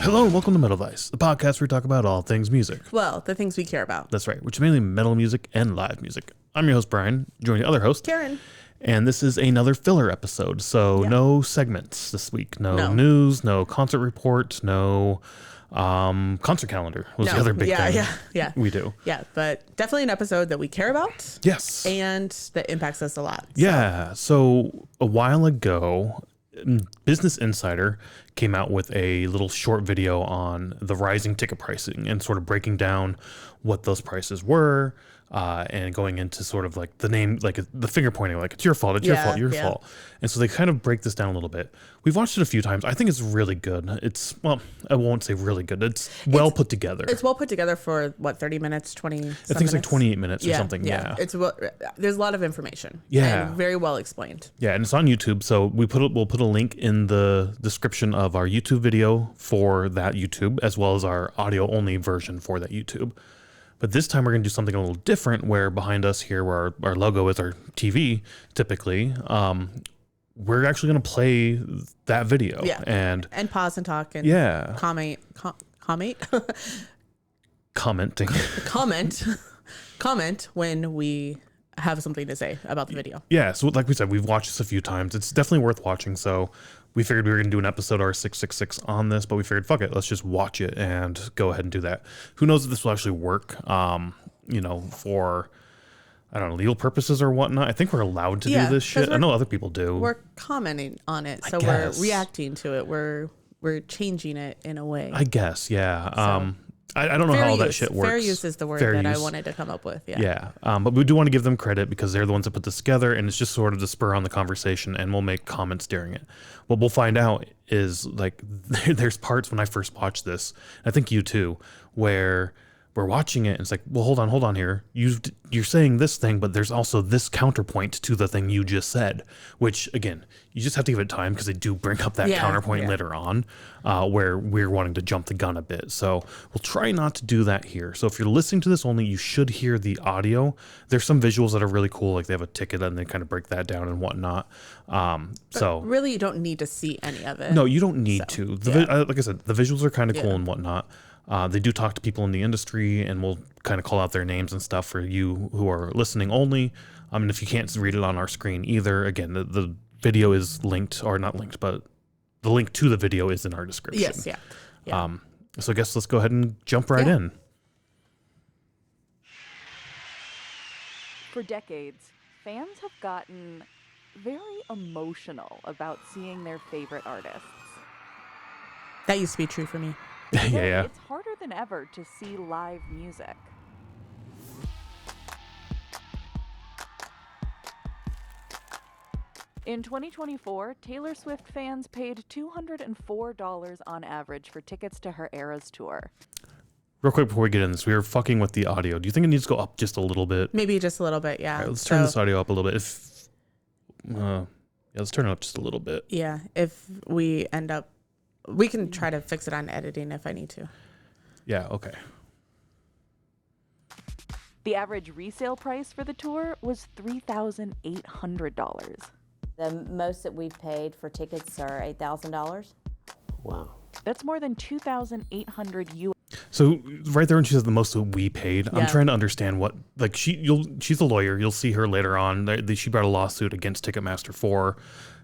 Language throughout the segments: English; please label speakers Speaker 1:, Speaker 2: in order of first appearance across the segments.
Speaker 1: Hello and welcome to Metal Vice, the podcast where we talk about all things music.
Speaker 2: Well, the things we care about.
Speaker 1: That's right, which is mainly metal music and live music. I'm your host, Brian, joining the other host,
Speaker 2: Karen.
Speaker 1: And this is another filler episode, so no segments this week. No news, no concert report, no concert calendar was the other big thing we do.
Speaker 2: Yeah, but definitely an episode that we care about.
Speaker 1: Yes.
Speaker 2: And that impacts us a lot.
Speaker 1: Yeah, so a while ago, Business Insider came out with a little short video on the rising ticket pricing and sort of breaking down what those prices were and going into sort of like the name, like the finger pointing, like it's your fault, it's your fault, your fault. And so they kind of break this down a little bit. We've watched it a few times. I think it's really good. It's, well, I won't say really good. It's well put together.
Speaker 2: It's well put together for what, 30 minutes, 20
Speaker 1: I think it's like 28 minutes or something. Yeah.
Speaker 2: It's there's a lot of information.
Speaker 1: Yeah.
Speaker 2: And very well explained.
Speaker 1: Yeah, and it's on YouTube. So we'll put a link in the description of our YouTube video for that YouTube, as well as our audio only version for that YouTube. But this time we're going to do something a little different, where behind us here, where our logo is our TV, typically, we're actually going to play that video.
Speaker 2: Yeah. And pause and talk and comment. Comment when we have something to say about the video.
Speaker 1: Yeah. So like we said, we've watched this a few times. It's definitely worth watching. So we figured we were going to do an episode R666 on this, but we figured, fuck it, let's just watch it and go ahead and do that. Who knows if this will actually work, for, I don't know, legal purposes or whatnot. I think we're allowed to do this shit. I know other people do.
Speaker 2: We're commenting on it. So we're reacting to it. We're changing it in a way.
Speaker 1: I guess, yeah. I don't know how all that shit works.
Speaker 2: Fair use is the word that I wanted to come up with. Yeah.
Speaker 1: But we do want to give them credit because they're the ones that put this together, and it's just sort of to spur on the conversation, and we'll make comments during it. What we'll find out is, like, there's parts when I first watched this, I think you too, where we're watching it and it's like, well, hold on here. You're saying this thing, but there's also this counterpoint to the thing you just said, which, again, you just have to give it time because they do bring up that counterpoint later on where we're wanting to jump the gun a bit. So we'll try not to do that here. So if you're listening to this only, you should hear the audio. There's some visuals that are really cool. Like they have a ticket and they kind of break that down and whatnot. So
Speaker 2: really, you don't need to see any of it.
Speaker 1: No, you don't need to. Like I said, the visuals are kind of cool and whatnot. They do talk to people in the industry, and we'll kind of call out their names and stuff for you who are listening only. And if you can't read it on our screen either, again, the video is linked, or not linked, but the link to the video is in our description.
Speaker 2: Yes, yeah.
Speaker 1: So I guess let's go ahead and jump right in.
Speaker 3: For decades, fans have gotten very emotional about seeing their favorite artists.
Speaker 2: That used to be true for me.
Speaker 1: Yeah.
Speaker 3: It's harder than ever to see live music. In 2024, Taylor Swift fans paid $204 on average for tickets to her Eras tour.
Speaker 1: Real quick before we get in this, we were fucking with the audio. Do you think it needs to go up just a little bit?
Speaker 2: Maybe just a little bit, yeah.
Speaker 1: All right, let's turn this audio up a little bit. Let's turn it up just a little bit.
Speaker 2: Yeah, if we end up, we can try to fix it on editing if I need to.
Speaker 1: Yeah, okay.
Speaker 3: The average resale price for the tour was $3,800.
Speaker 4: The most that we've paid for tickets are $8,000.
Speaker 1: Wow.
Speaker 3: That's more than $2,800 US.
Speaker 1: So right there when she says the most that we paid, I'm trying to understand what, like, she's a lawyer. You'll see her later on. She brought a lawsuit against Ticketmaster for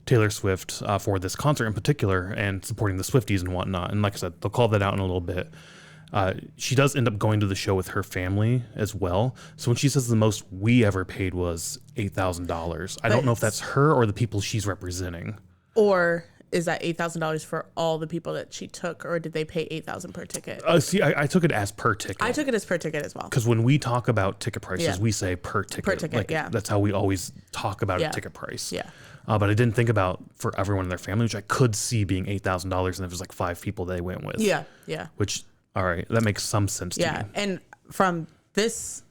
Speaker 1: Taylor Swift for this concert in particular and supporting the Swifties and whatnot. And like I said, they'll call that out in a little bit. She does end up going to the show with her family as well. So when she says the most we ever paid was $8,000, I don't know if that's her or the people she's representing.
Speaker 2: Or is that $8,000 for all the people that she took, or did they pay $8,000 per ticket?
Speaker 1: See, I took it as per ticket.
Speaker 2: I took it as per ticket as well.
Speaker 1: Because when we talk about ticket prices, we say per ticket.
Speaker 2: Per ticket,
Speaker 1: like, that's how we always talk about a ticket price.
Speaker 2: Yeah.
Speaker 1: But I didn't think about for everyone in their family, which I could see being $8,000, and there was like 5 people they went with.
Speaker 2: Yeah.
Speaker 1: Which, all right, that makes some sense to me.
Speaker 2: Yeah, and from this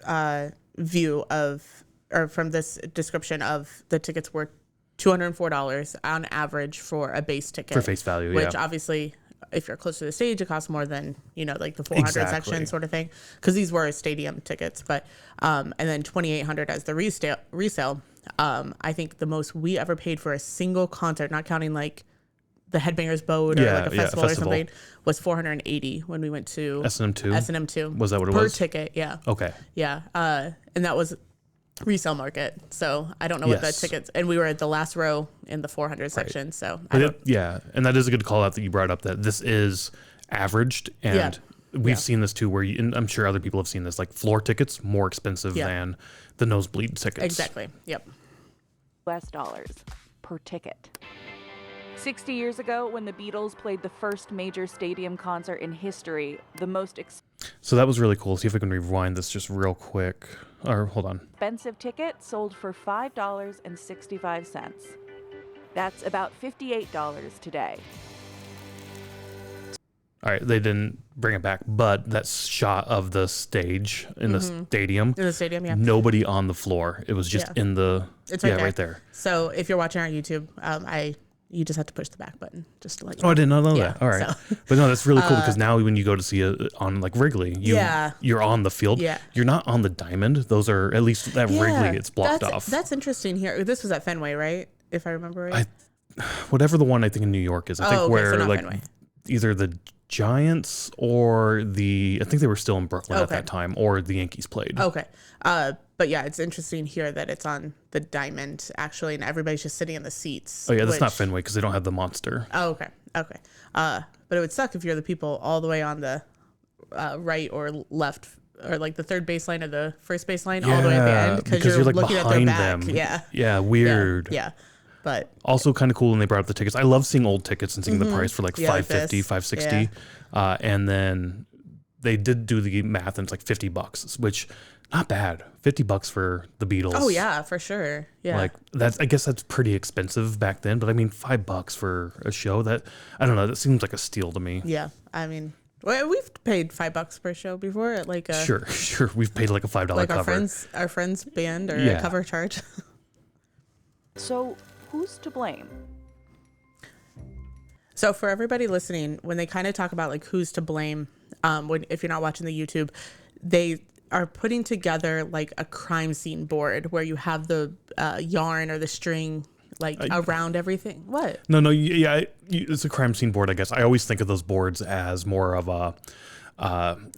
Speaker 2: view of, or from this description of the tickets were $204 on average for a base ticket.
Speaker 1: For face value,
Speaker 2: which obviously, if you're close to the stage, it costs more than, like the 400 section sort of thing. Because these were stadium tickets. But and then $2,800 as the resale. I think the most we ever paid for a single concert, not counting like the Headbangers Boat or
Speaker 1: Yeah,
Speaker 2: like a
Speaker 1: yeah,
Speaker 2: festival or
Speaker 1: festival.
Speaker 2: something was $480 when we went to
Speaker 1: S&M 2?
Speaker 2: S&M 2.
Speaker 1: Was that what it
Speaker 2: per
Speaker 1: was?
Speaker 2: ticket? Yeah.
Speaker 1: Okay.
Speaker 2: Yeah. And that was resale market. So I don't know what the
Speaker 1: Yes.
Speaker 2: tickets, and we were at the last row in the 400 section. So I
Speaker 1: But
Speaker 2: don't,
Speaker 1: yeah, and that is a good call out that you brought up, that this is averaged, and we've
Speaker 2: Yeah.
Speaker 1: seen this too, where and I'm sure other people have seen this, like floor tickets more expensive
Speaker 2: Yeah.
Speaker 1: than the nosebleed tickets.
Speaker 2: exactly. Yep.
Speaker 3: US dollars per ticket. 60 years ago, when the Beatles played the first major stadium concert in history, the most
Speaker 1: So that was really cool. See if we can rewind this just real quick. Or hold on.
Speaker 3: expensive ticket sold for $5.65. That's about $58 today.
Speaker 1: All right, they didn't bring it back, but that shot of the stage in the stadium,
Speaker 2: In the stadium, yeah.
Speaker 1: nobody on the floor. It was just
Speaker 2: Yeah.
Speaker 1: in the
Speaker 2: It's right there.
Speaker 1: right there.
Speaker 2: So if you're watching on YouTube, you just have to push the back button just to let you
Speaker 1: Oh, I did not know
Speaker 2: Yeah,
Speaker 1: that. All right,
Speaker 2: so-
Speaker 1: but no, that's really cool because now when you go to see it on like Wrigley,
Speaker 2: Yeah.
Speaker 1: you're on the field.
Speaker 2: Yeah.
Speaker 1: You're not on the diamond. Those are at least at Wrigley. It's blocked off.
Speaker 2: That's interesting here. This was at Fenway, right? If I remember right.
Speaker 1: Whatever the one I think in New York is. I think
Speaker 2: okay, so
Speaker 1: where
Speaker 2: not
Speaker 1: like
Speaker 2: Fenway.
Speaker 1: either the Giants or I think they were still in Brooklyn at
Speaker 2: Okay.
Speaker 1: that time, or the Yankees played.
Speaker 2: Okay. But yeah, it's interesting here that it's on the diamond actually, and everybody's just sitting in the seats.
Speaker 1: Oh yeah, that's not
Speaker 2: which-
Speaker 1: Fenway because they don't have the monster.
Speaker 2: Oh, okay. Okay. But it would suck if you're the people all the way on the right or left, or like the third baseline or the first baseline all the way at the end
Speaker 1: because
Speaker 2: you're
Speaker 1: like
Speaker 2: looking at their
Speaker 1: behind
Speaker 2: back.
Speaker 1: them.
Speaker 2: Yeah.
Speaker 1: Yeah, weird.
Speaker 2: Yeah. But
Speaker 1: Also kind of cool when they brought up the tickets. I love seeing old tickets and seeing the price for like
Speaker 2: Mm-hmm. Yeah, like
Speaker 1: $5.50,
Speaker 2: this.
Speaker 1: $5.60. And then they did do the math and it's like $50, which not bad. $50 for the Beatles.
Speaker 2: oh yeah, for sure. Yeah.
Speaker 1: Like I guess that's pretty expensive back then, but I mean $5 for a show, that I don't know, that seems like a steal to me.
Speaker 2: yeah. I mean, we've paid $5 per show before at like a
Speaker 1: Sure. We've paid like a $5
Speaker 2: like
Speaker 1: cover.
Speaker 2: our friends band or
Speaker 1: Yeah.
Speaker 2: a cover charge.
Speaker 3: So, who's to blame?
Speaker 2: So for everybody listening, when they kind of talk about like who's to blame, if you're not watching the YouTube, they are putting together like a crime scene board where you have the yarn or the string like around everything. What?
Speaker 1: No, yeah, it's a crime scene board, I guess. I always think of those boards as more of a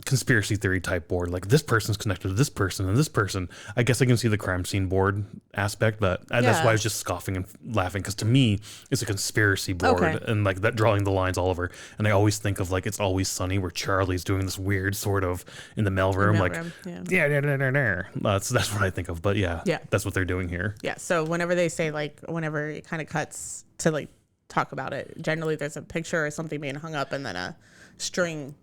Speaker 1: conspiracy theory type board. Like this person's connected to this person and this person. I guess I can see the crime scene board aspect, but that's
Speaker 2: Yeah.
Speaker 1: why I was just scoffing and laughing, because to me, it's a conspiracy board
Speaker 2: Okay.
Speaker 1: and like that drawing the lines all over. And I always think of like It's Always Sunny, where Charlie's doing this weird sort of in the mailroom, like
Speaker 2: Mailroom,
Speaker 1: yeah. That's what I think of. But yeah,
Speaker 2: Yeah.
Speaker 1: that's what they're doing here.
Speaker 2: Yeah. So whenever they say like, whenever it kind of cuts to like talk about it, generally there's a picture or something being hung up and then a string.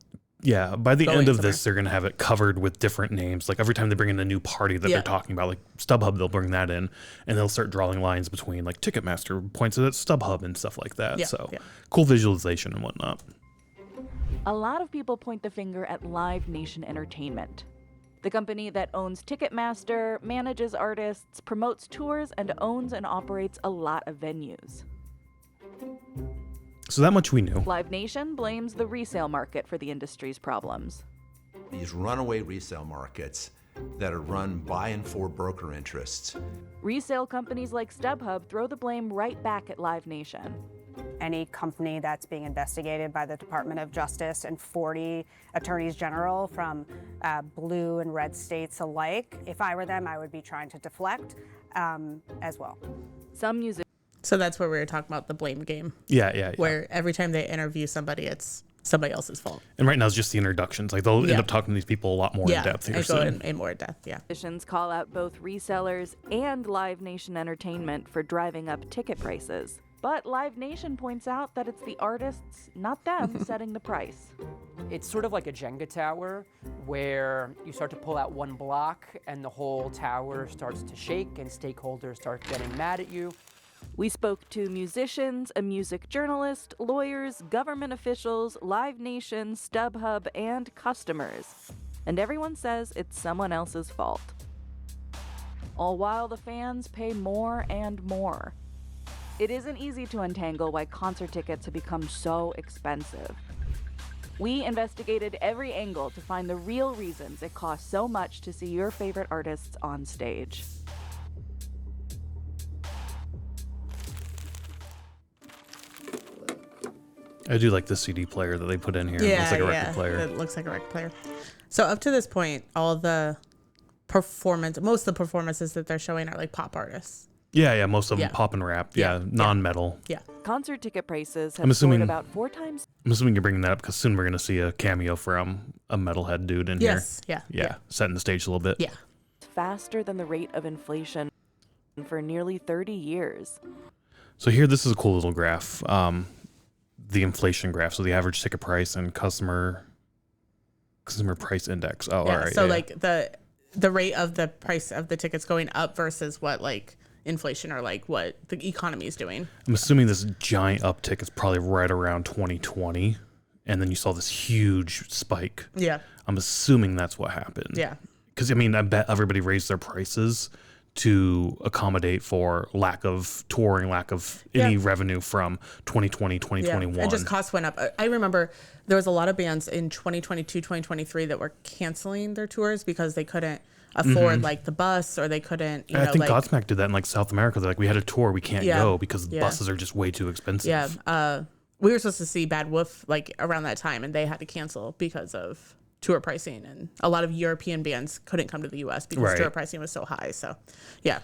Speaker 1: Yeah, by the
Speaker 2: Going
Speaker 1: end of
Speaker 2: somewhere.
Speaker 1: this, they're going to have it covered with different names. Like every time they bring in a new party that
Speaker 2: Yeah.
Speaker 1: they're talking about, like StubHub, they'll bring that in and they'll start drawing lines between like Ticketmaster points it at StubHub and stuff like that.
Speaker 2: Yeah,
Speaker 1: So
Speaker 2: yeah.
Speaker 1: cool visualization and whatnot.
Speaker 3: A lot of people point the finger at Live Nation Entertainment, the company that owns Ticketmaster, manages artists, promotes tours, and owns and operates a lot of venues.
Speaker 1: So that much we knew.
Speaker 3: Live Nation blames the resale market for the industry's problems.
Speaker 5: These runaway resale markets that are run by and for broker interests.
Speaker 3: Resale companies like StubHub throw the blame right back at Live Nation.
Speaker 6: Any company that's being investigated by the Department of Justice and 40 attorneys general from blue and red states alike, if I were them, I would be trying to deflect as well.
Speaker 3: Some musicians
Speaker 2: So that's where we were talking about the blame game,
Speaker 1: Yeah.
Speaker 2: where every time they interview somebody, it's somebody else's fault.
Speaker 1: And right now it's just the introductions. Like they'll end
Speaker 2: Yeah.
Speaker 1: up talking to these people a lot more in depth here
Speaker 2: and go
Speaker 1: soon.
Speaker 2: in more depth. Yeah.
Speaker 3: call out both resellers and Live Nation Entertainment for driving up ticket prices. But Live Nation points out that it's the artists, not them, setting the price.
Speaker 7: It's sort of like a Jenga tower where you start to pull out one block and the whole tower starts to shake and stakeholders start getting mad at you.
Speaker 3: We spoke to musicians, a music journalist, lawyers, government officials, Live Nation, StubHub, and customers. And everyone says it's someone else's fault. All while the fans pay more and more. It isn't easy to untangle why concert tickets have become so expensive. We investigated every angle to find the real reasons it costs so much to see your favorite artists on stage.
Speaker 1: I do like the CD player that they put in here. It looks like a record player.
Speaker 2: It looks like a record player. So up to this point, all the most of the performances that they're showing are like pop artists.
Speaker 1: Yeah, most of them
Speaker 2: Yeah.
Speaker 1: pop and rap.
Speaker 2: Yeah.
Speaker 1: Non-metal.
Speaker 2: Yeah.
Speaker 3: Concert ticket prices
Speaker 1: I'm
Speaker 3: have soared
Speaker 1: assuming-
Speaker 3: about 4 times.
Speaker 1: I'm assuming you're bringing that up because soon we're going to see a cameo from a metalhead dude in
Speaker 2: Yes.
Speaker 1: here.
Speaker 2: Yeah.
Speaker 1: Yeah, setting the stage a little bit.
Speaker 2: Yeah.
Speaker 3: Faster than the rate of inflation for nearly 30 years.
Speaker 1: So here, this is a cool little graph. The inflation graph. So the average ticket price and customer price index. Oh,
Speaker 2: Yeah.
Speaker 1: all right.
Speaker 2: So
Speaker 1: yeah.
Speaker 2: like the rate of the price of the tickets going up versus what like inflation or like what the economy is doing.
Speaker 1: I'm assuming this giant uptick is probably right around 2020, and then you saw this huge spike.
Speaker 2: Yeah.
Speaker 1: I'm assuming that's what happened.
Speaker 2: Yeah.
Speaker 1: Because I mean, I bet everybody raised their prices to accommodate for lack of touring, lack of any revenue from 2020, 2021.
Speaker 2: Yeah. And just costs went up. I remember there was a lot of bands in 2022, 2023 that were canceling their tours because they couldn't afford like the bus, or they couldn't, you know,
Speaker 1: I think
Speaker 2: like,
Speaker 1: Godsmack did that in like South America. They're like, we had a tour, we can't
Speaker 2: Yeah.
Speaker 1: go because
Speaker 2: Yeah.
Speaker 1: buses are just way too expensive.
Speaker 2: yeah. We were supposed to see Bad Wolf like around that time, and they had to cancel because of tour pricing, and a lot of European bands couldn't come to the US because
Speaker 1: Right.
Speaker 2: tour pricing was so high. So yeah.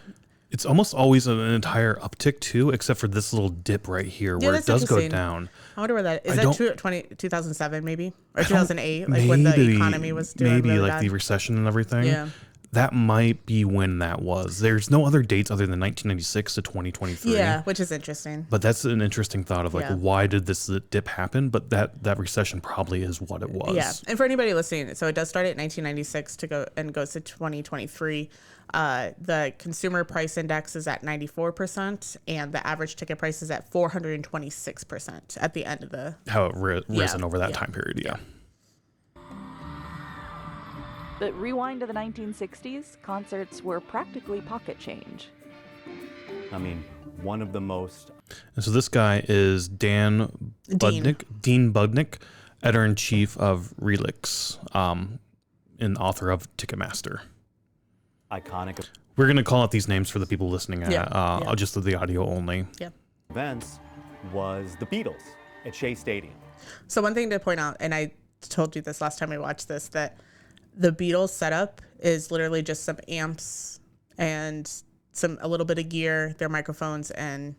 Speaker 1: It's almost always an entire uptick too, except for this little dip right here where it
Speaker 2: that's
Speaker 1: does go
Speaker 2: interesting.
Speaker 1: down.
Speaker 2: I wonder where that is.
Speaker 1: I
Speaker 2: That
Speaker 1: don't-
Speaker 2: 2007 maybe, or
Speaker 1: I don't-
Speaker 2: 2008, like when the
Speaker 1: maybe-
Speaker 2: economy was doing
Speaker 1: maybe
Speaker 2: really
Speaker 1: like
Speaker 2: bad.
Speaker 1: the recession and everything.
Speaker 2: Yeah.
Speaker 1: That might be when that was. There's no other dates other than 1996 to 2023.
Speaker 2: Yeah, which is interesting.
Speaker 1: But that's an interesting thought of like,
Speaker 2: Yeah.
Speaker 1: why did this dip happen? But that recession probably is what it was.
Speaker 2: Yeah, and for anybody listening, so it does start at 1996 to go and goes to 2023. The consumer price index is at 94%, and the average ticket price is at 426% at the end of the.
Speaker 1: How it risen over that
Speaker 2: yeah.
Speaker 1: time period. Yeah.
Speaker 3: But rewind to the 1960s, concerts were practically pocket change.
Speaker 8: I mean, one of the most.
Speaker 1: And so this guy is Dean Budnick, editor-in-chief of Relix, and author of Ticketmaster.
Speaker 8: Iconic
Speaker 1: We're going to call out these names for the people listening,
Speaker 2: Yeah.
Speaker 1: just the audio only.
Speaker 2: Yeah.
Speaker 8: events was the Beatles at Shea Stadium.
Speaker 2: So one thing to point out, and I told you this last time we watched this, that the Beatles setup is literally just some amps and a little bit of gear, their microphones, and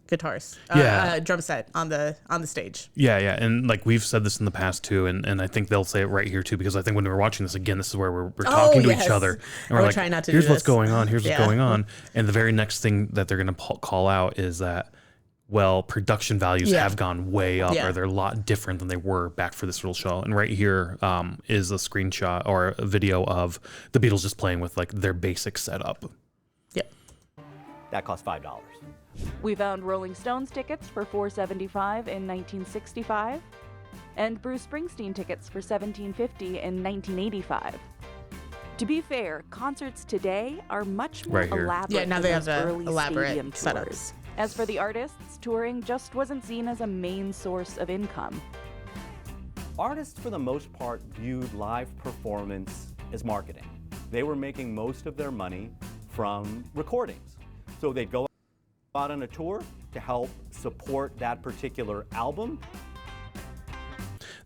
Speaker 2: guitars.
Speaker 1: Yeah.
Speaker 2: Drum set on the stage.
Speaker 1: Yeah, and like we've said this in the past too, and I think they'll say it right here too, because I think when we were watching this again, this is where we're talking to
Speaker 2: yes.
Speaker 1: each other, and
Speaker 2: I
Speaker 1: we're
Speaker 2: would
Speaker 1: like,
Speaker 2: try not to
Speaker 1: here's
Speaker 2: do
Speaker 1: what's
Speaker 2: this.
Speaker 1: going on, here's what's
Speaker 2: Yeah.
Speaker 1: going on, and the very next thing that they're going to call out is that, well, production values
Speaker 2: Yeah.
Speaker 1: have gone way up,
Speaker 2: Yeah.
Speaker 1: or they're a lot different than they were back for this real show. And right here is a screenshot or a video of the Beatles just playing with like their basic setup.
Speaker 2: Yep.
Speaker 8: That cost $5.
Speaker 3: We found Rolling Stones tickets for $4.75 in 1965, and Bruce Springsteen tickets for $17.50 in 1985. To be fair, concerts today are much more
Speaker 1: Right here.
Speaker 3: elaborate.
Speaker 2: Yeah, now
Speaker 3: than
Speaker 2: they have
Speaker 3: those
Speaker 2: the
Speaker 3: early
Speaker 2: elaborate
Speaker 3: stadium
Speaker 2: setups.
Speaker 3: tours. As for the artists, touring just wasn't seen as a main source of income.
Speaker 8: Artists, for the most part, viewed live performance as marketing. They were making most of their money from recordings. So they'd go out on a tour to help support that particular album.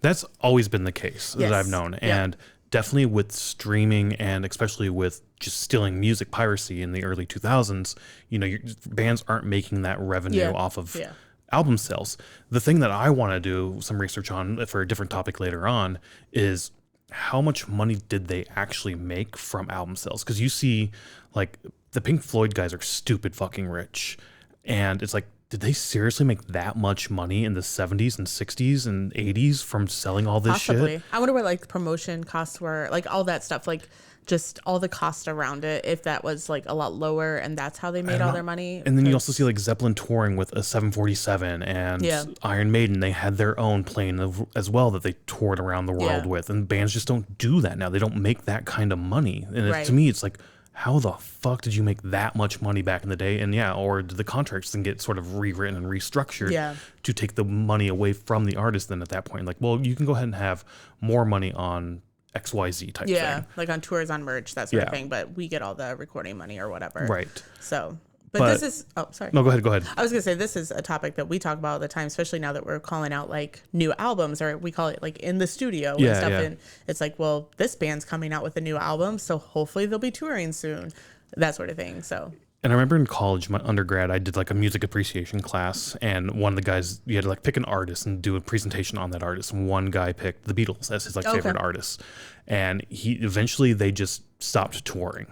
Speaker 1: That's always been the case that
Speaker 2: Yes.
Speaker 1: I've known.
Speaker 2: Yeah.
Speaker 1: And definitely with streaming and especially with just stealing music piracy in the early 2000s, you know, your bands aren't making that revenue
Speaker 2: Yeah.
Speaker 1: off of
Speaker 2: Yeah.
Speaker 1: album sales. The thing that I want to do some research on for a different topic later on is how much money did they actually make from album sales? Because you see, like, the Pink Floyd guys are stupid fucking rich. And it's like, did they seriously make that much money in the 70s and 60s and 80s from selling all this
Speaker 2: Possibly.
Speaker 1: shit?
Speaker 2: I wonder what like promotion costs were, like all that stuff, like just all the cost around it. If that was like a lot lower, and that's how they made all their money.
Speaker 1: And then you
Speaker 2: Because-
Speaker 1: also see like Zeppelin touring with a 747 and
Speaker 2: Yeah.
Speaker 1: Iron Maiden, they had their own plane as well that they toured around the world
Speaker 2: Yeah.
Speaker 1: with. And bands just don't do that now. They don't make that kind of money. And
Speaker 2: Right.
Speaker 1: to me, it's like, how the fuck did you make that much money back in the day? And yeah, or did the contracts then get sort of rewritten and restructured
Speaker 2: Yeah.
Speaker 1: to take the money away from the artist? Then at that point, like, well, you can go ahead and have more money on XYZ type
Speaker 2: yeah,
Speaker 1: thing.
Speaker 2: like on tours, on merch, that sort
Speaker 1: Yeah.
Speaker 2: of thing. But we get all the recording money or whatever.
Speaker 1: Right.
Speaker 2: So, But this is, oh, sorry.
Speaker 1: No, go ahead.
Speaker 2: I was going to say, this is a topic that we talk about all the time, especially now that we're calling out like new albums, or we call it like in the studio and stuff.
Speaker 1: Yeah.
Speaker 2: And it's like, well, this band's coming out with a new album, so hopefully they'll be touring soon, that sort of thing. So.
Speaker 1: And I remember in college, my undergrad, I did like a music appreciation class, and one of the guys, you had to like pick an artist and do a presentation on that artist. And one guy picked the Beatles as his like favorite artist, and they just stopped touring.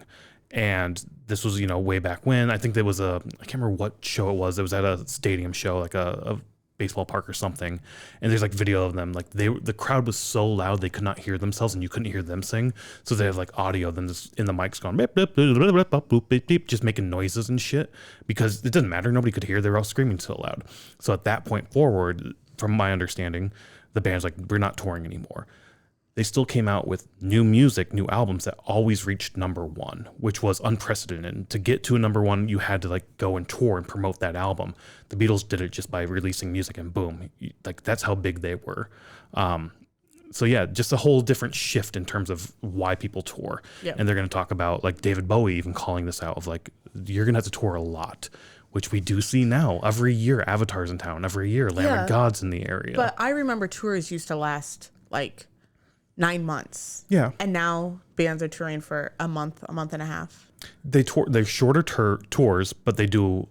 Speaker 1: And this was, way back when. I think there was I can't remember what show it was. It was at a stadium show, like a baseball park or something. And there's like video of them. Like the crowd was so loud they could not hear themselves, and you couldn't hear them sing. So they have like audio then just in the mics going beep, beep, beep, beep, beep, beep, beep, beep, just making noises and shit, because it doesn't matter. Nobody could hear. They were all screaming so loud. So at that point forward, from my understanding, the band's like, we're not touring anymore. They still came out with new music, new albums that always reached number one, which was unprecedented. To get to a number one, you had to like go and tour and promote that album. The Beatles did it just by releasing music, and boom, like that's how big they were. So yeah, just a whole different shift in terms of why people tour.
Speaker 2: Yeah.
Speaker 1: And they're going to talk about like David Bowie even calling this out of like, you're going to have to tour a lot, which we do see now. Every year, Avatar's in town. Every year, Lamb of God's in the area.
Speaker 2: But I remember tours used to last like 9 months.
Speaker 1: Yeah.
Speaker 2: And now bands are touring for a month and a half.
Speaker 1: They're shorter tours, but they do,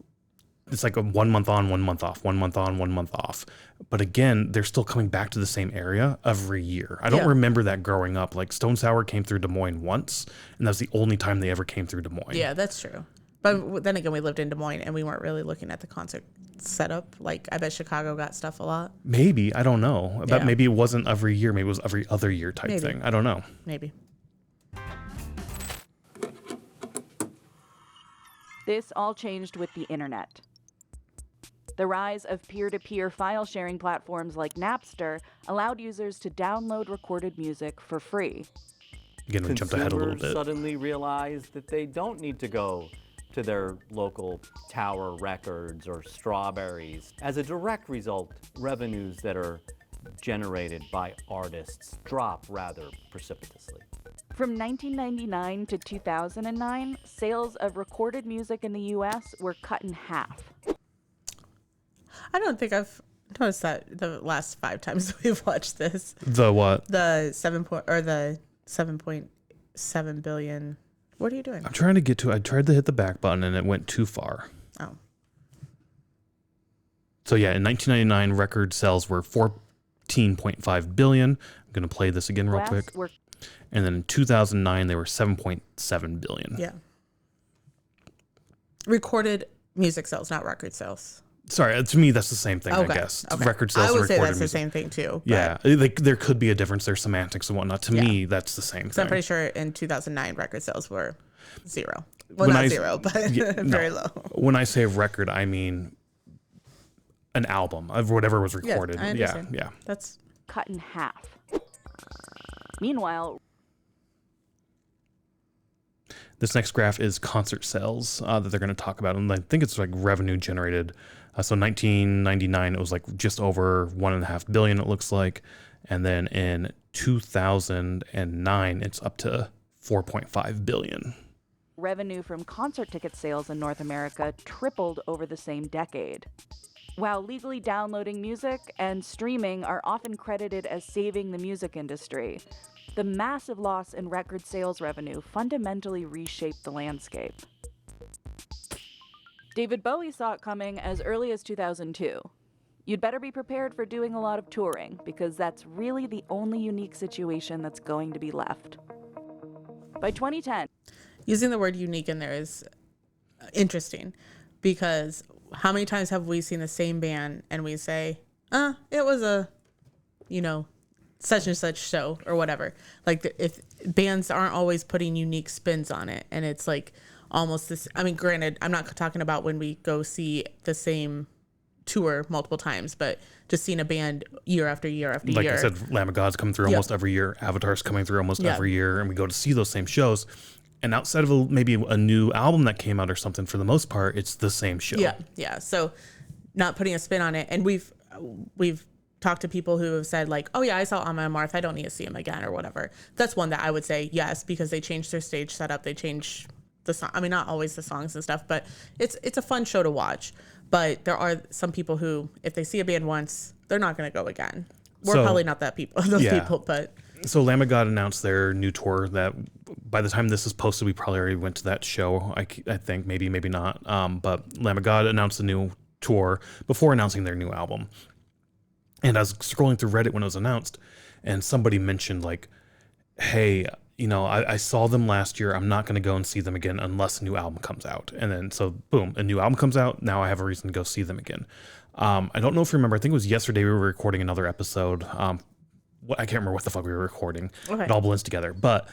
Speaker 1: it's like a 1 month on, 1 month off, 1 month on, 1 month off. But again, they're still coming back to the same area every year. I don't remember that growing up. Like Stone Sour came through Des Moines once, and that was the only time they ever came through Des Moines.
Speaker 2: Yeah, that's true. But then again, we lived in Des Moines and we weren't really looking at the concert setup. Like, I bet Chicago got stuff a lot.
Speaker 1: Maybe. I don't know. But
Speaker 2: Yeah.
Speaker 1: maybe it wasn't every year. Maybe it was every other year type thing. I don't know.
Speaker 2: Maybe.
Speaker 3: This all changed with the internet. The rise of peer-to-peer file sharing platforms like Napster allowed users to download recorded music for free.
Speaker 1: Again, we jumped ahead a little
Speaker 8: Consumers
Speaker 1: bit.
Speaker 8: suddenly realize that they don't need to go to their local Tower Records or Strawberries. As a direct result, revenues that are generated by artists drop rather precipitously.
Speaker 3: From 1999 to 2009, sales of recorded music in the U.S. were cut in half.
Speaker 2: I don't think I've noticed that the last 5 times we've watched this.
Speaker 1: The what?
Speaker 2: The 7.7 billion. What are you doing?
Speaker 1: I'm trying to get to, I tried to hit the back button and it went too far.
Speaker 2: Oh.
Speaker 1: So yeah, in 1999, record sales were 14.5 billion. I'm going to play this again real quick. And then in 2009, they were 7.7 billion.
Speaker 2: Yeah. Recorded music sales, not record sales.
Speaker 1: Sorry, to me, that's the same thing,
Speaker 2: Okay.
Speaker 1: I guess.
Speaker 2: Okay.
Speaker 1: Record sales
Speaker 2: I
Speaker 1: and
Speaker 2: would say
Speaker 1: recorded
Speaker 2: that's
Speaker 1: music.
Speaker 2: the same thing too.
Speaker 1: Yeah, like there could be a difference. There's semantics and whatnot. To me, that's the same
Speaker 2: So I'm
Speaker 1: thing.
Speaker 2: pretty sure in 2009, record sales were 0. Well,
Speaker 1: When
Speaker 2: not
Speaker 1: I-
Speaker 2: 0, but very low.
Speaker 1: When I say record, I mean an album of whatever was recorded.
Speaker 2: I understand.
Speaker 1: Yeah.
Speaker 2: That's
Speaker 3: Cut in half. Meanwhile,
Speaker 1: This next graph is concert sales that they're going to talk about. And I think it's like revenue generated. So 1999, it was like just over 1.5 billion, it looks like. And then in 2009, it's up to 4.5 billion.
Speaker 3: revenue from concert ticket sales in North America tripled over the same decade. While legally downloading music and streaming are often credited as saving the music industry, the massive loss in record sales revenue fundamentally reshaped the landscape. David Bowie saw it coming as early as 2002. You'd better be prepared for doing a lot of touring, because that's really the only unique situation that's going to be left. By 2010,
Speaker 2: using the word unique in there is interesting, because how many times have we seen the same band and we say, it was a, such and such show or whatever. Like, if bands aren't always putting unique spins on it, and it's like almost this, I mean, granted, I'm not talking about when we go see the same tour multiple times, but just seeing a band year after year after
Speaker 1: Like
Speaker 2: year.
Speaker 1: I said, Lamb of God's coming through almost every year. Avatar's coming through almost every year, and we go to see those same shows. And outside of maybe a new album that came out or something, for the most part, it's the same show.
Speaker 2: Yeah. So not putting a spin on it. And we've talked to people who have said like, oh yeah, I saw Amma and Marth, I don't need to see them again or whatever. That's one that I would say yes, because they changed their stage setup. They changed the song. I mean, not always the songs and stuff, but it's a fun show to watch. But there are some people who, if they see a band once, they're not going to go again. We're
Speaker 1: So-
Speaker 2: probably not those people, but
Speaker 1: So Lamb of God announced their new tour that by the time this is posted, we probably already went to that show. I think maybe not. But Lamb of God announced a new tour before announcing their new album. And I was scrolling through Reddit when it was announced, and somebody mentioned like, hey, I saw them last year. I'm not going to go and see them again unless a new album comes out. And then, so boom, a new album comes out. Now I have a reason to go see them again. I don't know if you remember, I think it was yesterday we were recording another episode. I can't remember what the fuck we were recording.
Speaker 2: Okay.
Speaker 1: It all blends together. But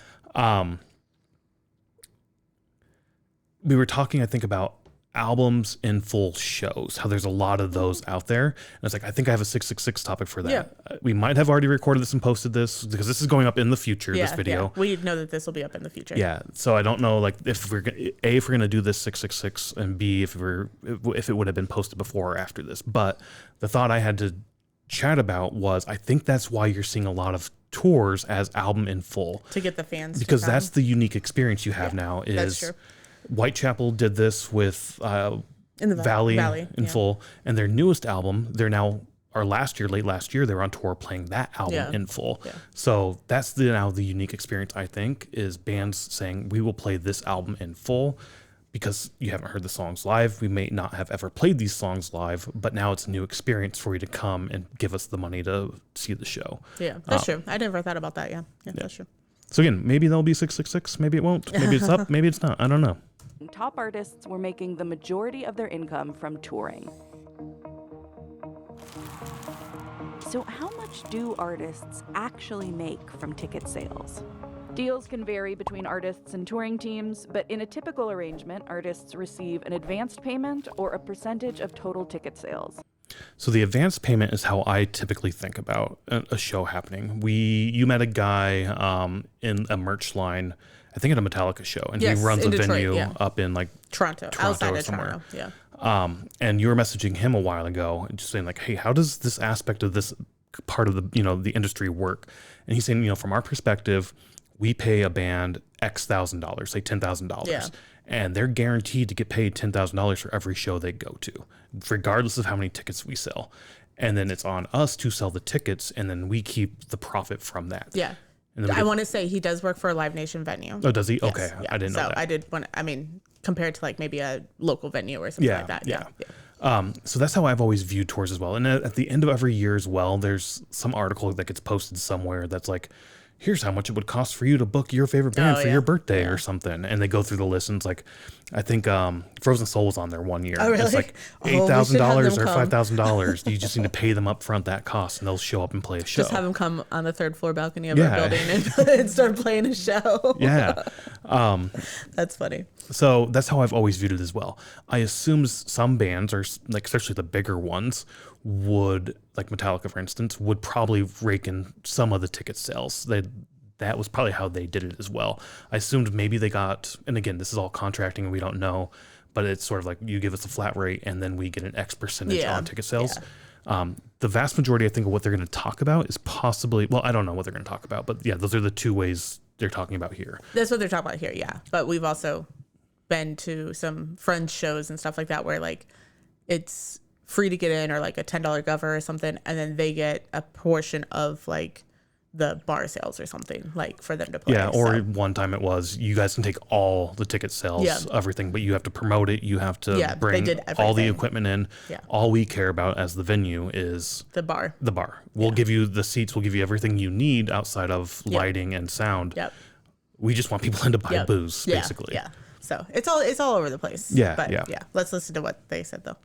Speaker 1: we were talking, I think, about albums in full shows, how there's a lot of those out there. And it's like, I think I have a 666 topic for that.
Speaker 2: Yeah.
Speaker 1: We might have already recorded this and posted this because this is going up in the future, this video.
Speaker 2: Yeah. We know that this will be up in the future.
Speaker 1: Yeah. So I don't know, like, if we're going to do this 666, and B, if it would have been posted before or after this. But the thought I had to chat about was, I think that's why you're seeing a lot of tours as album in full,
Speaker 2: To get the fans to
Speaker 1: because
Speaker 2: come.
Speaker 1: that's the unique experience you have now.
Speaker 2: that's
Speaker 1: Is
Speaker 2: true.
Speaker 1: Whitechapel did this with
Speaker 2: In the
Speaker 1: Valley in
Speaker 2: yeah.
Speaker 1: full, and their newest album, late last year, they were on tour playing that album
Speaker 2: Yeah.
Speaker 1: in full.
Speaker 2: Yeah.
Speaker 1: So that's now the unique experience, I think, is bands saying, we will play this album in full because you haven't heard the songs live. We may not have ever played these songs live, but now it's a new experience for you to come and give us the money to see the show.
Speaker 2: Yeah, that's true. I never thought about that. Yeah, that's true.
Speaker 1: So again, maybe there'll be 666, maybe it won't. Maybe it's up, maybe it's not. I don't know.
Speaker 3: Top artists were making the majority of their income from touring. So how much do artists actually make from ticket sales? Deals can vary between artists and touring teams, but in a typical arrangement, artists receive an advanced payment or a percentage of total ticket sales.
Speaker 1: So the advance payment is how I typically think about a show happening. You met a guy in a merch line, I think at a Metallica show, and
Speaker 2: Yes,
Speaker 1: he runs a
Speaker 2: in Detroit,
Speaker 1: venue
Speaker 2: yeah.
Speaker 1: up in like
Speaker 2: Toronto outside
Speaker 1: or
Speaker 2: of
Speaker 1: somewhere.
Speaker 2: Toronto. Yeah.
Speaker 1: And you were messaging him a while ago, and just saying like, hey, how does this aspect of this part of the industry work? And he's saying, from our perspective, we pay a band X $1,000, say $10,000.
Speaker 2: Yeah.
Speaker 1: And they're guaranteed to get paid $10,000 for every show they go to, regardless of how many tickets we sell. And then it's on us to sell the tickets, and then we keep the profit from that.
Speaker 2: Yeah.
Speaker 1: And then
Speaker 2: I want to say he does work for a Live Nation venue.
Speaker 1: Oh, does he?
Speaker 2: Yes,
Speaker 1: Okay,
Speaker 2: yeah.
Speaker 1: I didn't know that.
Speaker 2: I did want. I mean, compared to like maybe a local venue or something like that. Yeah.
Speaker 1: So that's how I've always viewed tours as well. And at the end of every year as well, there's some article that gets posted somewhere that's like, here's how much it would cost for you to book your favorite band for your birthday or something. And they go through the list, and it's like, I think Frozen Soul was on there one year.
Speaker 2: Oh, really?
Speaker 1: It's like
Speaker 2: Oh, we should have
Speaker 1: $8,000
Speaker 2: them
Speaker 1: or
Speaker 2: come.
Speaker 1: $5,000. You just need to pay them up front that cost, and they'll show up and play a show.
Speaker 2: Just have him come on the third floor balcony of
Speaker 1: Yeah.
Speaker 2: our building and start playing a show.
Speaker 1: Yeah.
Speaker 2: That's funny.
Speaker 1: So that's how I've always viewed it as well. I assume some bands, or like especially the bigger ones, would, like Metallica, for instance, would probably rake in some of the ticket sales. That was probably how they did it as well. I assumed maybe they got, and again, this is all contracting and we don't know, but it's sort of like you give us a flat rate and then we get an X percentage on ticket sales. Yeah. The vast majority, I think, of what they're going to talk about is possibly, well, I don't know what they're going to talk about, but yeah, those are the two ways they're talking about here.
Speaker 2: That's what they're talking about here, yeah. But we've also been to some Friends shows and stuff like that where like it's free to get in, or like a $10 gover or something, and then they get a portion of like the bar sales or something, like for them to play.
Speaker 1: Yeah, or
Speaker 2: So,
Speaker 1: one time it was, you guys can take all the ticket sales, everything, but you have to promote it. You have to
Speaker 2: they
Speaker 1: bring
Speaker 2: did
Speaker 1: all the
Speaker 2: everything.
Speaker 1: equipment in.
Speaker 2: Yeah.
Speaker 1: All we care about as the venue is
Speaker 2: the bar.
Speaker 1: the bar. We'll give you the seats. We'll give you everything you need outside of lighting and sound.
Speaker 2: Yep.
Speaker 1: We just want people in to buy
Speaker 2: Yep.
Speaker 1: booze,
Speaker 2: Yeah,
Speaker 1: basically.
Speaker 2: Yeah. So it's all over the place.
Speaker 1: Yeah,
Speaker 2: But
Speaker 1: yeah.
Speaker 2: Let's listen to what they said though.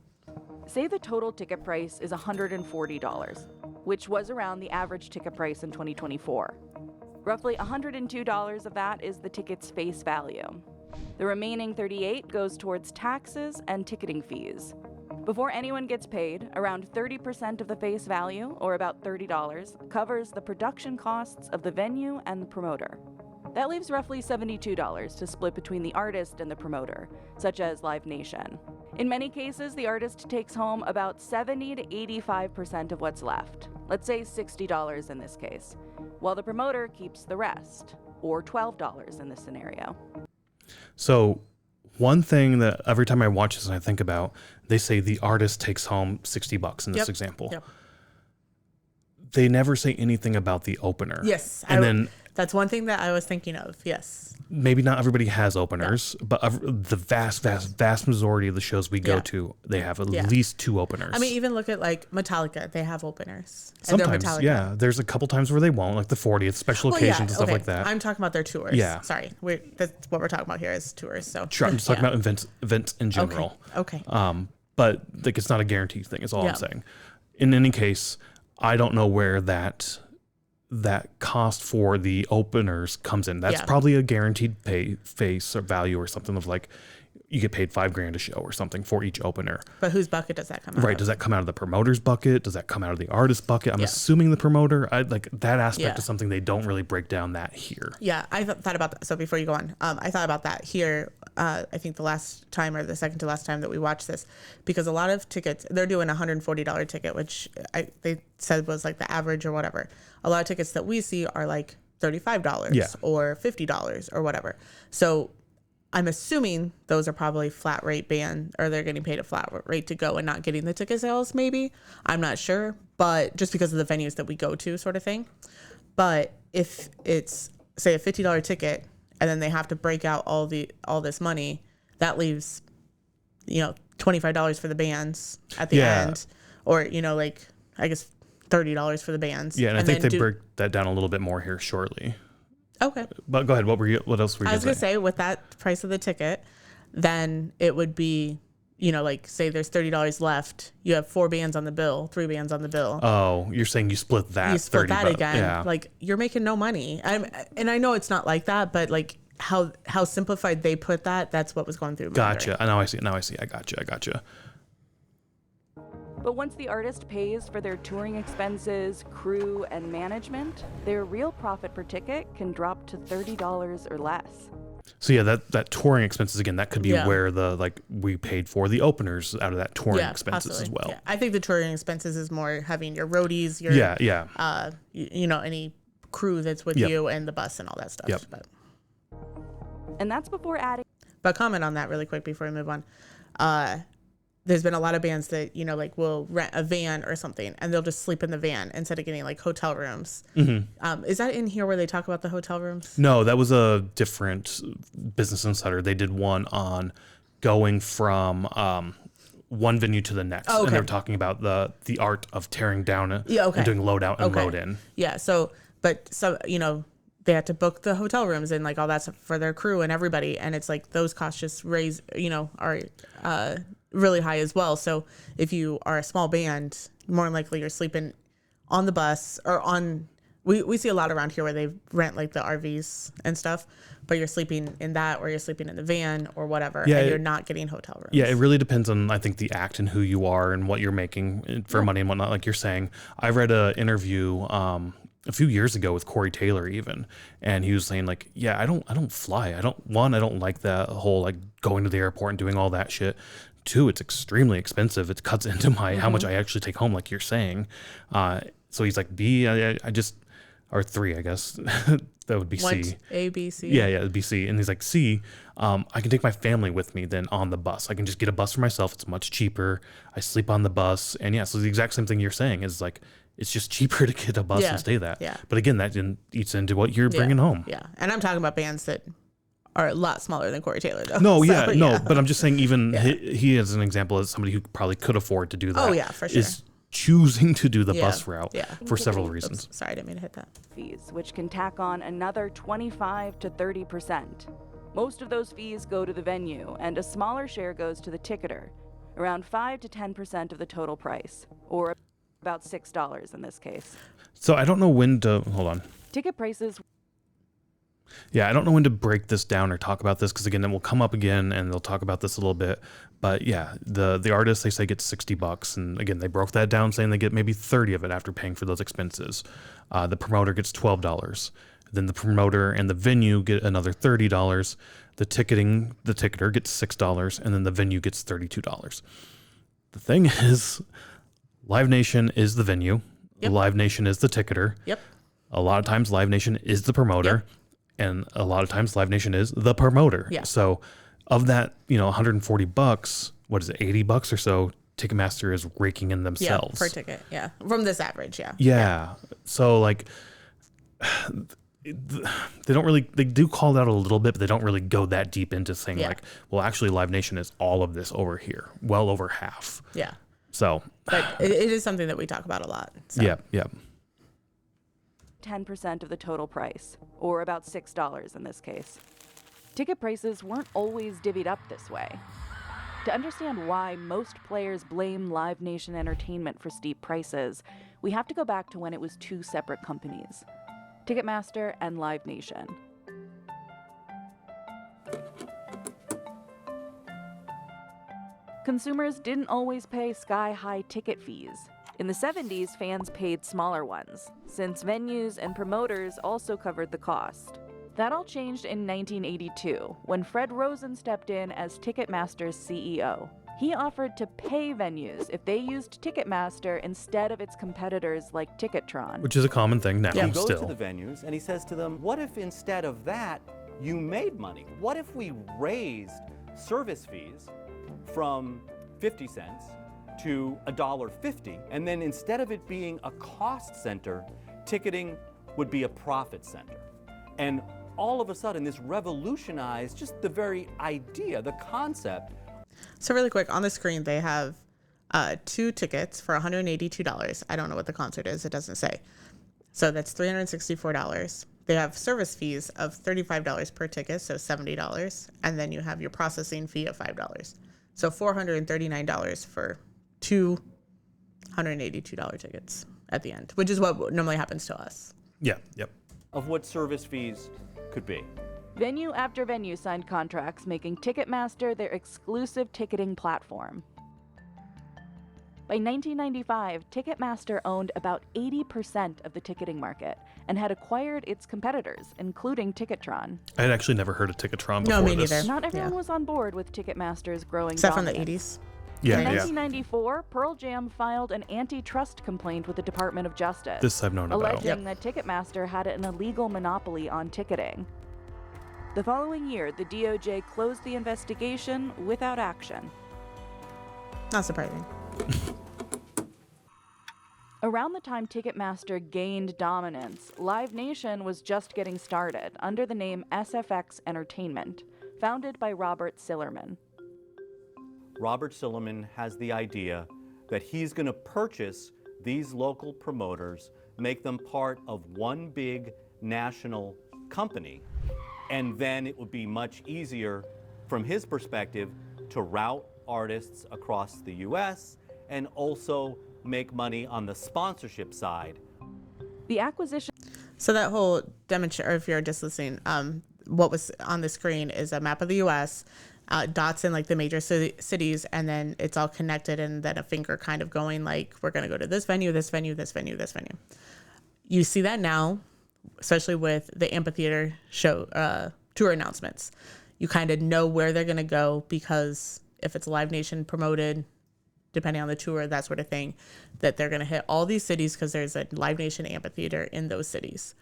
Speaker 3: Say the total ticket price is $140, which was around the average ticket price in 2024. Roughly $102 of that is the ticket's face value. The remaining $38 goes towards taxes and ticketing fees. Before anyone gets paid, around 30% of the face value, or about $30, covers the production costs of the venue and the promoter. That leaves roughly $72 to split between the artist and the promoter, such as Live Nation. In many cases, the artist takes home about 70 to 85% of what's left. Let's say $60 in this case, while the promoter keeps the rest, or $12 in this scenario.
Speaker 1: So One thing that every time I watch this and I think about, they say the artist takes home $60 in this
Speaker 2: Yep.
Speaker 1: example.
Speaker 2: Yep.
Speaker 1: They never say anything about the opener.
Speaker 2: Yes.
Speaker 1: And then
Speaker 2: that's one thing that I was thinking of. Yes.
Speaker 1: maybe not everybody has openers, but the vast majority of the shows we go
Speaker 2: Yeah.
Speaker 1: to, they have at
Speaker 2: Yeah.
Speaker 1: least 2 openers.
Speaker 2: I mean, even look at like Metallica. They have openers. And they're
Speaker 1: sometimes,
Speaker 2: Metallica.
Speaker 1: yeah. There's a couple times where they won't, like the 40th, special
Speaker 2: Well,
Speaker 1: occasions and stuff
Speaker 2: okay.
Speaker 1: like that.
Speaker 2: I'm talking about their tours.
Speaker 1: Yeah.
Speaker 2: Sorry. That's what we're talking about here is tours. So
Speaker 1: Sure, I'm just talking
Speaker 2: yeah.
Speaker 1: about events in general.
Speaker 2: Okay.
Speaker 1: But like it's not a guaranteed thing. Is all
Speaker 2: Yeah.
Speaker 1: I'm saying. In any case, I don't know where that cost for the openers comes in. That's
Speaker 2: Yeah.
Speaker 1: probably a guaranteed face or value or something of like you get paid $5,000 a show or something for each opener.
Speaker 2: But whose bucket does that come out
Speaker 1: Right?
Speaker 2: of?
Speaker 1: Does that come out of the promoter's bucket? Does that come out of the artist bucket? I'm
Speaker 2: Yeah.
Speaker 1: assuming the promoter. I like that aspect
Speaker 2: Yeah.
Speaker 1: is something they don't really break down that here.
Speaker 2: Yeah, I thought about that. So before you go on, I thought about that here. I think the last time or the second to last time that we watched this, because a lot of tickets, they're doing a $140 ticket, which they said was like the average or whatever. A lot of tickets that we see are like $35
Speaker 1: Yeah.
Speaker 2: or $50 or whatever. So I'm assuming those are probably flat rate band, or they're getting paid a flat rate to go and not getting the ticket sales. Maybe I'm not sure, but just because of the venues that we go to, sort of thing. But if it's say a $50 ticket and then they have to break out all this money, that leaves, $25 for the bands at the
Speaker 1: Yeah.
Speaker 2: end, or like I guess $30 for the bands.
Speaker 1: Yeah, and I think
Speaker 2: then
Speaker 1: they break that down a little bit more here shortly.
Speaker 2: Okay.
Speaker 1: But go ahead. What else were you
Speaker 2: I was
Speaker 1: gonna
Speaker 2: gonna say with that price of the ticket, then it would be, like say there's $30 left. You have 4 bands on the bill, 3 bands on the bill.
Speaker 1: Oh, you're saying you split that.
Speaker 2: You split
Speaker 1: 30
Speaker 2: that again.
Speaker 1: Yeah.
Speaker 2: Like you're making no money. And I know it's not like that, but like how simplified they put that, that's what was going through my brain.
Speaker 1: Gotcha. Now I see. I gotcha.
Speaker 3: But once the artist pays for their touring expenses, crew, and management, their real profit per ticket can drop to $30 or less.
Speaker 1: So yeah, that touring expenses again, that could be
Speaker 2: Yeah.
Speaker 1: where we paid for the openers out of that touring expenses
Speaker 2: possibly.
Speaker 1: as well.
Speaker 2: Yeah. I think the touring expenses is more having your roadies, your
Speaker 1: Yeah.
Speaker 2: any crew that's with
Speaker 1: Yep.
Speaker 2: you and the bus and all that stuff.
Speaker 1: Yep.
Speaker 3: And that's before adding.
Speaker 2: But comment on that really quick before we move on. There's been a lot of bands that, will rent a van or something and they'll just sleep in the van instead of getting like hotel rooms. Mm-hmm. Is that in here where they talk about the hotel rooms?
Speaker 1: No, that was a different Business Insider. They did one on going from one venue to the next.
Speaker 2: Oh, okay.
Speaker 1: And they were talking about the art of tearing down and doing load out and load in.
Speaker 2: Yeah. So they had to book the hotel rooms and like all that stuff for their crew and everybody. And it's like those costs just are really high as well. So if you are a small band, more than likely you're sleeping on the bus or on, we see a lot around here where they rent like the RVs and stuff, but you're sleeping in that or you're sleeping in the van or whatever.
Speaker 1: Yeah,
Speaker 2: and you're not getting hotel rooms.
Speaker 1: Yeah, it really depends on, I think, the act and who you are and what you're making for money and whatnot. Like you're saying, I read an interview a few years ago with Corey Taylor even, and he was saying like, yeah, I don't fly. I don't like that whole like going to the airport and doing all that shit. 2, it's extremely expensive. It cuts into my how much I actually take home, like you're saying. So he's like, B, I just, or 3, I guess. That would be C.
Speaker 2: A, B, C.
Speaker 1: Yeah, it'd be C. And he's like, C, I can take my family with me then on the bus. I can just get a bus for myself. It's much cheaper. I sleep on the bus. And yeah, so the exact same thing you're saying is like, it's just cheaper to get a bus and stay that.
Speaker 2: Yeah.
Speaker 1: But again, that eats into what you're bringing home.
Speaker 2: Yeah. And I'm talking about bands that are a lot smaller than Corey Taylor though.
Speaker 1: No,
Speaker 2: So,
Speaker 1: but I'm just saying even he as an example as somebody who probably could afford to do that.
Speaker 2: Oh, yeah, for sure.
Speaker 1: Is choosing to do the bus route for several
Speaker 2: Oops,
Speaker 1: reasons.
Speaker 2: sorry, I didn't mean to hit that.
Speaker 3: Fees, which can tack on another 25 to 30%. Most of those fees go to the venue, and a smaller share goes to the ticketer, around 5 to 10% of the total price, or about $6 in this case.
Speaker 1: So I don't know when to hold on.
Speaker 3: Ticket prices.
Speaker 1: Yeah, I don't know when to break this down or talk about this because again, it will come up again and they'll talk about this a little bit. But yeah, the artist they say gets $60, and again they broke that down saying they get maybe 30 of it after paying for those expenses. The promoter gets $12. Then the promoter and the venue get another $30. The ticketer gets $6, and then the venue gets $32. The thing is, Live Nation is the venue.
Speaker 2: Yep.
Speaker 1: Live Nation is the ticketer.
Speaker 2: Yep.
Speaker 1: A lot of times Live Nation is the promoter.
Speaker 2: Yep.
Speaker 1: And a lot of times Live Nation is the promoter.
Speaker 2: Yeah.
Speaker 1: So of that, $140, what is it, $80 or so, Ticketmaster is raking in themselves.
Speaker 2: Per ticket. Yeah. From this average. Yeah.
Speaker 1: Yeah. So like, they don't really, they do call that a little bit, but they don't really go that deep into saying like, well, actually Live Nation is all of this over here, well over half.
Speaker 2: Yeah.
Speaker 1: So,
Speaker 2: but it is something that we talk about a lot. So.
Speaker 1: Yeah.
Speaker 3: 10% of the total price, or about $6 in this case. Ticket prices weren't always divvied up this way. To understand why most players blame Live Nation Entertainment for steep prices, we have to go back to when it was two separate companies, Ticketmaster and Live Nation. Consumers didn't always pay sky-high ticket fees. In the 70s, fans paid smaller ones, since venues and promoters also covered the cost. That all changed in 1982, when Fred Rosen stepped in as Ticketmaster's CEO. He offered to pay venues if they used Ticketmaster instead of its competitors like Ticketron.
Speaker 1: Which is a common thing now,
Speaker 8: He goes
Speaker 1: still.
Speaker 8: to the venues and he says to them, what if instead of that, you made money? What if we raised service fees from 50 cents to $1.50, and then instead of it being a cost center, ticketing would be a profit center? And all of a sudden, this revolutionized just the very idea, the concept.
Speaker 2: So really quick, on the screen, they have 2 tickets for $182. I don't know what the concert is. It doesn't say. So that's $364. They have service fees of $35 per ticket, so $70. And then you have your processing fee of $5. So $439 for 2 $182 tickets at the end, which is what normally happens to us.
Speaker 1: Yeah, yep.
Speaker 8: Of what service fees could be.
Speaker 3: Venue after venue signed contracts, making Ticketmaster their exclusive ticketing platform. By 1995, Ticketmaster owned about 80% of the ticketing market and had acquired its competitors, including Ticketron.
Speaker 1: I had actually never heard of Ticketron before.
Speaker 2: No, me
Speaker 1: this.
Speaker 2: neither.
Speaker 3: Not everyone was on board with Ticketmaster's growing
Speaker 2: Except from the
Speaker 3: dominance.
Speaker 2: 80s.
Speaker 1: Yeah,
Speaker 3: In
Speaker 1: yeah.
Speaker 3: 1994, Pearl Jam filed an antitrust complaint with the Department of Justice,
Speaker 1: This I've known about.
Speaker 3: alleging that Ticketmaster had an illegal monopoly on ticketing. The following year, the DOJ closed the investigation without action.
Speaker 2: Not surprising.
Speaker 3: Around the time Ticketmaster gained dominance, Live Nation was just getting started under the name SFX Entertainment, founded by Robert Sillerman.
Speaker 8: Robert Sillerman has the idea that he's going to purchase these local promoters, make them part of one big national company, and then it would be much easier, from his perspective, to route artists across the U.S. and also make money on the sponsorship side.
Speaker 3: The acquisition.
Speaker 2: So that whole demonstration, or if you're just listening, what was on the screen is a map of the U.S., dots in like the major cities, and then it's all connected, and then a finger kind of going like, we're going to go to this venue, this venue, this venue, this venue. You see that now, especially with the amphitheater show tour announcements. You kind of know where they're going to go, because if it's Live Nation promoted, depending on the tour, that sort of thing, that they're going to hit all these cities because there's a Live Nation amphitheater in those cities.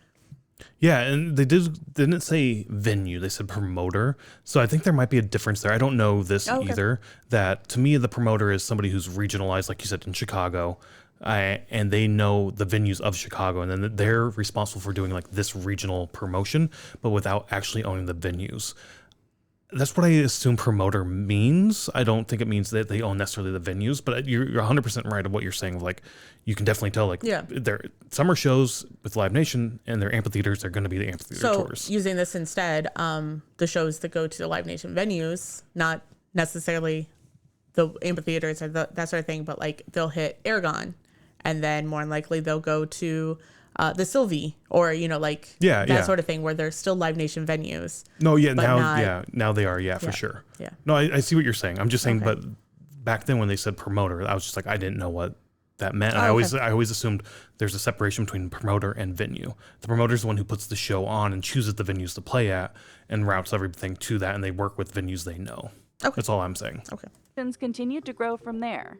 Speaker 1: Yeah, and they didn't say venue, they said promoter. So I think there might be a difference there. I don't know this either. That to me, the promoter is somebody who's regionalized, like you said, in Chicago, and they know the venues of Chicago, and then they're responsible for doing like this regional promotion, but without actually owning the venues. That's what I assume promoter means. I don't think it means that they own necessarily the venues, but you're 100% right of what you're saying. Like, you can definitely tell, like, their summer shows with Live Nation and their amphitheaters are going to be the amphitheater tours.
Speaker 2: So using this instead, the shows that go to the Live Nation venues, not necessarily the amphitheaters or that sort of thing, but like they'll hit Aragon, and then more than likely they'll go to the Sylvie, or that sort of thing, where they're still Live Nation venues.
Speaker 1: No, yeah, now they are, for sure.
Speaker 2: Yeah.
Speaker 1: No, I see what you're saying. I'm just saying, but back then when they said promoter, I was just like, I didn't know what that meant. I always assumed there's a separation between promoter and venue. The promoter is the one who puts the show on and chooses the venues to play at and routes everything to that, and they work with venues they know. Okay. That's all I'm saying.
Speaker 2: Okay.
Speaker 3: Continued to grow from there.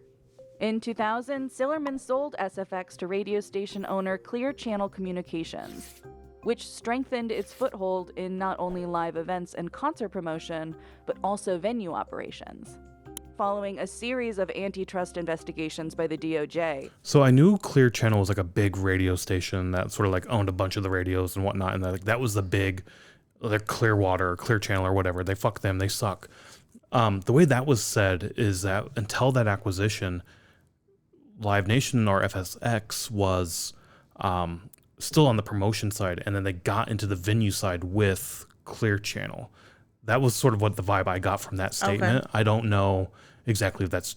Speaker 3: In 2000, Sillerman sold SFX to radio station owner Clear Channel Communications. which strengthened its foothold in not only live events and concert promotion, but also venue operations. Following a series of antitrust investigations by the DOJ.
Speaker 1: So I knew Clear Channel was like a big radio station that sort of like owned a bunch of the radios and whatnot, and that was the big, like Clearwater or Clear Channel or whatever. They fuck them, they suck. The way that was said is that until that acquisition, Live Nation or FSX was still on the promotion side, and then they got into the venue side with Clear Channel. That was sort of what the vibe I got from that statement. I don't know exactly if that's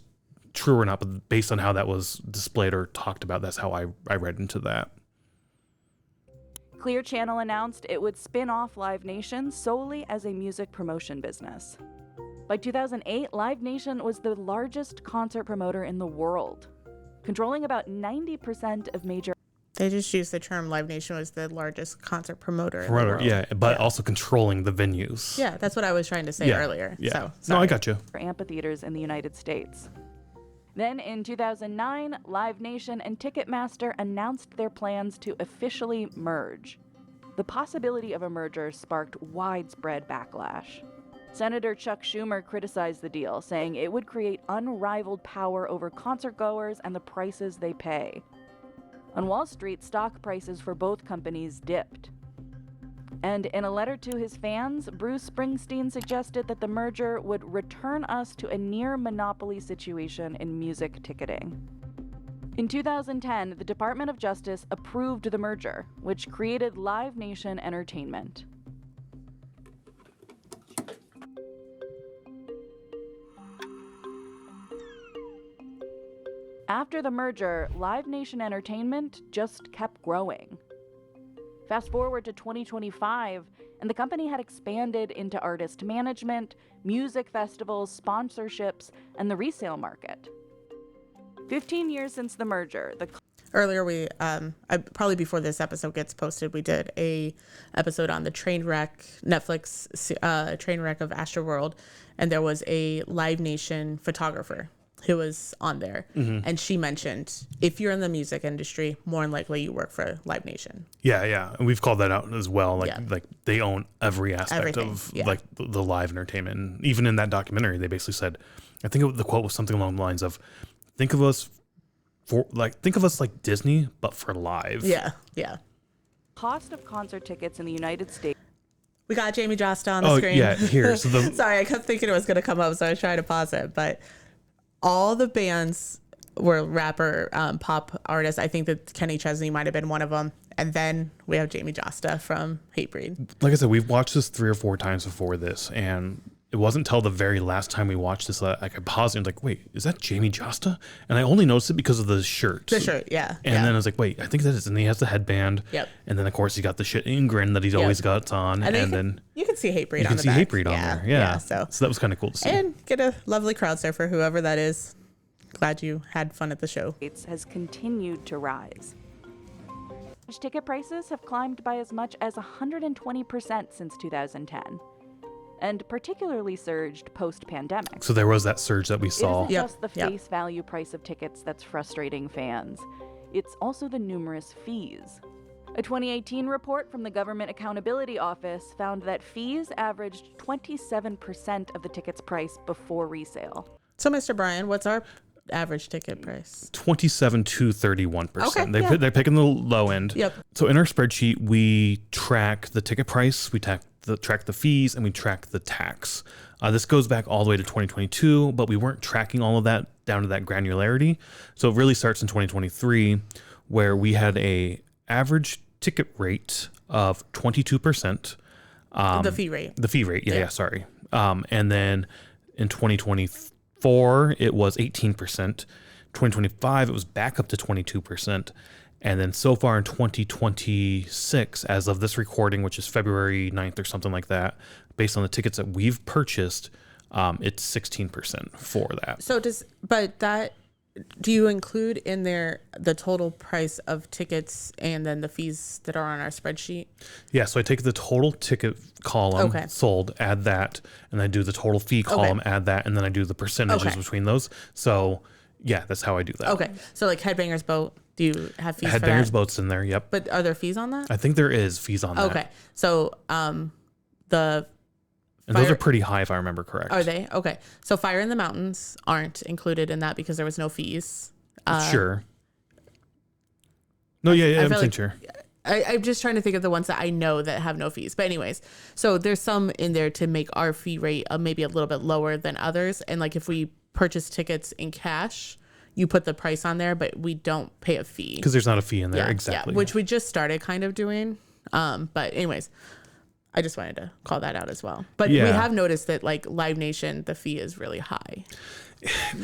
Speaker 1: true or not, but based on how that was displayed or talked about, that's how I read into that.
Speaker 3: Clear Channel announced it would spin off Live Nation solely as a music promotion business. By 2008, Live Nation was the largest concert promoter in the world, controlling about 90% of major.
Speaker 2: They just used the term Live Nation was the largest concert promoter in the world.
Speaker 1: Yeah, but also controlling the venues.
Speaker 2: Yeah, that's what I was trying to say earlier.
Speaker 1: Yeah.
Speaker 2: So,
Speaker 1: No, I got you.
Speaker 3: For amphitheaters in the United States. Then in 2009, Live Nation and Ticketmaster announced their plans to officially merge. The possibility of a merger sparked widespread backlash. Senator Chuck Schumer criticized the deal, saying it would create unrivaled power over concertgoers and the prices they pay. On Wall Street, stock prices for both companies dipped. And in a letter to his fans, Bruce Springsteen suggested that the merger would return us to a near monopoly situation in music ticketing. In 2010, the Department of Justice approved the merger, which created Live Nation Entertainment. After the merger, Live Nation Entertainment just kept growing. Fast forward to 2025, and the company had expanded into artist management, music festivals, sponsorships, and the resale market. 15 years since the merger,
Speaker 2: earlier we probably before this episode gets posted, we did a episode on the Netflix train wreck of Astroworld, and there was a Live Nation photographer who was on there, and she mentioned if you're in the music industry, more than likely you work for Live Nation.
Speaker 1: Yeah, and we've called that out as well. Like they own every aspect
Speaker 2: Everything,
Speaker 1: of
Speaker 2: yeah.
Speaker 1: like the live entertainment. And even in that documentary, they basically said, I think the quote was something along the lines of, think of us like Disney, but for live.
Speaker 2: Yeah.
Speaker 3: cost of concert tickets in the United States.
Speaker 2: We got Jamie Josta on the screen.
Speaker 1: Yeah, here. So
Speaker 2: Sorry, I kept thinking it was going to come up, so I was trying to pause it. But all the bands were rapper, pop artists. I think that Kenny Chesney might have been one of them. And then we have Jamie Josta from Hatebreed.
Speaker 1: like I said, we've watched this 3 or 4 times before this, and it wasn't until the very last time we watched this that I paused and was like, wait, is that Jamie Josta? And I only noticed it because of the shirt.
Speaker 2: The shirt, yeah.
Speaker 1: And then I was like, wait, I think that is. And he has the headband.
Speaker 2: Yep.
Speaker 1: And then, of course, he got the shit grin that he's always got on. And then
Speaker 2: you can see Hatebreed
Speaker 1: you
Speaker 2: on
Speaker 1: can
Speaker 2: the
Speaker 1: see
Speaker 2: back.
Speaker 1: Hatebreed on there.
Speaker 2: Yeah.
Speaker 1: Yeah.
Speaker 2: So
Speaker 1: that was kind of cool to see.
Speaker 2: And get a lovely crowd surfer, whoever that is. Glad you had fun at the show.
Speaker 3: Has continued to rise. Ticket prices have climbed by as much as 120% since 2010, and particularly surged post-pandemic.
Speaker 1: So there was that surge that we saw.
Speaker 3: It isn't just the face value price of tickets that's frustrating fans. It's also the numerous fees. A 2018 report from the Government Accountability Office found that fees averaged 27% of the ticket's price before resale.
Speaker 2: So, Mr. Brian, what's our average ticket price?
Speaker 1: 27 to 31%.
Speaker 2: Okay,
Speaker 1: They're picking the low end.
Speaker 2: Yep.
Speaker 1: So in our spreadsheet, we track the ticket price, we track the fees, and we track the tax. This goes back all the way to 2022, but we weren't tracking all of that down to that granularity. So it really starts in 2023, where we had a average ticket rate of 22%.
Speaker 2: The fee rate.
Speaker 1: The fee rate, yeah, sorry. And then in 2024, it was 18%. 2025, it was back up to 22%. And then so far in 2026, as of this recording, which is February 9th or something like that, based on the tickets that we've purchased, it's 16% for that.
Speaker 2: So do you include in there the total price of tickets and then the fees that are on our spreadsheet?
Speaker 1: Yeah, so I take the total ticket column sold, add that, and I do the total fee column, add that, and then I do the percentages between those. So yeah, that's how I do that.
Speaker 2: Okay. So like Headbangers Boat, Do you have fees for
Speaker 1: Headbangers
Speaker 2: that?
Speaker 1: Boats in there. Yep.
Speaker 2: But are there fees on that?
Speaker 1: I think there is fees on that.
Speaker 2: Okay. So the
Speaker 1: And those
Speaker 2: Fire-
Speaker 1: are pretty high if I remember correct.
Speaker 2: are they? Okay. So Fire in the Mountains aren't included in that because there was no fees.
Speaker 1: Sure. No, yeah, I'm
Speaker 2: feel
Speaker 1: saying sure.
Speaker 2: I'm just trying to think of the ones that I know that have no fees. But anyways, so there's some in there to make our fee rate maybe a little bit lower than others. And like if we purchase tickets in cash, you put the price on there, but we don't pay a fee.
Speaker 1: Because there's not a fee in there.
Speaker 2: Yeah,
Speaker 1: Exactly.
Speaker 2: which we just started kind of doing. But anyways, I just wanted to call that out as well. But we
Speaker 1: Yeah.
Speaker 2: have noticed that like Live Nation, the fee is really high.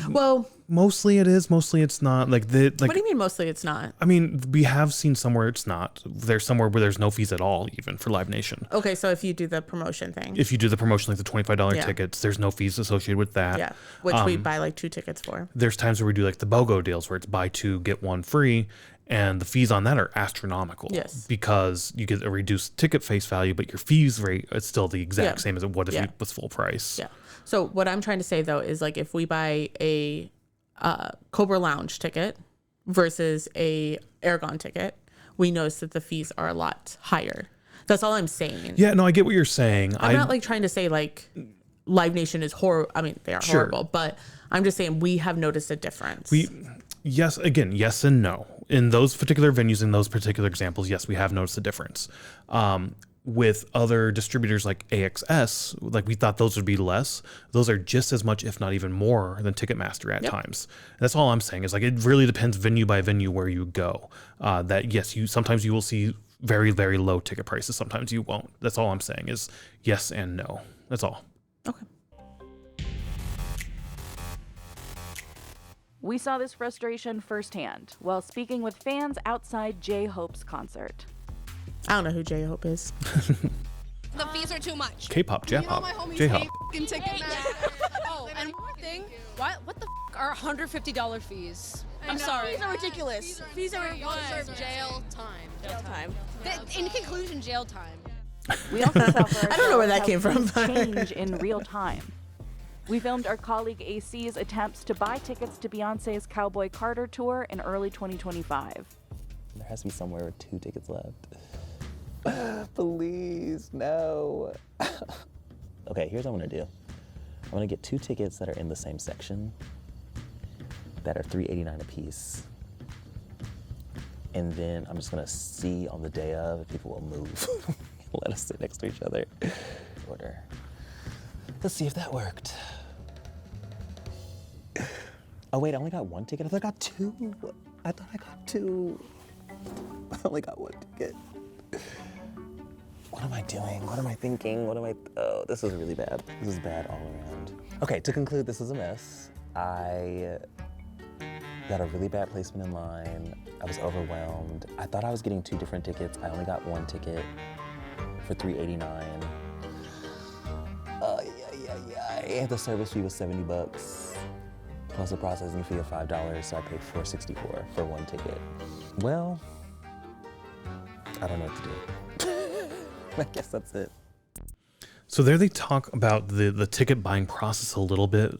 Speaker 2: Well,
Speaker 1: Mostly it is. Mostly it's not. Like
Speaker 2: what do you mean mostly it's not?
Speaker 1: I mean, we have seen somewhere it's not. There's somewhere where there's no fees at all, even for Live Nation.
Speaker 2: Okay, so if you do the promotion thing.
Speaker 1: If you do the promotion, like the $25
Speaker 2: Yeah.
Speaker 1: tickets, there's no fees associated with that.
Speaker 2: Yeah, which we buy like 2 tickets for.
Speaker 1: There's times where we do like the BOGO deals where it's buy 2, get 1 free. And the fees on that are astronomical.
Speaker 2: Yes.
Speaker 1: Because you get a reduced ticket face value, but your fees rate is still the exact
Speaker 2: Yeah.
Speaker 1: same as it would if
Speaker 2: Yeah.
Speaker 1: it was full price.
Speaker 2: Yeah. So what I'm trying to say though is like if we buy a Cobra Lounge ticket versus a Aragon ticket, we notice that the fees are a lot higher. That's all I'm saying.
Speaker 1: Yeah, no, I get what you're saying.
Speaker 2: I'm not like trying to say like Live Nation is horrible. I mean, they are
Speaker 1: Sure.
Speaker 2: horrible, but I'm just saying we have noticed a difference.
Speaker 1: Yes, again, yes and no. In those particular venues, in those particular examples, yes, we have noticed a difference. With other distributors like AXS, like we thought those would be less. Those are just as much, if not even more, than Ticketmaster at times. That's all I'm saying is like it really depends venue by venue where you go. That yes, sometimes you will see very, very low ticket prices. Sometimes you won't. That's all I'm saying is yes and no. That's all.
Speaker 2: Okay.
Speaker 3: We saw this frustration firsthand while speaking with fans outside J-Hope's concert.
Speaker 2: I don't know who J-Hope is.
Speaker 9: The fees are too much.
Speaker 1: K-pop, J-pop,
Speaker 9: my homies
Speaker 1: J-hop.
Speaker 9: hate f***ing Ticketmaster. Oh, and one thing, what the f*** are $150 fees? I'm sorry. Fees are ridiculous. Fees are jail time. Jail time. In conclusion, jail time.
Speaker 3: We also saw for
Speaker 2: I don't know where that
Speaker 3: ourselves
Speaker 2: came
Speaker 3: how
Speaker 2: from.
Speaker 3: things change in real time. We filmed our colleague AC's attempts to buy tickets to Beyonce's Cowboy Carter tour in early 2025.
Speaker 10: There has to be somewhere with 2 tickets left. Please, no. Okay, here's what I'm gonna do. I'm gonna get 2 tickets that are in the same section that are $3.89 a piece. And then I'm just gonna see on the day of if people will move. Let us sit next to each other. Order. Let's see if that worked. Oh wait, I only got 1 ticket. I thought I got 2. I thought I got 2. I only got 1 ticket. What am I doing? What am I thinking? Oh, this is really bad. This is bad all around. Okay, to conclude, this is a mess. I got a really bad placement in line. I was overwhelmed. I thought I was getting 2 different tickets. I only got 1 ticket for $3.89. Yeah. The service fee was $70 plus a processing fee of $5, so I paid $4.64 for 1 ticket. Well, I don't know what to do. I guess that's it.
Speaker 1: So there they talk about the ticket buying process a little bit.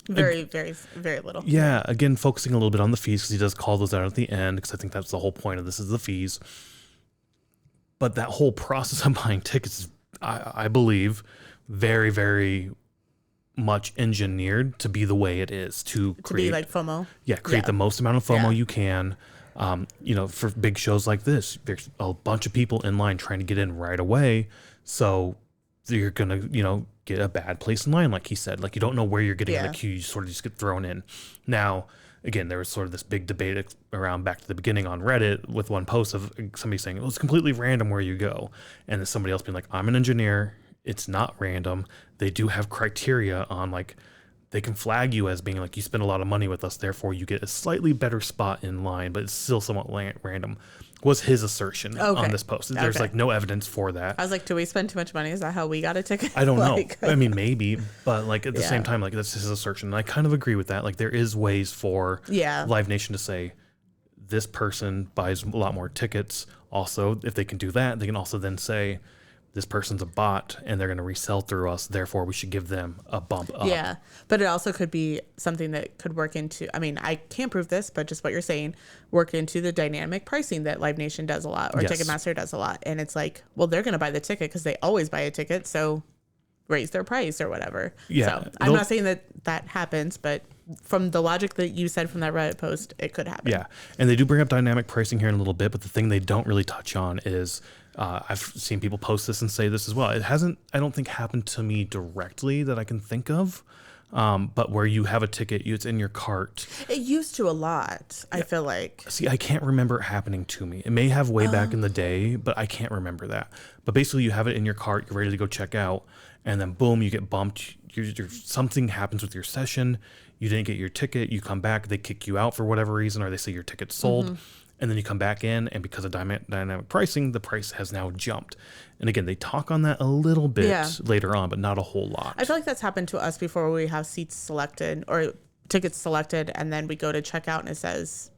Speaker 2: Very, very, very little.
Speaker 1: Yeah, again, focusing a little bit on the fees because he does call those out at the end because I think that's the whole point of this is the fees. But that whole process of buying tickets is, I believe, very, very much engineered to be the way it is to create
Speaker 2: be like FOMO.
Speaker 1: Yeah, create the most amount of FOMO
Speaker 2: Yeah.
Speaker 1: you can. For big shows like this, there's a bunch of people in line trying to get in right away. So you're going to, get a bad place in line, like he said. Like, you don't know where you're getting in the queue. You sort of just get thrown in. Now, again, there was sort of this big debate around back to the beginning on Reddit with one post of somebody saying, well, it's completely random where you go. And then somebody else being like, I'm an engineer. It's not random. They do have criteria on, like, they can flag you as being like, you spend a lot of money with us, therefore you get a slightly better spot in line, but it's still somewhat random, was his assertion on this post. There's like no evidence for that.
Speaker 2: I was like, do we spend too much money? Is that how we got a ticket?
Speaker 1: I don't know. I mean, maybe, but like at the
Speaker 2: Yeah.
Speaker 1: same time, like that's his assertion. And I kind of agree with that. Like there is ways for Live Nation to say this person buys a lot more tickets. Also, if they can do that, they can also then say, this person's a bot and they're going to resell through us, therefore we should give them a bump up.
Speaker 2: Yeah, but it also could be something that could work into, I mean, I can't prove this, but just what you're saying, work into the dynamic pricing that Live Nation does a lot, or
Speaker 1: Yes.
Speaker 2: Ticketmaster does a lot. And it's like, well, they're going to buy the ticket because they always buy a ticket, so raise their price or whatever.
Speaker 1: Yeah,
Speaker 2: So I'm not saying that happens, but from the logic that you said from that Reddit post, it could happen.
Speaker 1: Yeah, and they do bring up dynamic pricing here in a little bit, but the thing they don't really touch on is I've seen people post this and say this as well. It hasn't, I don't think, happened to me directly that I can think of, but where you have a ticket, it's in your cart.
Speaker 2: It used to a lot, I feel like.
Speaker 1: See, I can't remember it happening to me. It may have way back in the day, but I can't remember that. But basically, you have it in your cart, you're ready to go check out, and then boom, you get bumped. Something happens with your session. You didn't get your ticket. You come back, they kick you out for whatever reason, or they say your ticket's sold. And then you come back in, and because of dynamic pricing, the price has now jumped. And again, they talk on that a little bit later on, but not a whole lot.
Speaker 2: I feel like that's happened to us before. We have seats selected or tickets selected, and then we go to check out and it says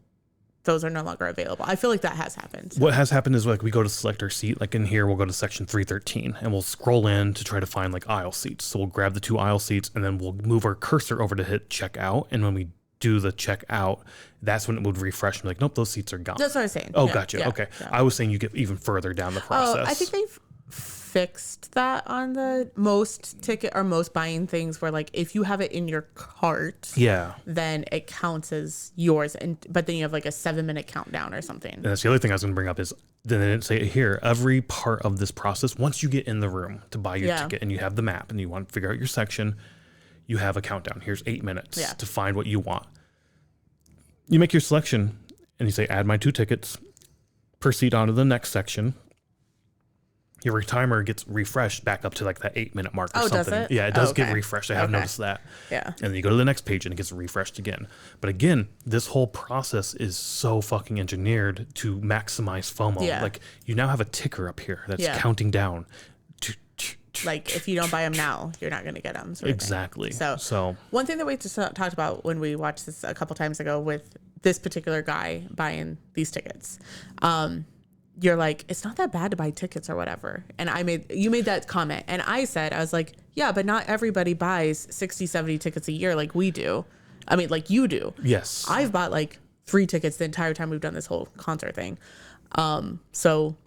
Speaker 2: those are no longer available. I feel like that has happened.
Speaker 1: What has happened is like we go to select our seat, like in here, we'll go to section 313 and we'll scroll in to try to find like aisle seats. So we'll grab the 2 aisle seats and then we'll move our cursor over to hit check out. And when we do the check out, that's when it would refresh and be like, nope, those seats are gone.
Speaker 2: That's what I was saying.
Speaker 1: Oh,
Speaker 2: Yeah,
Speaker 1: gotcha.
Speaker 2: yeah,
Speaker 1: Okay.
Speaker 2: yeah.
Speaker 1: I was saying you get even further down the process.
Speaker 2: Oh, I think they've fixed that on the most ticket or most buying things where like if you have it in your cart,
Speaker 1: Yeah.
Speaker 2: then it counts as yours, and but then you have like a 7-minute countdown or something.
Speaker 1: And that's the other thing I was going to bring up is then they didn't say it here. Every part of this process, once you get in the room to buy your ticket and you have the map and you want to figure out your section, you have a countdown. Here's 8 minutes to find what you want. You make your selection and you say, add my 2 tickets, proceed on to the next section. Your timer gets refreshed back up to like that 8-minute mark or something.
Speaker 2: Does it?
Speaker 1: Yeah, it does get
Speaker 2: Okay.
Speaker 1: refreshed. I have noticed that.
Speaker 2: Yeah.
Speaker 1: And then you go to the next page and it gets refreshed again. But again, this whole process is so fucking engineered to maximize FOMO.
Speaker 2: Yeah.
Speaker 1: Like you now have a ticker up here that's
Speaker 2: Yeah.
Speaker 1: counting down.
Speaker 2: Like if you don't buy them now, you're not going to get them.
Speaker 1: Exactly. So
Speaker 2: one thing that we just talked about when we watched this a couple times ago with this particular guy buying these tickets, you're like, it's not that bad to buy tickets or whatever. And you made that comment. And I said, I was like, yeah, but not everybody buys 60, 70 tickets a year like we do. I mean, like you do.
Speaker 1: Yes.
Speaker 2: I've bought like 3 tickets the entire time we've done this whole concert thing. So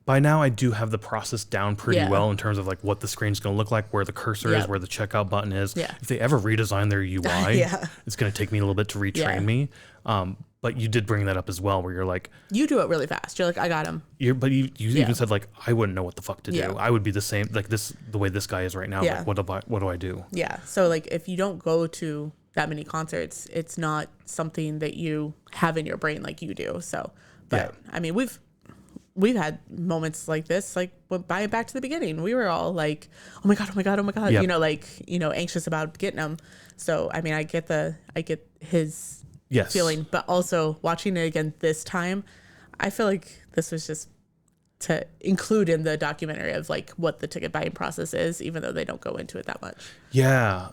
Speaker 1: by now I do have the process down pretty
Speaker 2: Yeah.
Speaker 1: well in terms of like what the screen's going to look like, where the cursor is,
Speaker 2: Yep.
Speaker 1: where the checkout button is.
Speaker 2: Yeah.
Speaker 1: If they ever redesign their UI,
Speaker 2: Yeah.
Speaker 1: it's going to take me a little bit to retrain
Speaker 2: Yeah.
Speaker 1: me. But you did bring that up as well, where you're like,
Speaker 2: you do it really fast. You're like, I got him.
Speaker 1: but you
Speaker 2: Yeah.
Speaker 1: even said like, I wouldn't know what the fuck to do.
Speaker 2: Yeah.
Speaker 1: I would be the same, like the way this guy is right now.
Speaker 2: Yeah.
Speaker 1: Like, what do I do?
Speaker 2: Yeah. So like if you don't go to that many concerts, it's not something that you have in your brain like you do. So, but I mean, we've had moments like this, like buying back to the beginning, we were all like, oh my God, oh my God, oh my God,
Speaker 1: Yep.
Speaker 2: anxious about getting them. So, I mean, I get his
Speaker 1: Yes.
Speaker 2: feeling, but also watching it again this time, I feel like this was just to include in the documentary of like what the ticket buying process is, even though they don't go into it that much.
Speaker 1: Yeah.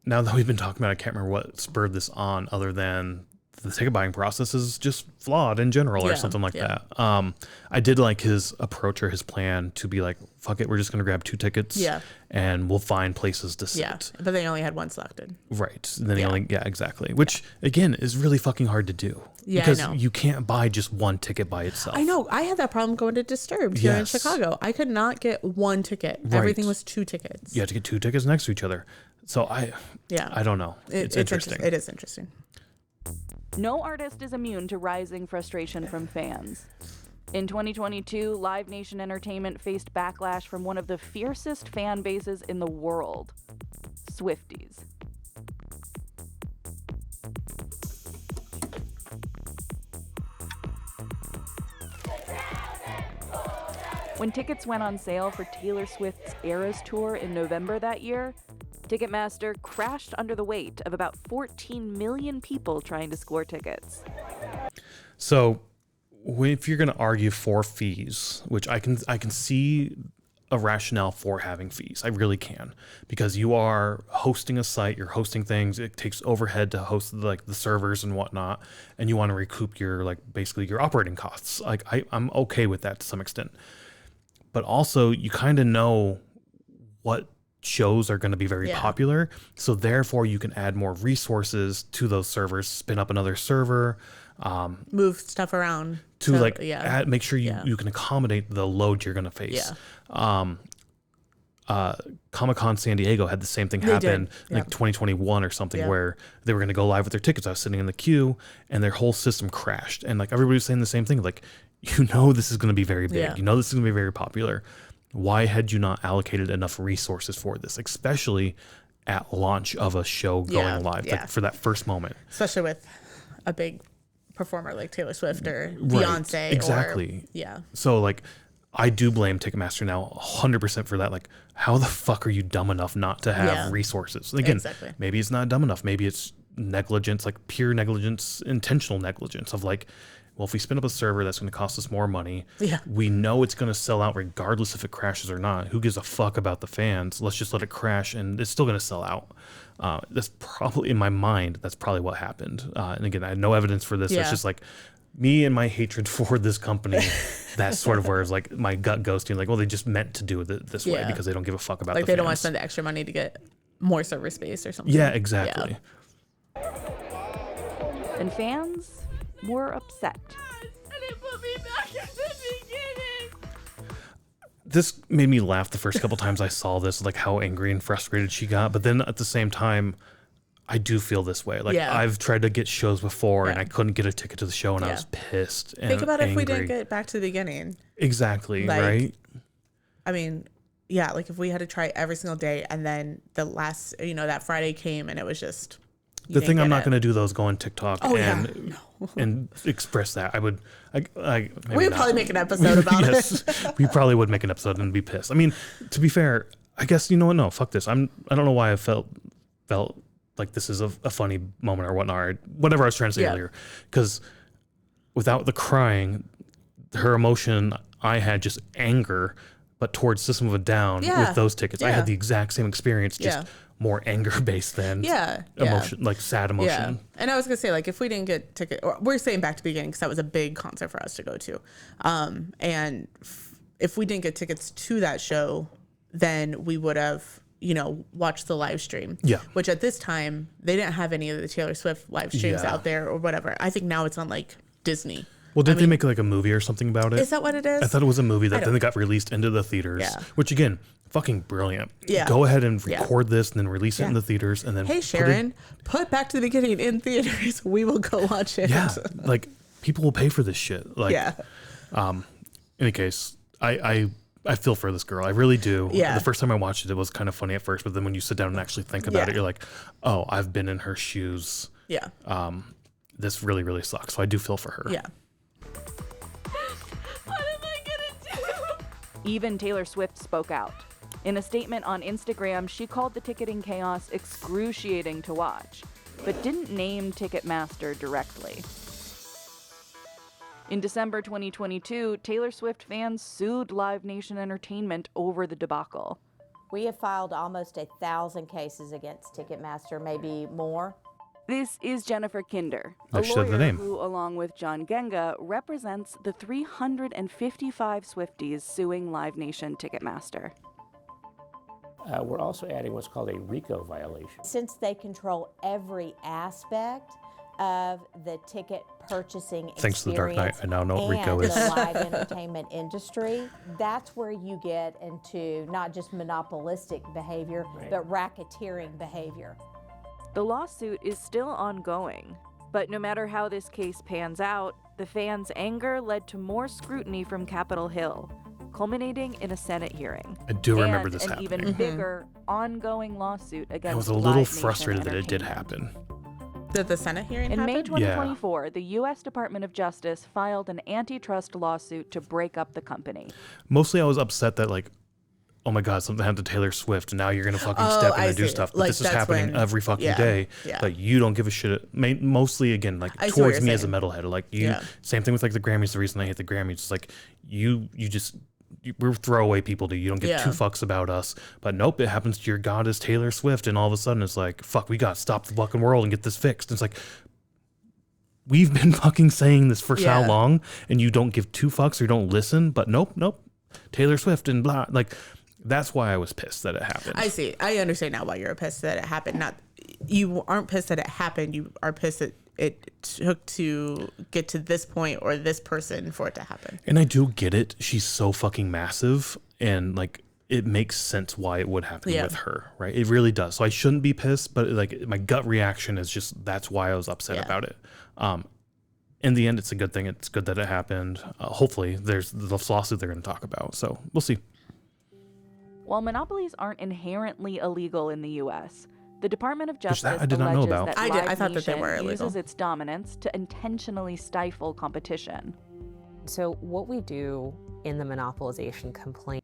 Speaker 1: Now that we've been talking about it, I can't remember what spurred this on other than the ticket buying process is just flawed in general or
Speaker 2: Yeah,
Speaker 1: something like
Speaker 2: yeah.
Speaker 1: that. I did like his approach or his plan to be like, fuck it, we're just going to grab 2 tickets
Speaker 2: Yeah.
Speaker 1: and we'll find places to sit.
Speaker 2: Yeah. But they only had one selected.
Speaker 1: Right. And then exactly. Which again is really fucking hard to do.
Speaker 2: Yeah, I
Speaker 1: because
Speaker 2: know.
Speaker 1: you can't buy just one ticket by itself.
Speaker 2: I know. I had that problem going to Disturbed here in
Speaker 1: Yes.
Speaker 2: Chicago. I could not get 1 ticket.
Speaker 1: Right.
Speaker 2: Everything was 2 tickets.
Speaker 1: You have to get 2 tickets next to each other. So I don't know. It's interesting.
Speaker 2: It is interesting.
Speaker 3: No artist is immune to rising frustration from fans. In 2022, Live Nation Entertainment faced backlash from one of the fiercest fan bases in the world, Swifties. When tickets went on sale for Taylor Swift's Eras Tour in November that year, Ticketmaster crashed under the weight of about 14 million people trying to score tickets.
Speaker 1: So if you're going to argue for fees, which I can see a rationale for having fees. I really can, because you are hosting a site, you're hosting things. It takes overhead to host like the servers and whatnot, and you want to recoup your like basically your operating costs. Like I'm okay with that to some extent. but also you kind of know what shows are going to be very popular. So therefore you can add more resources to those servers, spin up another server,
Speaker 2: move stuff around
Speaker 1: to like make sure you can accommodate the load you're going to face. Comic-Con San Diego had the same thing happen like 2021 or something where they were going to go live with their tickets. I was sitting in the queue and their whole system crashed, and like everybody was saying the same thing, like, you know, this is going to be very big, you know, this is going to be very popular. Why had you not allocated enough resources for this, especially at launch of a show going live, like for that first moment,
Speaker 2: especially with a big performer like Taylor Swift or Beyonce.
Speaker 1: Exactly.
Speaker 2: Or,
Speaker 1: so like I do blame Ticketmaster now 100% for that. Like, how the fuck are you dumb enough not to have resources? And again, maybe it's not dumb enough. Maybe it's negligence, like pure negligence, intentional negligence of like, well, if we spin up a server, that's going to cost us more money. We know it's going to sell out regardless if it crashes or not. Who gives a fuck about the fans? Let's just let it crash and it's still going to sell out. That's probably, in my mind, that's probably what happened. And again, I had no evidence for this. So it's just like me and my hatred for this company. That's sort of where it's like my gut goes to, like, well, they just meant to do it this way because they don't give a fuck about
Speaker 2: like
Speaker 1: the
Speaker 2: they
Speaker 1: fans.
Speaker 2: don't want to spend the extra money to get more server space or something.
Speaker 1: Yeah, exactly.
Speaker 3: And fans were upset.
Speaker 1: This made me laugh the first couple times I saw this, like how angry and frustrated she got. But then at the same time, I do feel this way. Like I've tried to get shows before and I couldn't get a ticket to the show and I was pissed and
Speaker 2: think about
Speaker 1: angry.
Speaker 2: if we didn't get back to the beginning.
Speaker 1: Exactly,
Speaker 2: like,
Speaker 1: right?
Speaker 2: I mean, like if we had to try every single day and then the last, that Friday came and it was just...
Speaker 1: The thing I'm not going to do though is go on TikTok and express that. I would,
Speaker 2: we would probably make an episode about it.
Speaker 1: We probably would make an episode and be pissed. I mean, to be fair, I guess, you know what? No, fuck this. I don't know why I felt like this is a funny moment or whatnot, or whatever I was trying to say earlier. Because without the crying, her emotion, I had just anger, but towards System of a Down with those tickets. I had the exact same experience, just more anger based than emotion, like sad emotion.
Speaker 2: And I was gonna say, like, if we didn't get ticket, or we're saying back to the beginning because that was a big concert for us to go to, and if we didn't get tickets to that show, then we would have watched the live stream. Which at this time they didn't have any of the Taylor Swift live streams out there or whatever. I think now it's on like Disney.
Speaker 1: Well, did they make like a movie or something about it?
Speaker 2: Is that what it is?
Speaker 1: I thought it was a movie that then it got released into the theaters, which again, fucking brilliant. Go ahead and record this and then release it in the theaters and then
Speaker 2: hey Sharon, put Back to the Beginning in theaters. We will go watch it.
Speaker 1: Like people will pay for this shit. Like any case, I feel for this girl. I really do. The first time I watched it, it was kind of funny at first, but then when you sit down and actually think about it, you're like, oh, I've been in her shoes. This really, really sucks. So I do feel for her.
Speaker 9: What am I gonna do?
Speaker 3: Even Taylor Swift spoke out. In a statement on Instagram, she called the ticketing chaos excruciating to watch, but didn't name Ticketmaster directly. In December 2022, Taylor Swift fans sued Live Nation Entertainment over the debacle.
Speaker 4: We have filed almost 1,000 cases against Ticketmaster, maybe more.
Speaker 3: This is Jennifer Kinder,
Speaker 1: I
Speaker 3: a
Speaker 1: should have the
Speaker 3: lawyer
Speaker 1: name.
Speaker 3: who, along with John Genga, represents the 355 Swifties suing Live Nation Ticketmaster.
Speaker 11: We're also adding what's called a RICO violation.
Speaker 4: Since they control every aspect of the ticket purchasing
Speaker 1: Thanks to the Dark Knight, I now know what RICO
Speaker 4: and
Speaker 1: is.
Speaker 4: the live entertainment industry, that's where you get into not just monopolistic behavior, but racketeering behavior.
Speaker 3: The lawsuit is still ongoing, but no matter how this case pans out, the fans' anger led to more scrutiny from Capitol Hill, culminating in a Senate hearing.
Speaker 1: I do remember
Speaker 3: and
Speaker 1: this
Speaker 3: an
Speaker 1: happening.
Speaker 3: even bigger ongoing lawsuit against
Speaker 1: I was a
Speaker 3: Live
Speaker 1: little
Speaker 3: Nation
Speaker 1: frustrated that it did
Speaker 3: Entertainment.
Speaker 1: happen.
Speaker 2: Did the Senate hearing
Speaker 3: In
Speaker 2: happen?
Speaker 3: May 2024, the U.S. Department of Justice filed an antitrust lawsuit to break up the company.
Speaker 1: Mostly I was upset that, like, oh my God, something happened to Taylor Swift and now you're going to fucking step in and do stuff. But
Speaker 2: like,
Speaker 1: this is happening every fucking day. But you don't give a shit. Mostly, again, like, towards me as a metalhead. Like, same thing with, like, the Grammys. The reason I hate the Grammys is, like, we're throwaway people, you don't give two fucks about us. But nope, it happens to your goddess Taylor Swift, and all of a sudden it's like, fuck, we got to stop the fucking world and get this fixed. And it's like, we've been fucking saying this for how long, and you don't give two fucks or you don't listen. But nope. Taylor Swift and blah. Like, that's why I was pissed that it happened.
Speaker 2: I see. I understand now why you're pissed that it happened. Not you aren't pissed that it happened. You are pissed that it took to get to this point or this person for it to happen.
Speaker 1: And I do get it. She's so fucking massive, and like it makes sense why it would happen with her, right? It really does. So I shouldn't be pissed, but like my gut reaction is just that's why I was upset about it. In the end, it's a good thing. It's good that it happened. Hopefully, there's the lawsuit they're going to talk about. So we'll see.
Speaker 3: While monopolies aren't inherently illegal in the U.S., the Department of Justice
Speaker 1: I did not know
Speaker 3: alleges
Speaker 1: about.
Speaker 3: that
Speaker 2: I
Speaker 3: Live
Speaker 2: thought that they
Speaker 3: Nation
Speaker 2: were illegal.
Speaker 3: uses its dominance to intentionally stifle competition.
Speaker 12: So what we do in the monopolization complaint.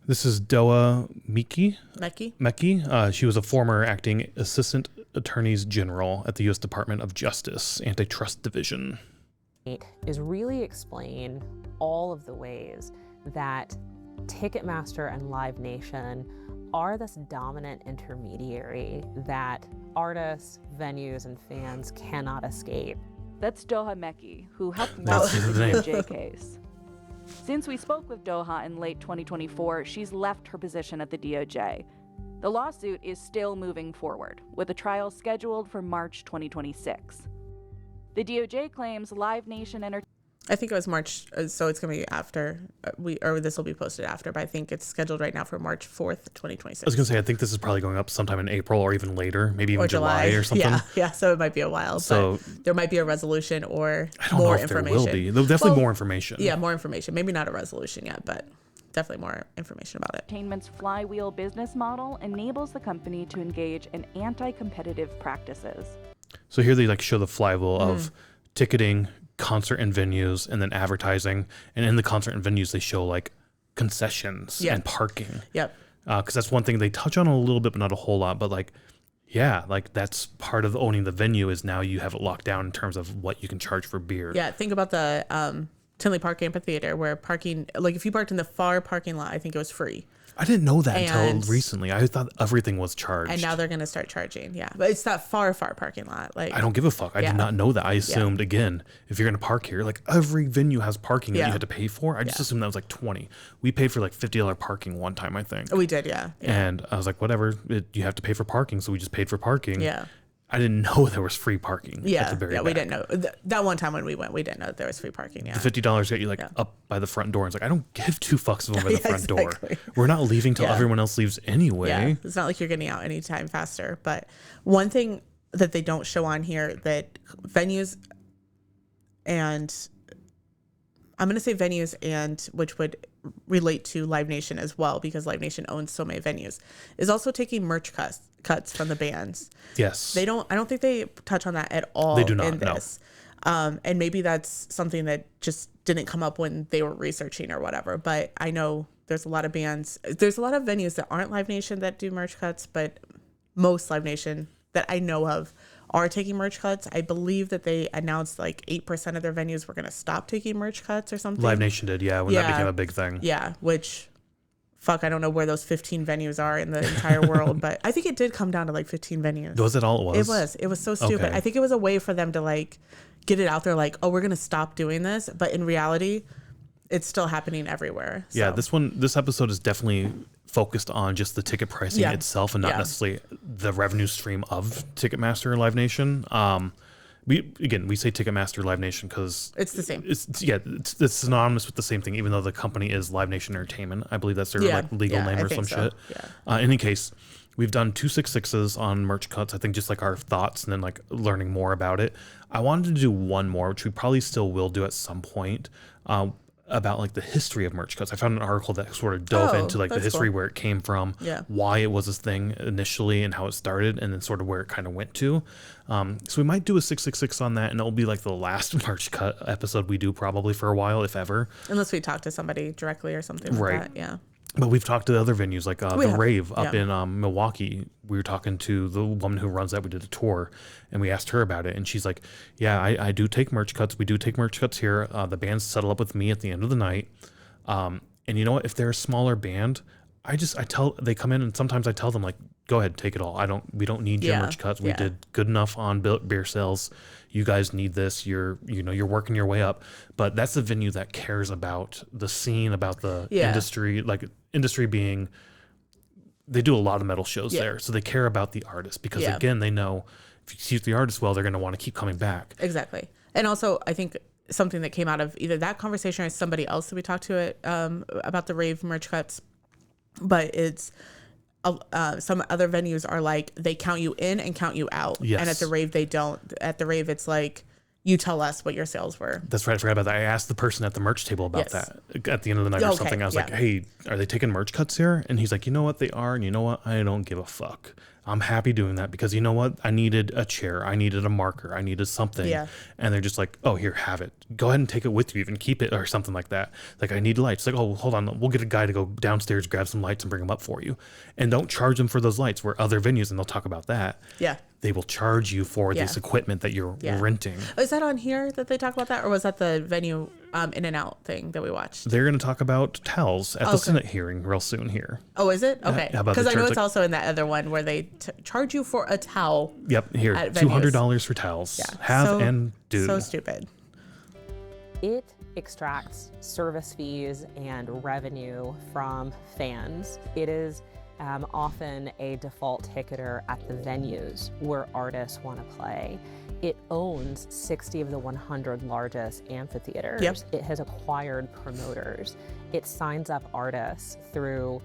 Speaker 1: This is Doa
Speaker 2: Meki.
Speaker 1: Meki. She was a former acting assistant attorney general at the U.S. Department of Justice Antitrust Division.
Speaker 12: Is really explain all of the ways that Ticketmaster and Live Nation are this dominant intermediary that artists, venues, and fans cannot escape.
Speaker 3: That's Doha Meki, who helped launch the DOJ case. Since we spoke with Doha in late 2024, she's left her position at the DOJ. The lawsuit is still moving forward, with a trial scheduled for March 2026. The DOJ claims Live Nation Entertainment.
Speaker 2: I think it was March, so it's going to be after this will be posted after, but I think it's scheduled right now for March 4th, 2026.
Speaker 1: I was going to say, I think this is probably going up sometime in April or even later, maybe even July or something.
Speaker 2: Yeah, so it might be a while,
Speaker 1: so
Speaker 2: but there might be a resolution or
Speaker 1: I don't
Speaker 2: more
Speaker 1: know if
Speaker 2: information.
Speaker 1: There will be. There's definitely more information.
Speaker 2: Yeah, more information. Maybe not a resolution yet, but definitely more information about it.
Speaker 3: Entertainment's flywheel business model enables the company to engage in anti-competitive practices.
Speaker 1: So here they like show the flywheel of ticketing, concert and venues, and then advertising. And in the concert and venues, they show like concessions and parking.
Speaker 2: Yep.
Speaker 1: Because that's one thing they touch on a little bit, but not a whole lot. But like, yeah, like that's part of owning the venue is now you have it locked down in terms of what you can charge for beer.
Speaker 2: Yeah, think about the Tinley Park Amphitheater where parking, like if you parked in the far parking lot, I think it was free.
Speaker 1: I didn't know that until recently. I thought everything was charged.
Speaker 2: And now they're going to start charging. Yeah. But it's that far parking lot. Like
Speaker 1: I don't give a fuck. I did not know that. I assumed, again, if you're going to park here, like every venue has parking that you had to pay for. I just assumed that was like 20. We paid for like $50 parking one time, I think.
Speaker 2: We did, yeah.
Speaker 1: And I was like, whatever, you have to pay for parking. So we just paid for parking.
Speaker 2: Yeah.
Speaker 1: I didn't know there was free parking.
Speaker 2: Yeah,
Speaker 1: at the very
Speaker 2: we
Speaker 1: back.
Speaker 2: didn't know. That one time when we went, we didn't know that there was free parking. Yeah,
Speaker 1: the $50 got you like up by the front door. It's like, I don't give two fucks over the front door.
Speaker 2: Exactly.
Speaker 1: We're not leaving till everyone else leaves anyway.
Speaker 2: Yeah, it's not like you're getting out anytime faster. But one thing that they don't show on here that venues and I'm going to say venues and which would relate to Live Nation as well because Live Nation owns so many venues is also taking merch cuts from the bands.
Speaker 1: Yes.
Speaker 2: I don't think they touch on that at all.
Speaker 1: They do not,
Speaker 2: in this. And maybe that's something that just didn't come up when they were researching or whatever. But I know there's a lot of bands, there's a lot of venues that aren't Live Nation that do merch cuts, but most Live Nation that I know of are taking merch cuts. I believe that they announced like 8% of their venues were going to stop taking merch cuts or something.
Speaker 1: Live Nation did, when that became a big thing.
Speaker 2: Yeah, which, fuck, I don't know where those 15 venues are in the entire world, but I think it did come down to like 15 venues.
Speaker 1: Was it all it was?
Speaker 2: It was. It was so stupid.
Speaker 1: Okay.
Speaker 2: I think it was a way for them to like get it out there like, oh, we're going to stop doing this. But in reality, it's still happening everywhere. So.
Speaker 1: Yeah, this episode is definitely focused on just the ticket pricing itself and not necessarily the revenue stream of Ticketmaster and Live Nation. We say Ticketmaster Live Nation because
Speaker 2: it's the same.
Speaker 1: It's synonymous with the same thing, even though the company is Live Nation Entertainment. I believe that's their like legal name or some shit. Yeah. In any case, we've done 266s on merch cuts. I think just like our thoughts and then like learning more about it. I wanted to do one more, which we probably still will do at some point. About like the history of merch cuts. I found an article that sort of dove into like the history where it came from, why it was this thing initially and how it started, and then sort of where it kind of went to. So we might do a 666 on that, and it'll be like the last merch cut episode we do probably for a while, if ever.
Speaker 2: Unless we talk to somebody directly or something like that. Yeah.
Speaker 1: But we've talked to other venues like the Rave up in Milwaukee. We were talking to the woman who runs that. We did a tour and we asked her about it. And she's like, yeah, I do take merch cuts. We do take merch cuts here. The bands settle up with me at the end of the night. And you know what? If they're a smaller band, they come in and sometimes I tell them like, go ahead, take it all. We don't need your merch cuts. We did good enough on beer sales. You guys need this. You're working your way up. But that's a venue that cares about the scene, about the industry, like industry being, they do a lot of metal shows there. So they care about the artist because again, they know if you keep the artist well, they're going to want to keep coming back.
Speaker 2: Exactly. And also I think something that came out of either that conversation or somebody else that we talked to it about the rave merch cuts, but it's some other venues are like they count you in and count you out.
Speaker 1: Yes.
Speaker 2: And at the rave they don't. At the rave it's like you tell us what your sales were.
Speaker 1: That's right. I forgot about that. I asked the person at the merch table about that at the end of the night or something. I was like, hey, are they taking merch cuts here? And he's like, you know what, they are. And you know what? I don't give a fuck. I'm happy doing that because you know what? I needed a chair. I needed a marker. I needed something. Yeah. And they're just like, oh, here, have it. Go ahead and take it with you. Even keep it or something like that. Like, I need lights. Like, oh, hold on. We'll get a guy to go downstairs, grab some lights and bring them up for you. And don't charge them for those lights where other venues, and they'll talk about that. Yeah. They will charge you for this equipment that you're renting.
Speaker 2: Is that on here that they talk about that? Or was that the venue In-N-Out thing that we watched?
Speaker 1: They're going to talk about towels at the Senate hearing real soon here.
Speaker 2: Oh, is it? Okay. Because I know it's
Speaker 1: like,
Speaker 2: also in that other one where they charge you for a towel.
Speaker 1: Yep. Here, $200 for towels. Yeah. And do.
Speaker 2: So stupid.
Speaker 12: It extracts service fees and revenue from fans. It is often a default ticketer at the venues where artists want to play. It owns 60 of the 100 largest amphitheaters. Yep. It has acquired promoters. It signs up artists through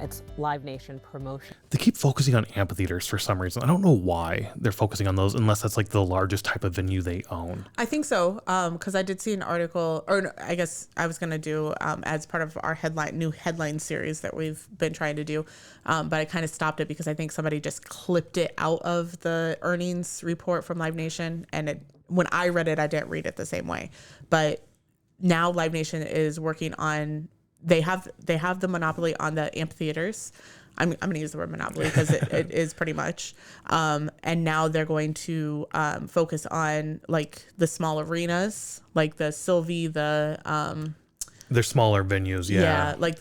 Speaker 12: its Live Nation promotion.
Speaker 1: They keep focusing on amphitheaters for some reason. I don't know why they're focusing on those unless that's like the largest type of venue they own.
Speaker 2: I think so, because I did see an article, or I guess I was going to do as part of our new headline series that we've been trying to do, but I kind of stopped it because I think somebody just clipped it out of the earnings report from Live Nation, and when I read it, I didn't read it the same way. But now Live Nation is working on. They have the monopoly on the amphitheaters. I'm going to use the word monopoly because it is pretty much. And now they're going to focus on like the small arenas, like the Sylvie, they're
Speaker 1: smaller venues, yeah.
Speaker 2: Yeah, like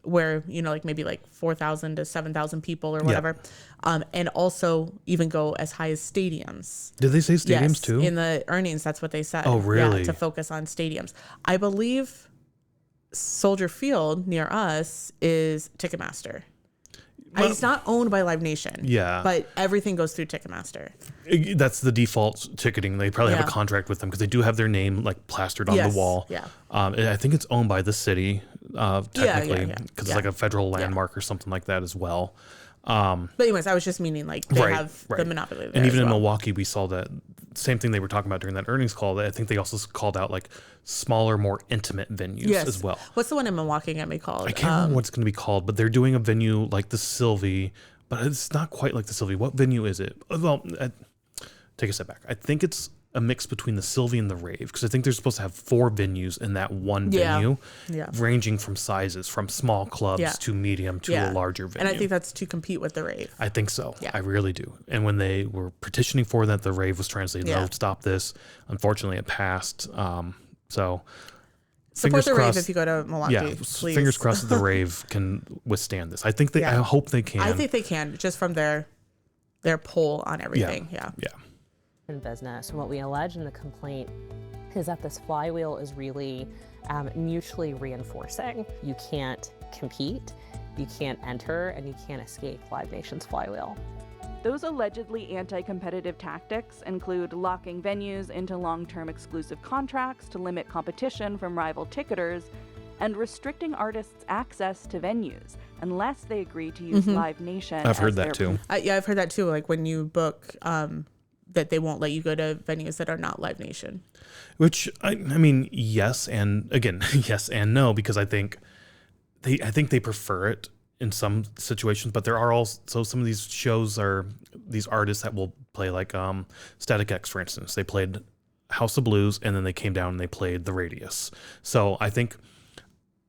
Speaker 2: where like maybe like 4,000 to 7,000 people or whatever. Yeah. And also even go as high as stadiums.
Speaker 1: Did they say stadiums too?
Speaker 2: In the earnings, that's what they said.
Speaker 1: Oh, really?
Speaker 2: Yeah, to focus on stadiums. I believe Soldier Field near us is Ticketmaster. It's not owned by Live Nation. Yeah. But everything goes through Ticketmaster.
Speaker 1: That's the default ticketing. They probably have a contract with them because they do have their name like plastered on the wall. Yeah. I think it's owned by the city, technically, because it's like a federal landmark or something like that as well.
Speaker 2: But anyways, I was just meaning like they have the monopoly there.
Speaker 1: And even in Milwaukee, we saw that same thing they were talking about during that earnings call. I think they also called out like smaller, more intimate venues as well.
Speaker 2: What's the one in Milwaukee going to be called?
Speaker 1: I can't remember what it's going to be called, but they're doing a venue like the Sylvie, but it's not quite like the Sylvie. What venue is it? Well, take a step back. I think it's a mix between the Sylvie and the Rave, because I think they're supposed to have 4 venues in that one venue, ranging from sizes, from small clubs to medium to a larger venue.
Speaker 2: And I think that's to compete with the Rave.
Speaker 1: I think so. Yeah. I really do. And when they were petitioning for that, the Rave was translated, no, stop this. Unfortunately, it passed. So
Speaker 2: support the Rave if you go to Milwaukee. Yeah, please.
Speaker 1: Fingers crossed that the Rave can withstand this. I think I hope they can.
Speaker 2: I think they can, just from their poll on everything. Yeah.
Speaker 12: In business, and what we allege in the complaint is that this flywheel is really mutually reinforcing. You can't compete, you can't enter, and you can't escape Live Nation's flywheel.
Speaker 3: Those allegedly anti-competitive tactics include locking venues into long-term exclusive contracts to limit competition from rival ticketers, and restricting artists' access to venues unless they agree to use Live Nation.
Speaker 1: I've heard that too.
Speaker 2: I've heard that too. Like when you book, that they won't let you go to venues that are not Live Nation.
Speaker 1: Which I mean, yes, and again, yes and no, because I think they prefer it in some situations, but there are also some of these shows are these artists that will play like Static X, for instance. They played House of Blues and then they came down and they played The Radius. So I think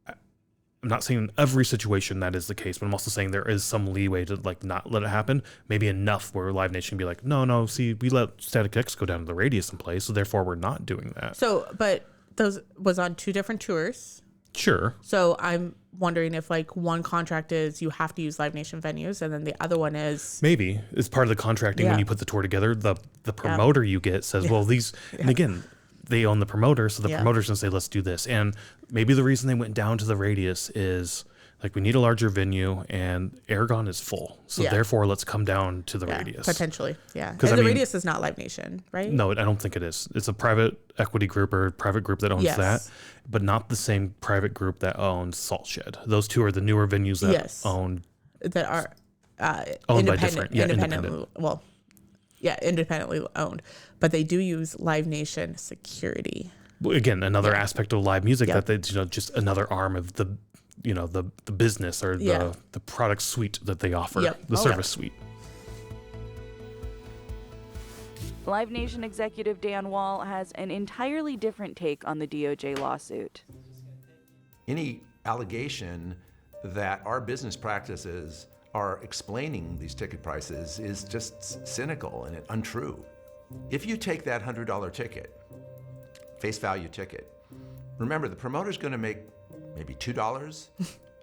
Speaker 1: I'm not saying in every situation that is the case, but I'm also saying there is some leeway to like not let it happen. Maybe enough where Live Nation can be like, no, see, we let Static X go down to The Radius and play, so therefore we're not doing that.
Speaker 2: So, but those was on 2 different tours.
Speaker 1: Sure.
Speaker 2: So I'm wondering if like one contract is you have to use Live Nation venues, and then the other one is
Speaker 1: Maybe it's part of the contracting when
Speaker 2: Yeah.
Speaker 1: you put the tour together. The promoter you get says, well, these, and again, they own the promoter, so the
Speaker 2: Yeah.
Speaker 1: promoter's gonna say, let's do this. And maybe the reason they went down to the Radius is like, we need a larger venue, and Aragon is full, so
Speaker 2: Yeah.
Speaker 1: therefore let's come down to the
Speaker 2: yeah,
Speaker 1: Radius.
Speaker 2: potentially. Yeah. And
Speaker 1: 'Cause,
Speaker 2: the
Speaker 1: I mean-
Speaker 2: Radius is not Live Nation, right?
Speaker 1: No, I don't think it is. It's a private equity group or private group that owns
Speaker 2: Yes.
Speaker 1: that, but not the same private group that owns Salt Shed. Those two are the newer venues that
Speaker 2: Yes.
Speaker 1: own.
Speaker 2: That are
Speaker 1: Owned by
Speaker 2: independent,
Speaker 1: different- yeah,
Speaker 2: independently.
Speaker 1: independent.
Speaker 2: Well, yeah, independently owned, but they do use Live Nation security.
Speaker 1: Well, again, another aspect of live music
Speaker 2: Yep.
Speaker 1: that they, just another arm of the, the business or
Speaker 2: Yeah.
Speaker 1: the product suite that they offer,
Speaker 2: Yep.
Speaker 1: the
Speaker 2: Oh,
Speaker 1: service suite.
Speaker 3: Live Nation executive Dan Wall has an entirely different take on the DOJ lawsuit.
Speaker 5: Any allegation that our business practices are explaining these ticket prices is just cynical and untrue. If you take that $100 ticket, face value ticket, remember the promoter's going to make maybe $2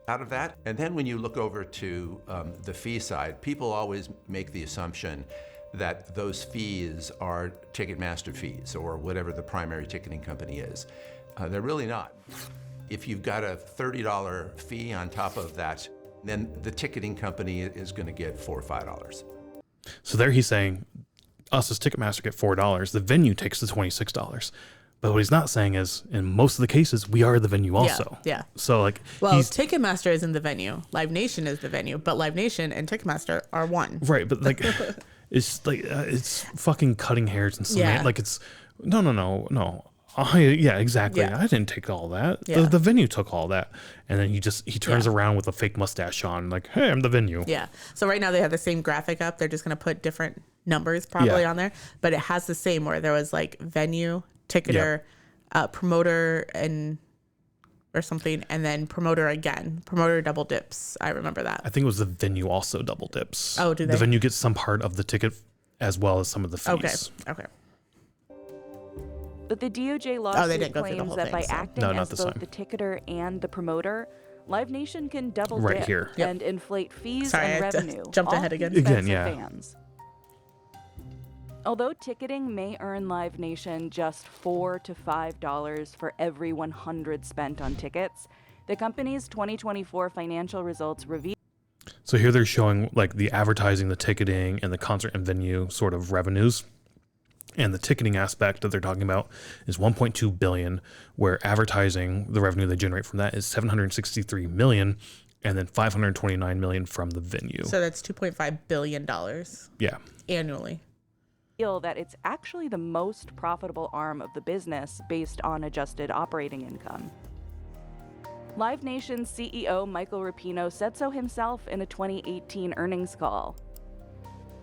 Speaker 5: out of that. And then when you look over to the fee side, people always make the assumption that those fees are Ticketmaster fees or whatever the primary ticketing company is. They're really not. If you've got a $30 fee on top of that, then the ticketing company is going to get $4 or $5.
Speaker 1: So there he's saying, us as Ticketmaster get $4. The venue takes the $26. But what he's not saying is, in most of the cases, we are the venue also.
Speaker 2: Yeah.
Speaker 1: So like,
Speaker 2: Well,
Speaker 1: he's
Speaker 2: Ticketmaster is in the venue. Live Nation is the venue, but Live Nation and Ticketmaster are one.
Speaker 1: right, but like, it's like it's fucking cutting hairs and
Speaker 2: Yeah.
Speaker 1: like it's no. Yeah, exactly.
Speaker 2: Yeah.
Speaker 1: I didn't take all that.
Speaker 2: Yeah.
Speaker 1: The venue took all that, and then he turns
Speaker 2: Yeah.
Speaker 1: around with a fake mustache on, like, hey, I'm the venue.
Speaker 2: Yeah. So right now they have the same graphic up. They're just going to put different numbers probably
Speaker 1: Yeah.
Speaker 2: on there, but it has the same where there was like venue, ticketer, promoter, and or something, and then promoter again. Promoter double dips. I remember that.
Speaker 1: I think it was the venue also double dips.
Speaker 2: Oh, do
Speaker 1: The
Speaker 2: they?
Speaker 1: venue gets some part of the ticket as well as some of the fees.
Speaker 2: Okay.
Speaker 3: But the DOJ
Speaker 2: they
Speaker 3: lawsuit
Speaker 2: didn't go through the
Speaker 3: claims
Speaker 2: whole
Speaker 3: that
Speaker 2: thing,
Speaker 3: by
Speaker 2: so-
Speaker 3: acting
Speaker 1: No, not
Speaker 3: as
Speaker 1: this
Speaker 3: both
Speaker 1: time.
Speaker 3: the ticketer and the promoter, Live Nation can double
Speaker 1: Right
Speaker 3: dip
Speaker 1: here.
Speaker 2: Yep.
Speaker 3: and inflate fees
Speaker 2: Sorry,
Speaker 3: and
Speaker 2: I
Speaker 3: revenue.
Speaker 2: jumped
Speaker 3: all
Speaker 2: ahead
Speaker 3: at the
Speaker 2: again.
Speaker 3: expense
Speaker 1: Again, yeah.
Speaker 3: of fans. Although ticketing may earn Live Nation just $4 to $5 for every 100 spent on tickets, the company's 2024 financial results reveal
Speaker 1: So here they're showing like the advertising, the ticketing, and the concert and venue sort of revenues. And the ticketing aspect that they're talking about is 1.2 billion, where advertising, the revenue they generate from that is 763 million, and then 529 million from the venue.
Speaker 2: So that's $2.5 billion
Speaker 1: Yeah.
Speaker 2: annually.
Speaker 3: that it's actually the most profitable arm of the business based on adjusted operating income. Live Nation's CEO Michael Rapino said so himself in a 2018 earnings call.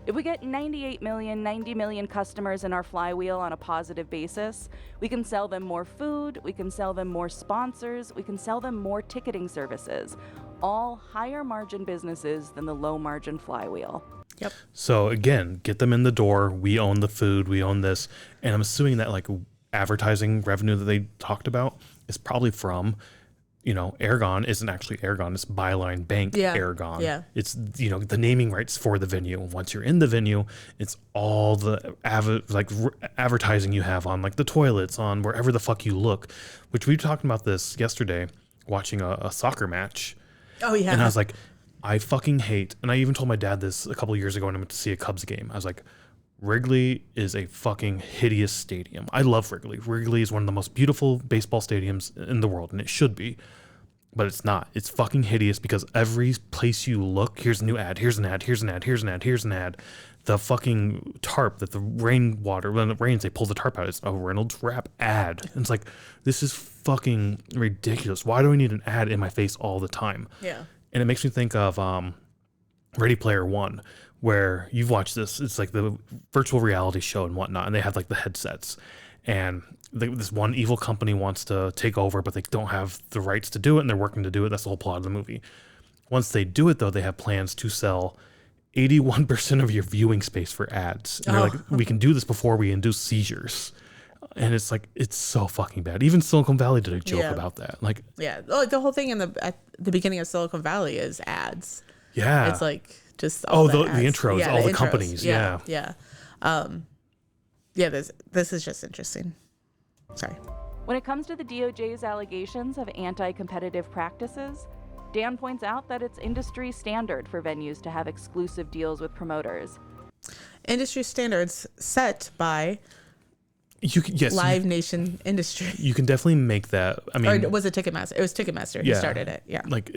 Speaker 3: If we get 90 million customers in our flywheel on a positive basis, we can sell them more food, we can sell them more sponsors, we can sell them more ticketing services, all higher margin businesses than the low margin flywheel.
Speaker 2: Yep.
Speaker 1: So again, get them in the door. We own the food. We own this. And I'm assuming that like advertising revenue that they talked about is probably from, Aragon isn't actually Aragon. It's Byline Bank Aragon.
Speaker 2: Yeah.
Speaker 1: It's, the naming rights for the venue. Once you're in the venue, it's all the advertising you have on like the toilets, on wherever the fuck you look, which we were talking about this yesterday, watching a soccer match.
Speaker 2: Oh, yeah.
Speaker 1: And I was like, I fucking hate, and I even told my dad this a couple of years ago when I went to see a Cubs game. I was like, Wrigley is a fucking hideous stadium. I love Wrigley. Wrigley is one of the most beautiful baseball stadiums in the world, and it should be. But it's not. It's fucking hideous because every place you look, here's a new ad, here's an ad, here's an ad, here's an ad, here's an ad. The fucking tarp that the rainwater, when it rains, they pull the tarp out. It's a Reynolds Wrap ad. And it's like, this is fucking ridiculous. Why do I need an ad in my face all the time?
Speaker 2: Yeah.
Speaker 1: And it makes me think of Ready Player One, where you've watched this. It's like the virtual reality show and whatnot, and they have like the headsets. And this one evil company wants to take over, but they don't have the rights to do it, and they're working to do it. That's the whole plot of the movie. Once they do it, though, they have plans to sell 81% of your viewing space for ads. And they're like, we can do this before we induce seizures. And it's like, it's so fucking bad. Even Silicon Valley did a joke about that. Like,
Speaker 2: yeah, like the whole thing at the beginning of Silicon Valley is ads.
Speaker 1: yeah.
Speaker 2: It's like just
Speaker 1: the
Speaker 2: ads.
Speaker 1: intros,
Speaker 2: Yeah,
Speaker 1: all the
Speaker 2: intros.
Speaker 1: companies. Yeah.
Speaker 2: Yeah. This is just interesting. Sorry.
Speaker 3: When it comes to the DOJ's allegations of anti-competitive practices, Dan points out that it's industry standard for venues to have exclusive deals with promoters.
Speaker 2: Industry standards set by Live Nation industry.
Speaker 1: You can definitely make that. I mean,
Speaker 2: or was it Ticketmaster? It was Ticketmaster who started it. Yeah.
Speaker 1: Like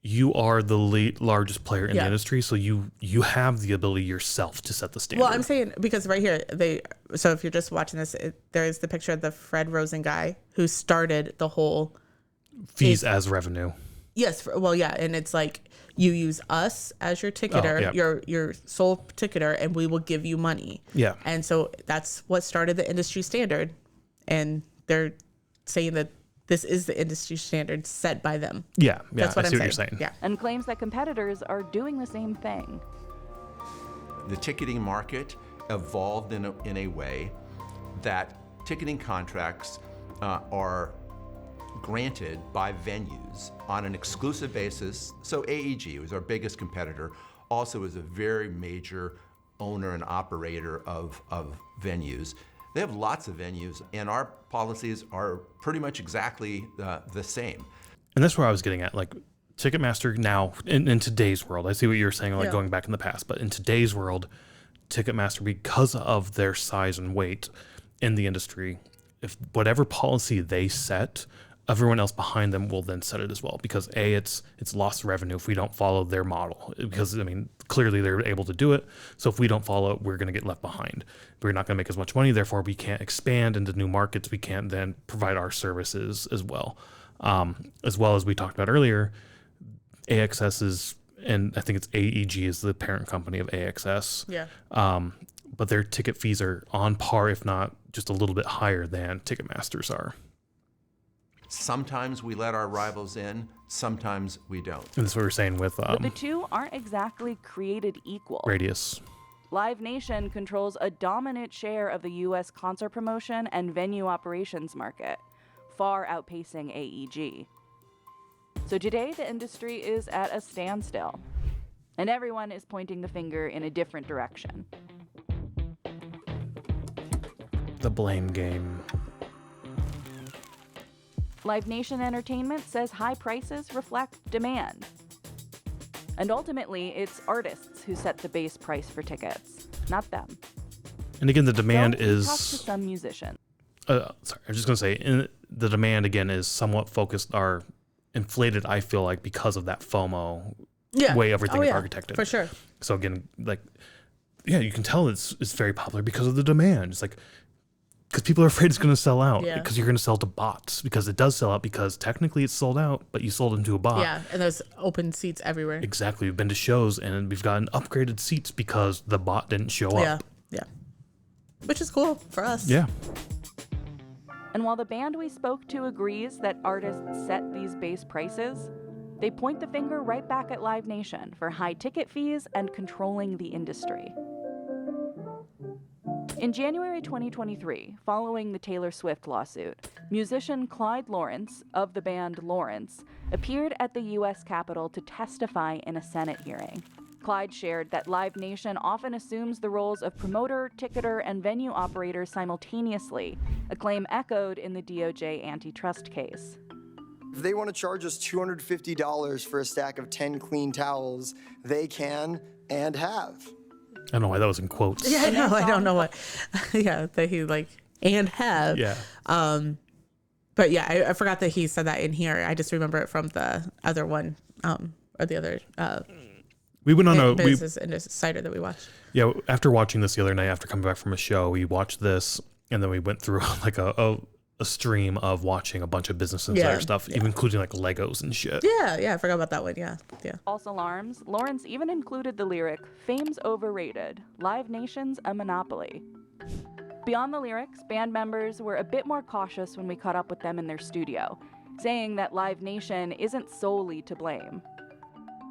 Speaker 1: you are the largest player in the industry, so you have the ability yourself to set the standard.
Speaker 2: Well, I'm saying because right here so if you're just watching this, there's the picture of the Fred Rosen guy who started the whole
Speaker 1: fees as revenue.
Speaker 2: Yes, well, yeah, and it's like you use us as your ticketer, your sole ticketer, and we will give you money.
Speaker 1: Yeah,
Speaker 2: and so that's what started the industry standard, and they're saying that this is the industry standard set by them.
Speaker 1: Yeah,
Speaker 2: that's what
Speaker 1: I
Speaker 2: I'm
Speaker 1: see
Speaker 2: saying.
Speaker 1: What you're saying.
Speaker 2: Yeah,
Speaker 3: and claims that competitors are doing the same thing.
Speaker 5: The ticketing market evolved in a way that ticketing contracts are granted by venues on an exclusive basis. So AEG was our biggest competitor, also is a very major owner and operator of venues. They have lots of venues, and our policies are pretty much exactly the same.
Speaker 1: And that's where I was getting at. Like Ticketmaster now, in today's world, I see what you're saying, like going back in the past, but in today's world, Ticketmaster, because of their size and weight in the industry, if whatever policy they set, everyone else behind them will then set it as well, because it's lost revenue if we don't follow their model, because I mean clearly they're able to do it, so if we don't follow it, we're going to get left behind. We're not going to make as much money, therefore we can't expand into new markets, we can't then provide our services as well as we talked about earlier. AXS is, and I think it's AEG is the parent company of AXS, but their ticket fees are on par, if not just a little bit higher than Ticketmaster's are.
Speaker 5: Sometimes we let our rivals in, sometimes we don't.
Speaker 1: And that's what we're saying with
Speaker 3: but the two aren't exactly created equal.
Speaker 1: Radius.
Speaker 3: Live Nation controls a dominant share of the U.S. concert promotion and venue operations market, far outpacing AEG. So today, the industry is at a standstill, and everyone is pointing the finger in a different direction.
Speaker 1: The blame game.
Speaker 3: Live Nation Entertainment says high prices reflect demand. And ultimately, it's artists who set the base price for tickets, not them.
Speaker 1: And again, the demand is...
Speaker 3: Talk to some musicians.
Speaker 1: Sorry, I was just going to say, the demand, again, is somewhat focused, or inflated, I feel like, because of that FOMO way everything is architected.
Speaker 2: For sure.
Speaker 1: So again, like, you can tell it's very popular because of the demand. It's like... because people are afraid it's going to sell out, because you're going to sell to bots, because it does sell out, because technically it's sold out, but you sold into a bot.
Speaker 2: Yeah, and there's open seats everywhere.
Speaker 1: Exactly. We've been to shows and we've gotten upgraded seats because the bot didn't show up.
Speaker 2: Yeah. Which is cool for us.
Speaker 1: Yeah.
Speaker 3: And while the band we spoke to agrees that artists set these base prices, they point the finger right back at Live Nation for high ticket fees and controlling the industry. In January 2023, following the Taylor Swift lawsuit, musician Clyde Lawrence of the band Lawrence appeared at the U.S. Capitol to testify in a Senate hearing. Clyde shared that Live Nation often assumes the roles of promoter, ticketer, and venue operator simultaneously, a claim echoed in the DOJ antitrust case.
Speaker 13: If they want to charge us $250 for a stack of 10 clean towels, they can and have.
Speaker 1: I don't know why that was in quotes.
Speaker 2: Yeah, I know. I don't know what. That he like and have.
Speaker 1: Yeah.
Speaker 2: But yeah, I forgot that he said that in here. I just remember it from the other one, or the other.
Speaker 1: We went on a
Speaker 2: business insider that we watched.
Speaker 1: Yeah, after watching this the other night, after coming back from a show, we watched this, and then we went through like a stream of watching a bunch of Business Insider stuff, even including like Legos and shit.
Speaker 2: Yeah, I forgot about that one. Yeah.
Speaker 3: False alarms. Lawrence even included the lyric, "Fame's overrated. Live Nation's a monopoly." Beyond the lyrics, band members were a bit more cautious when we caught up with them in their studio, saying that Live Nation isn't solely to blame.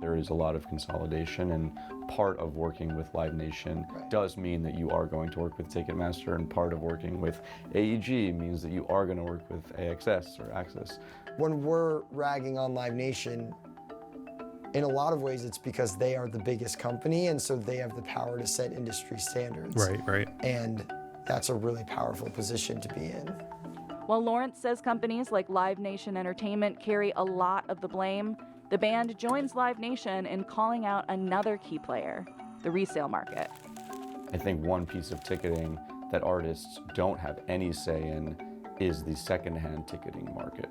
Speaker 14: There is a lot of consolidation, and part of working with Live Nation does mean that you are going to work with Ticketmaster, and part of working with AEG means that you are going to work with AXS or Access.
Speaker 13: When we're ragging on Live Nation, in a lot of ways it's because they are the biggest company, and so they have the power to set industry standards.
Speaker 1: Right.
Speaker 13: And that's a really powerful position to be in.
Speaker 3: While Lawrence says companies like Live Nation Entertainment carry a lot of the blame, the band joins Live Nation in calling out another key player, the resale market.
Speaker 14: I think one piece of ticketing that artists don't have any say in is the secondhand ticketing market.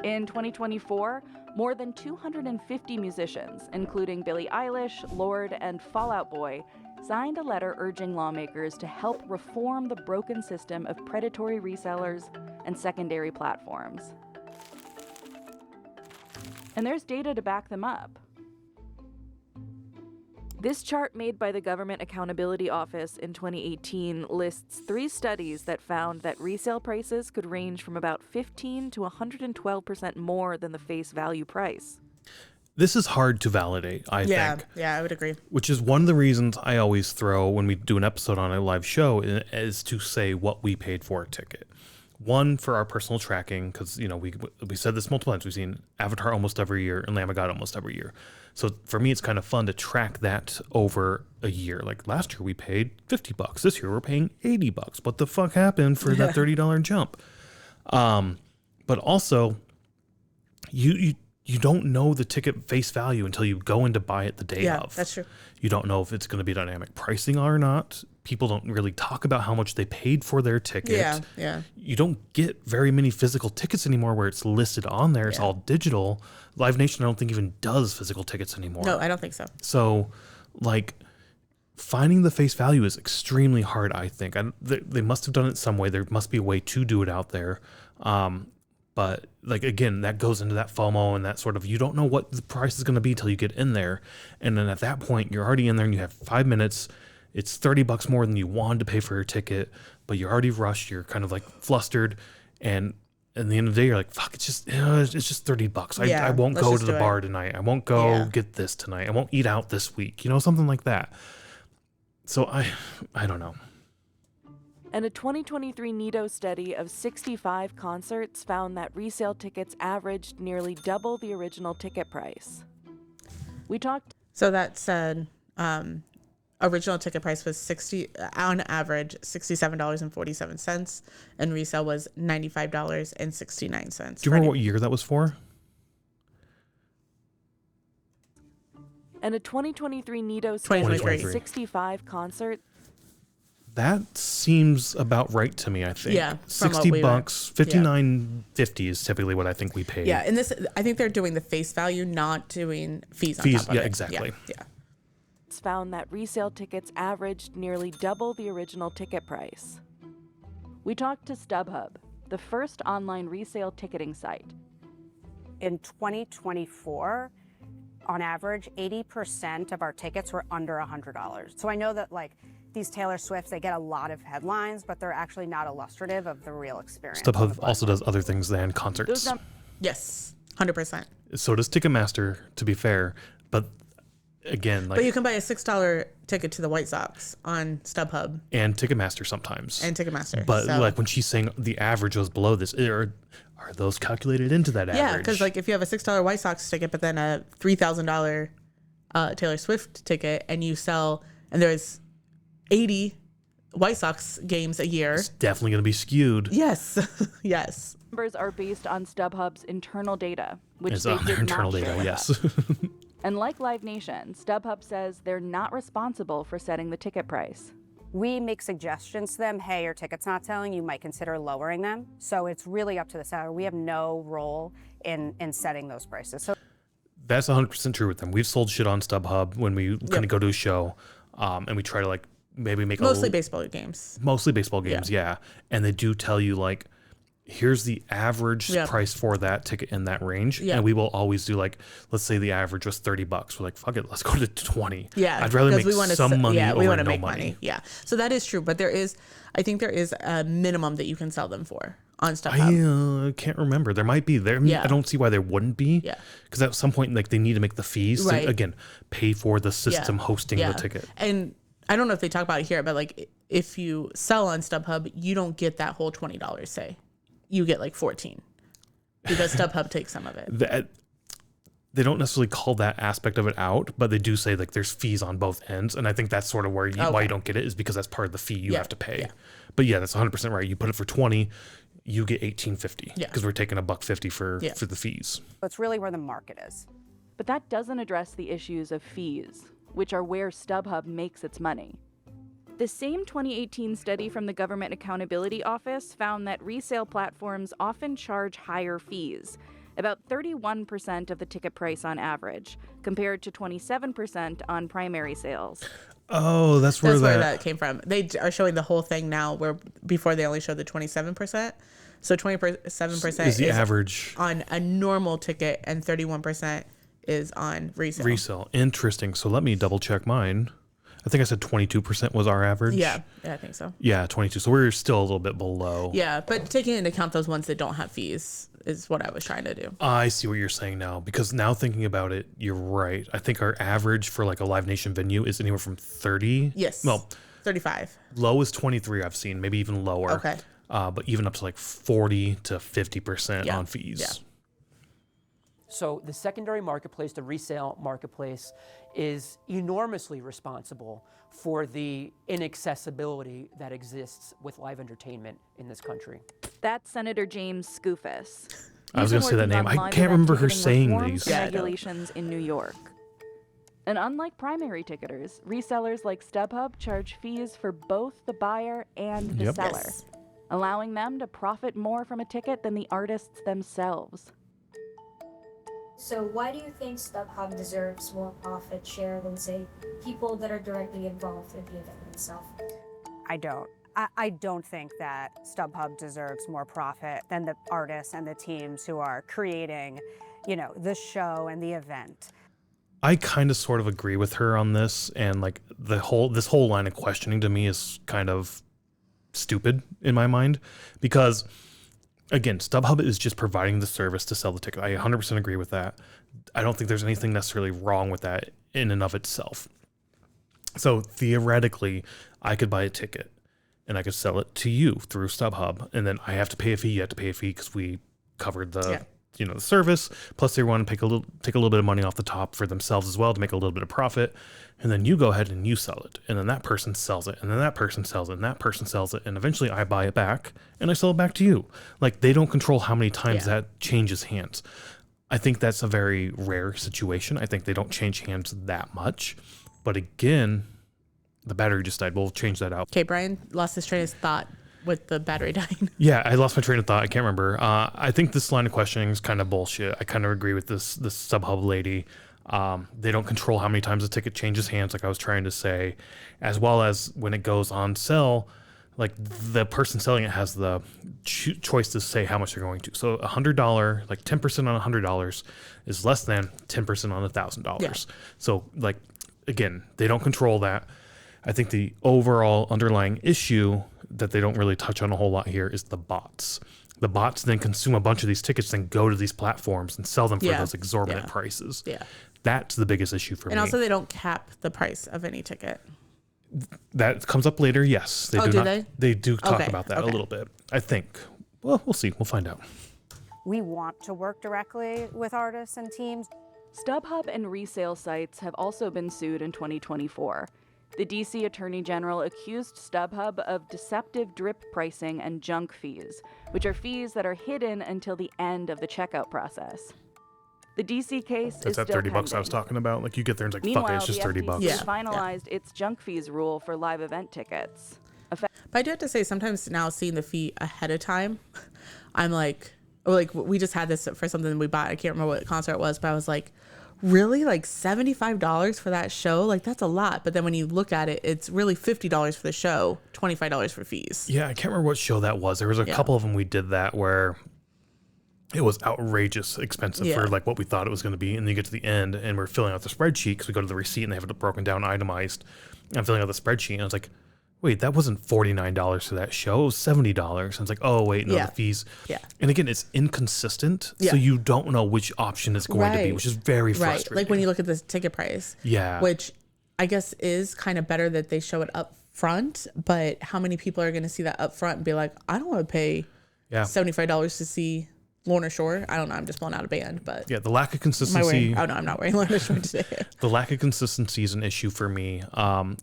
Speaker 3: In 2024, more than 250 musicians, including Billie Eilish, Lorde, and Fall Out Boy, signed a letter urging lawmakers to help reform the broken system of predatory resellers and secondary platforms. And there's data to back them up. This chart made by the Government Accountability Office in 2018 lists 3 studies that found that resale prices could range from about 15 to 112% more than the face value price.
Speaker 1: This is hard to validate, I think.
Speaker 2: Yeah, I would agree.
Speaker 1: Which is one of the reasons I always throw when we do an episode on a live show is to say what we paid for a ticket. One, for our personal tracking, because we said this multiple times. We've seen Avatar almost every year and Lamb of God almost every year. So for me, it's kind of fun to track that over a year. Like last year we paid $50. This year we're paying $80. What the fuck happened for that $30 jump? But also, you don't know the ticket face value until you go in to buy it the day of.
Speaker 2: Yeah, that's true.
Speaker 1: You don't know if it's going to be dynamic pricing or not. People don't really talk about how much they paid for their ticket.
Speaker 2: Yeah.
Speaker 1: You don't get very many physical tickets anymore where it's listed on there. It's all digital. Live Nation, I don't think even does physical tickets anymore.
Speaker 2: No, I don't think so.
Speaker 1: So, finding the face value is extremely hard, I think. They must have done it some way. There must be a way to do it out there. But again, that goes into that FOMO and that sort of, you don't know what the price is going to be till you get in there. And then at that point, you're already in there and you have 5 minutes. It's $30 more than you wanted to pay for your ticket, but you're already rushed. You're kind of flustered. And at the end of the day, you're like, fuck, it's just $30. I won't go to the bar tonight. I won't go get this tonight. I won't eat out this week. Something like that. So I don't know.
Speaker 3: And a 2023 NITO study of 65 concerts found that resale tickets averaged nearly double the original ticket price.
Speaker 2: So that said, original ticket price was on average $67.47, and resale was $95.69.
Speaker 1: Do you remember what year that was for?
Speaker 3: And a 2023 NITO study of 65 concerts.
Speaker 1: That seems about right to me, I think.
Speaker 2: Yeah.
Speaker 1: $60, $59.50 is typically what I think we paid.
Speaker 2: Yeah, and I think they're doing the face value, not doing fees on top of it.
Speaker 1: Exactly.
Speaker 2: Yeah.
Speaker 3: It's found that resale tickets averaged nearly double the original ticket price. We talked to StubHub, the first online resale ticketing site.
Speaker 6: In 2024, on average, 80% of our tickets were under $100. So I know that these Taylor Swifts, they get a lot of headlines, but they're actually not illustrative of the real experience.
Speaker 1: StubHub also does other things than concerts.
Speaker 2: Yes, 100%.
Speaker 1: So does Ticketmaster, to be fair. But again,
Speaker 2: but you can buy a $6 ticket to the White Sox on StubHub.
Speaker 1: And Ticketmaster sometimes.
Speaker 2: But
Speaker 1: when she's saying the average was below this, are those calculated into that average?
Speaker 2: Yeah, because if you have a $6 White Sox ticket, but then a $3,000 Taylor Swift ticket, and you sell, and there's 80 White Sox games a year.
Speaker 1: It's definitely going to be skewed.
Speaker 2: Yes. Yes.
Speaker 3: Numbers are based on StubHub's internal data, which
Speaker 1: it's
Speaker 3: they
Speaker 1: on their
Speaker 3: did
Speaker 1: internal
Speaker 3: not
Speaker 1: data,
Speaker 3: share with
Speaker 1: yes.
Speaker 3: us. And like Live Nation, StubHub says they're not responsible for setting the ticket price.
Speaker 6: We make suggestions to them, hey, your ticket's not selling, you might consider lowering them. So it's really up to the seller. We have no role in setting those prices. So
Speaker 1: that's 100% true with them. We've sold shit on StubHub when we kind of go to a show, and we try to maybe make
Speaker 2: mostly baseball games.
Speaker 1: Mostly baseball games, yeah. And they do tell you here's the average price for that ticket in that range. Yeah. And we will always do let's say the average was $30. We're like, fuck it, let's go to 20.
Speaker 2: Yeah.
Speaker 1: I'd rather make some money over
Speaker 2: we want to
Speaker 1: no
Speaker 2: make
Speaker 1: money.
Speaker 2: Yeah. So that is true. But I think there is a minimum that you can sell them for on StubHub.
Speaker 1: I can't remember. There might be. I don't see why there wouldn't be.
Speaker 2: Yeah.
Speaker 1: Because at some point, like, they need to make the fees
Speaker 2: Right.
Speaker 1: to, again, pay for the system hosting the ticket.
Speaker 2: And I don't know if they talk about it here, but like if you sell on StubHub, you don't get that whole $20, say. You get like 14 because StubHub takes some of it.
Speaker 1: They don't necessarily call that aspect of it out, but they do say like there's fees on both ends. And I think that's sort of where why you don't get it is because that's part of the fee you have to pay. Yeah. But yeah, that's 100% right. You put it for 20, you get $18.50 because we're taking $1.50 for the fees.
Speaker 6: It's really where the market is.
Speaker 3: But that doesn't address the issues of fees, which are where StubHub makes its money. The same 2018 study from the Government Accountability Office found that resale platforms often charge higher fees, about 31% of the ticket price on average, compared to 27% on primary sales.
Speaker 1: Oh, that's where
Speaker 2: that came from. They are showing the whole thing now, where before they only showed the 27%. So 27%
Speaker 1: is the average
Speaker 2: on a normal ticket, and 31% is on resale.
Speaker 1: Resale. Interesting. So let me double check mine. I think I said 22% was our average.
Speaker 2: Yeah, I think so.
Speaker 1: Yeah, 22. So we're still a little bit below.
Speaker 2: Yeah, but taking into account those ones that don't have fees is what I was trying to do.
Speaker 1: I see what you're saying now, because now thinking about it, you're right. I think our average for like a Live Nation venue is anywhere from 30.
Speaker 2: Yes.
Speaker 1: Well,
Speaker 2: 35.
Speaker 1: Low is 23 I've seen, maybe even lower.
Speaker 2: Okay.
Speaker 1: But even up to like 40 to 50% on fees.
Speaker 2: Yeah.
Speaker 7: So the secondary marketplace, the resale marketplace, is enormously responsible for the inaccessibility that exists with live entertainment in this country.
Speaker 3: That's Senator James Skoufis.
Speaker 1: I was going to say that name. I can't remember her saying these.
Speaker 3: Regulations in New York. And unlike primary ticketers, resellers like StubHub charge fees for both the buyer and the seller, allowing them to profit more from a ticket than the artists themselves.
Speaker 15: So why do you think StubHub deserves more profit share than, say, people that are directly involved in the event itself?
Speaker 6: I don't. I don't think that StubHub deserves more profit than the artists and the teams who are creating, the show and the event.
Speaker 1: I kind of sort of agree with her on this, and like this whole line of questioning to me is kind of stupid in my mind, because again, StubHub is just providing the service to sell the ticket. I 100% agree with that. I don't think there's anything necessarily wrong with that in and of itself. So theoretically, I could buy a ticket and I could sell it to you through StubHub, and then I have to pay a fee. You have to pay a fee because we covered the the service. Plus, they want to take a little bit of money off the top for themselves as well to make a little bit of profit. And then you go ahead and you sell it, and then that person sells it, and then that person sells it, and that person sells it, and eventually I buy it back and I sell it back to you. Like, they don't control how many times that changes hands. I think that's a very rare situation. I think they don't change hands that much. But again, the battery just died. We'll change that out.
Speaker 2: Okay, Brian lost his train of thought with the battery dying.
Speaker 1: Yeah, I lost my train of thought. I can't remember. I think this line of questioning is kind of bullshit. I kind of agree with this StubHub lady. They don't control how many times a ticket changes hands, like I was trying to say, as well as when it goes on sale, like the person selling it has the choice to say how much they're going to. So $100, like 10% on $100 is less than 10% on $1,000. Yeah. So like, again, they don't control that. I think the overall underlying issue that they don't really touch on a whole lot here is the bots. The bots then consume a bunch of these tickets, then go to these platforms and sell them for those exorbitant prices. Yeah. That's the biggest issue for me.
Speaker 2: And also, they don't cap the price of any ticket.
Speaker 1: That comes up later, yes. They
Speaker 2: do they?
Speaker 1: They do talk about that a little bit, I think. Well, we'll see. We'll find out.
Speaker 6: We want to work directly with artists and teams.
Speaker 3: StubHub and resale sites have also been sued in 2024. The DC Attorney General accused StubHub of deceptive drip pricing and junk fees, which are fees that are hidden until the end of the checkout process. The DC case is
Speaker 1: that
Speaker 3: still
Speaker 1: $30
Speaker 3: pending.
Speaker 1: I was talking about. Like, you get there and it's like,
Speaker 3: Meanwhile,
Speaker 1: fuck it, it's just $30.
Speaker 3: the FTC finalized its junk fees rule for live event tickets.
Speaker 2: But I do have to say, sometimes now seeing the fee ahead of time, I'm like we just had this for something we bought. I can't remember what concert it was, but I was like, really? Like $75 for that show? Like, that's a lot. But then when you look at it, it's really $50 for the show, $25 for fees.
Speaker 1: Yeah, I can't remember what show that was. There was a couple of them we did that where it was outrageous expensive for like what we thought it was going to be. And then you get to the end and we're filling out the spreadsheet because we go to the receipt and they have it broken down, itemized. I'm filling out the spreadsheet and I was like, wait, that wasn't $49 for that show. It was $70. And it's like, oh, wait, no,
Speaker 2: Yeah.
Speaker 1: the fees.
Speaker 2: Yeah.
Speaker 1: And again, it's inconsistent.
Speaker 2: Yeah.
Speaker 1: So you don't know which option it's going to be,
Speaker 2: Right.
Speaker 1: which is very
Speaker 2: Right.
Speaker 1: frustrating.
Speaker 2: Like when you look at the ticket price.
Speaker 1: Yeah.
Speaker 2: Which I guess is kind of better that they show it up front. But how many people are going to see that up front and be like, I don't want to pay $75 to see Lorna Shore? I don't know. I'm just pulling out a band, but
Speaker 1: Yeah, the lack of
Speaker 2: am I
Speaker 1: consistency.
Speaker 2: wearing? Oh no, I'm not wearing Lorna Shore today.
Speaker 1: The lack of consistency is an issue for me.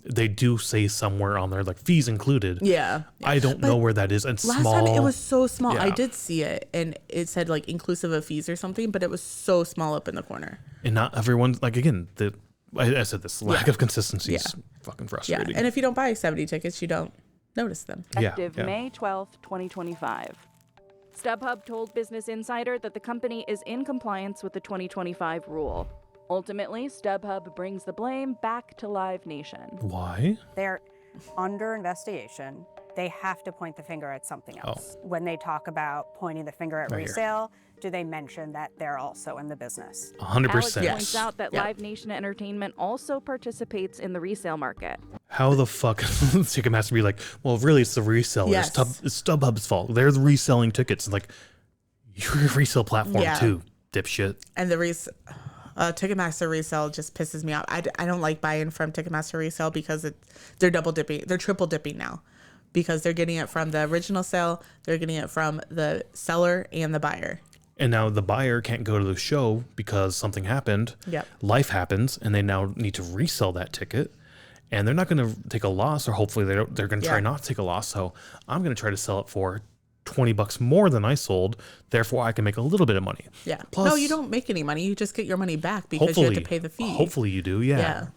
Speaker 1: They do say somewhere on there, like fees included.
Speaker 2: Yeah.
Speaker 1: I don't know where that is. And
Speaker 2: Last
Speaker 1: small.
Speaker 2: time it was so small. I
Speaker 1: Yeah.
Speaker 2: did see it, and it said like inclusive of fees or something, but it was so small up in the corner.
Speaker 1: And not everyone's, like, again, I said this, lack
Speaker 2: Yeah.
Speaker 1: of consistency is
Speaker 2: Yeah.
Speaker 1: fucking
Speaker 2: Yeah,
Speaker 1: frustrating.
Speaker 2: and if you don't buy 70 tickets, you don't notice them.
Speaker 3: Effective May 12th, 2025. StubHub told Business Insider that the company is in compliance with the 2025 rule. Ultimately, StubHub brings the blame back to Live Nation.
Speaker 1: Why?
Speaker 6: They're under investigation. They have to point the finger at something else. When they talk about pointing the finger at
Speaker 1: Right here.
Speaker 6: resale, do they mention that they're also in the business?
Speaker 1: 100%.
Speaker 3: Alex points out that Live Nation Entertainment also participates in the resale market.
Speaker 1: How the fuck is Ticketmaster be like, well, really, it's the reseller.
Speaker 2: Yes.
Speaker 1: It's StubHub's fault. They're reselling tickets. It's like, you're a resale platform
Speaker 2: Yeah.
Speaker 1: too, dipshit.
Speaker 2: And the Ticketmaster resale just pisses me off. I don't like buying from Ticketmaster resale because they're double dipping. They're triple dipping now because they're getting it from the original sale. They're getting it from the seller and the buyer.
Speaker 1: And now the buyer can't go to the show because something happened.
Speaker 2: Yep.
Speaker 1: Life happens, and they now need to resell that ticket. And they're not going to take a loss, or hopefully they're going to try
Speaker 2: Yeah.
Speaker 1: not to take a loss. So I'm going to try to sell it for $20 more than I sold. Therefore, I can make a little bit of money.
Speaker 2: Yeah.
Speaker 1: Plus,
Speaker 2: no, you don't make any money. You just get your money back because you have to pay the fee.
Speaker 1: Hopefully you do. Yeah.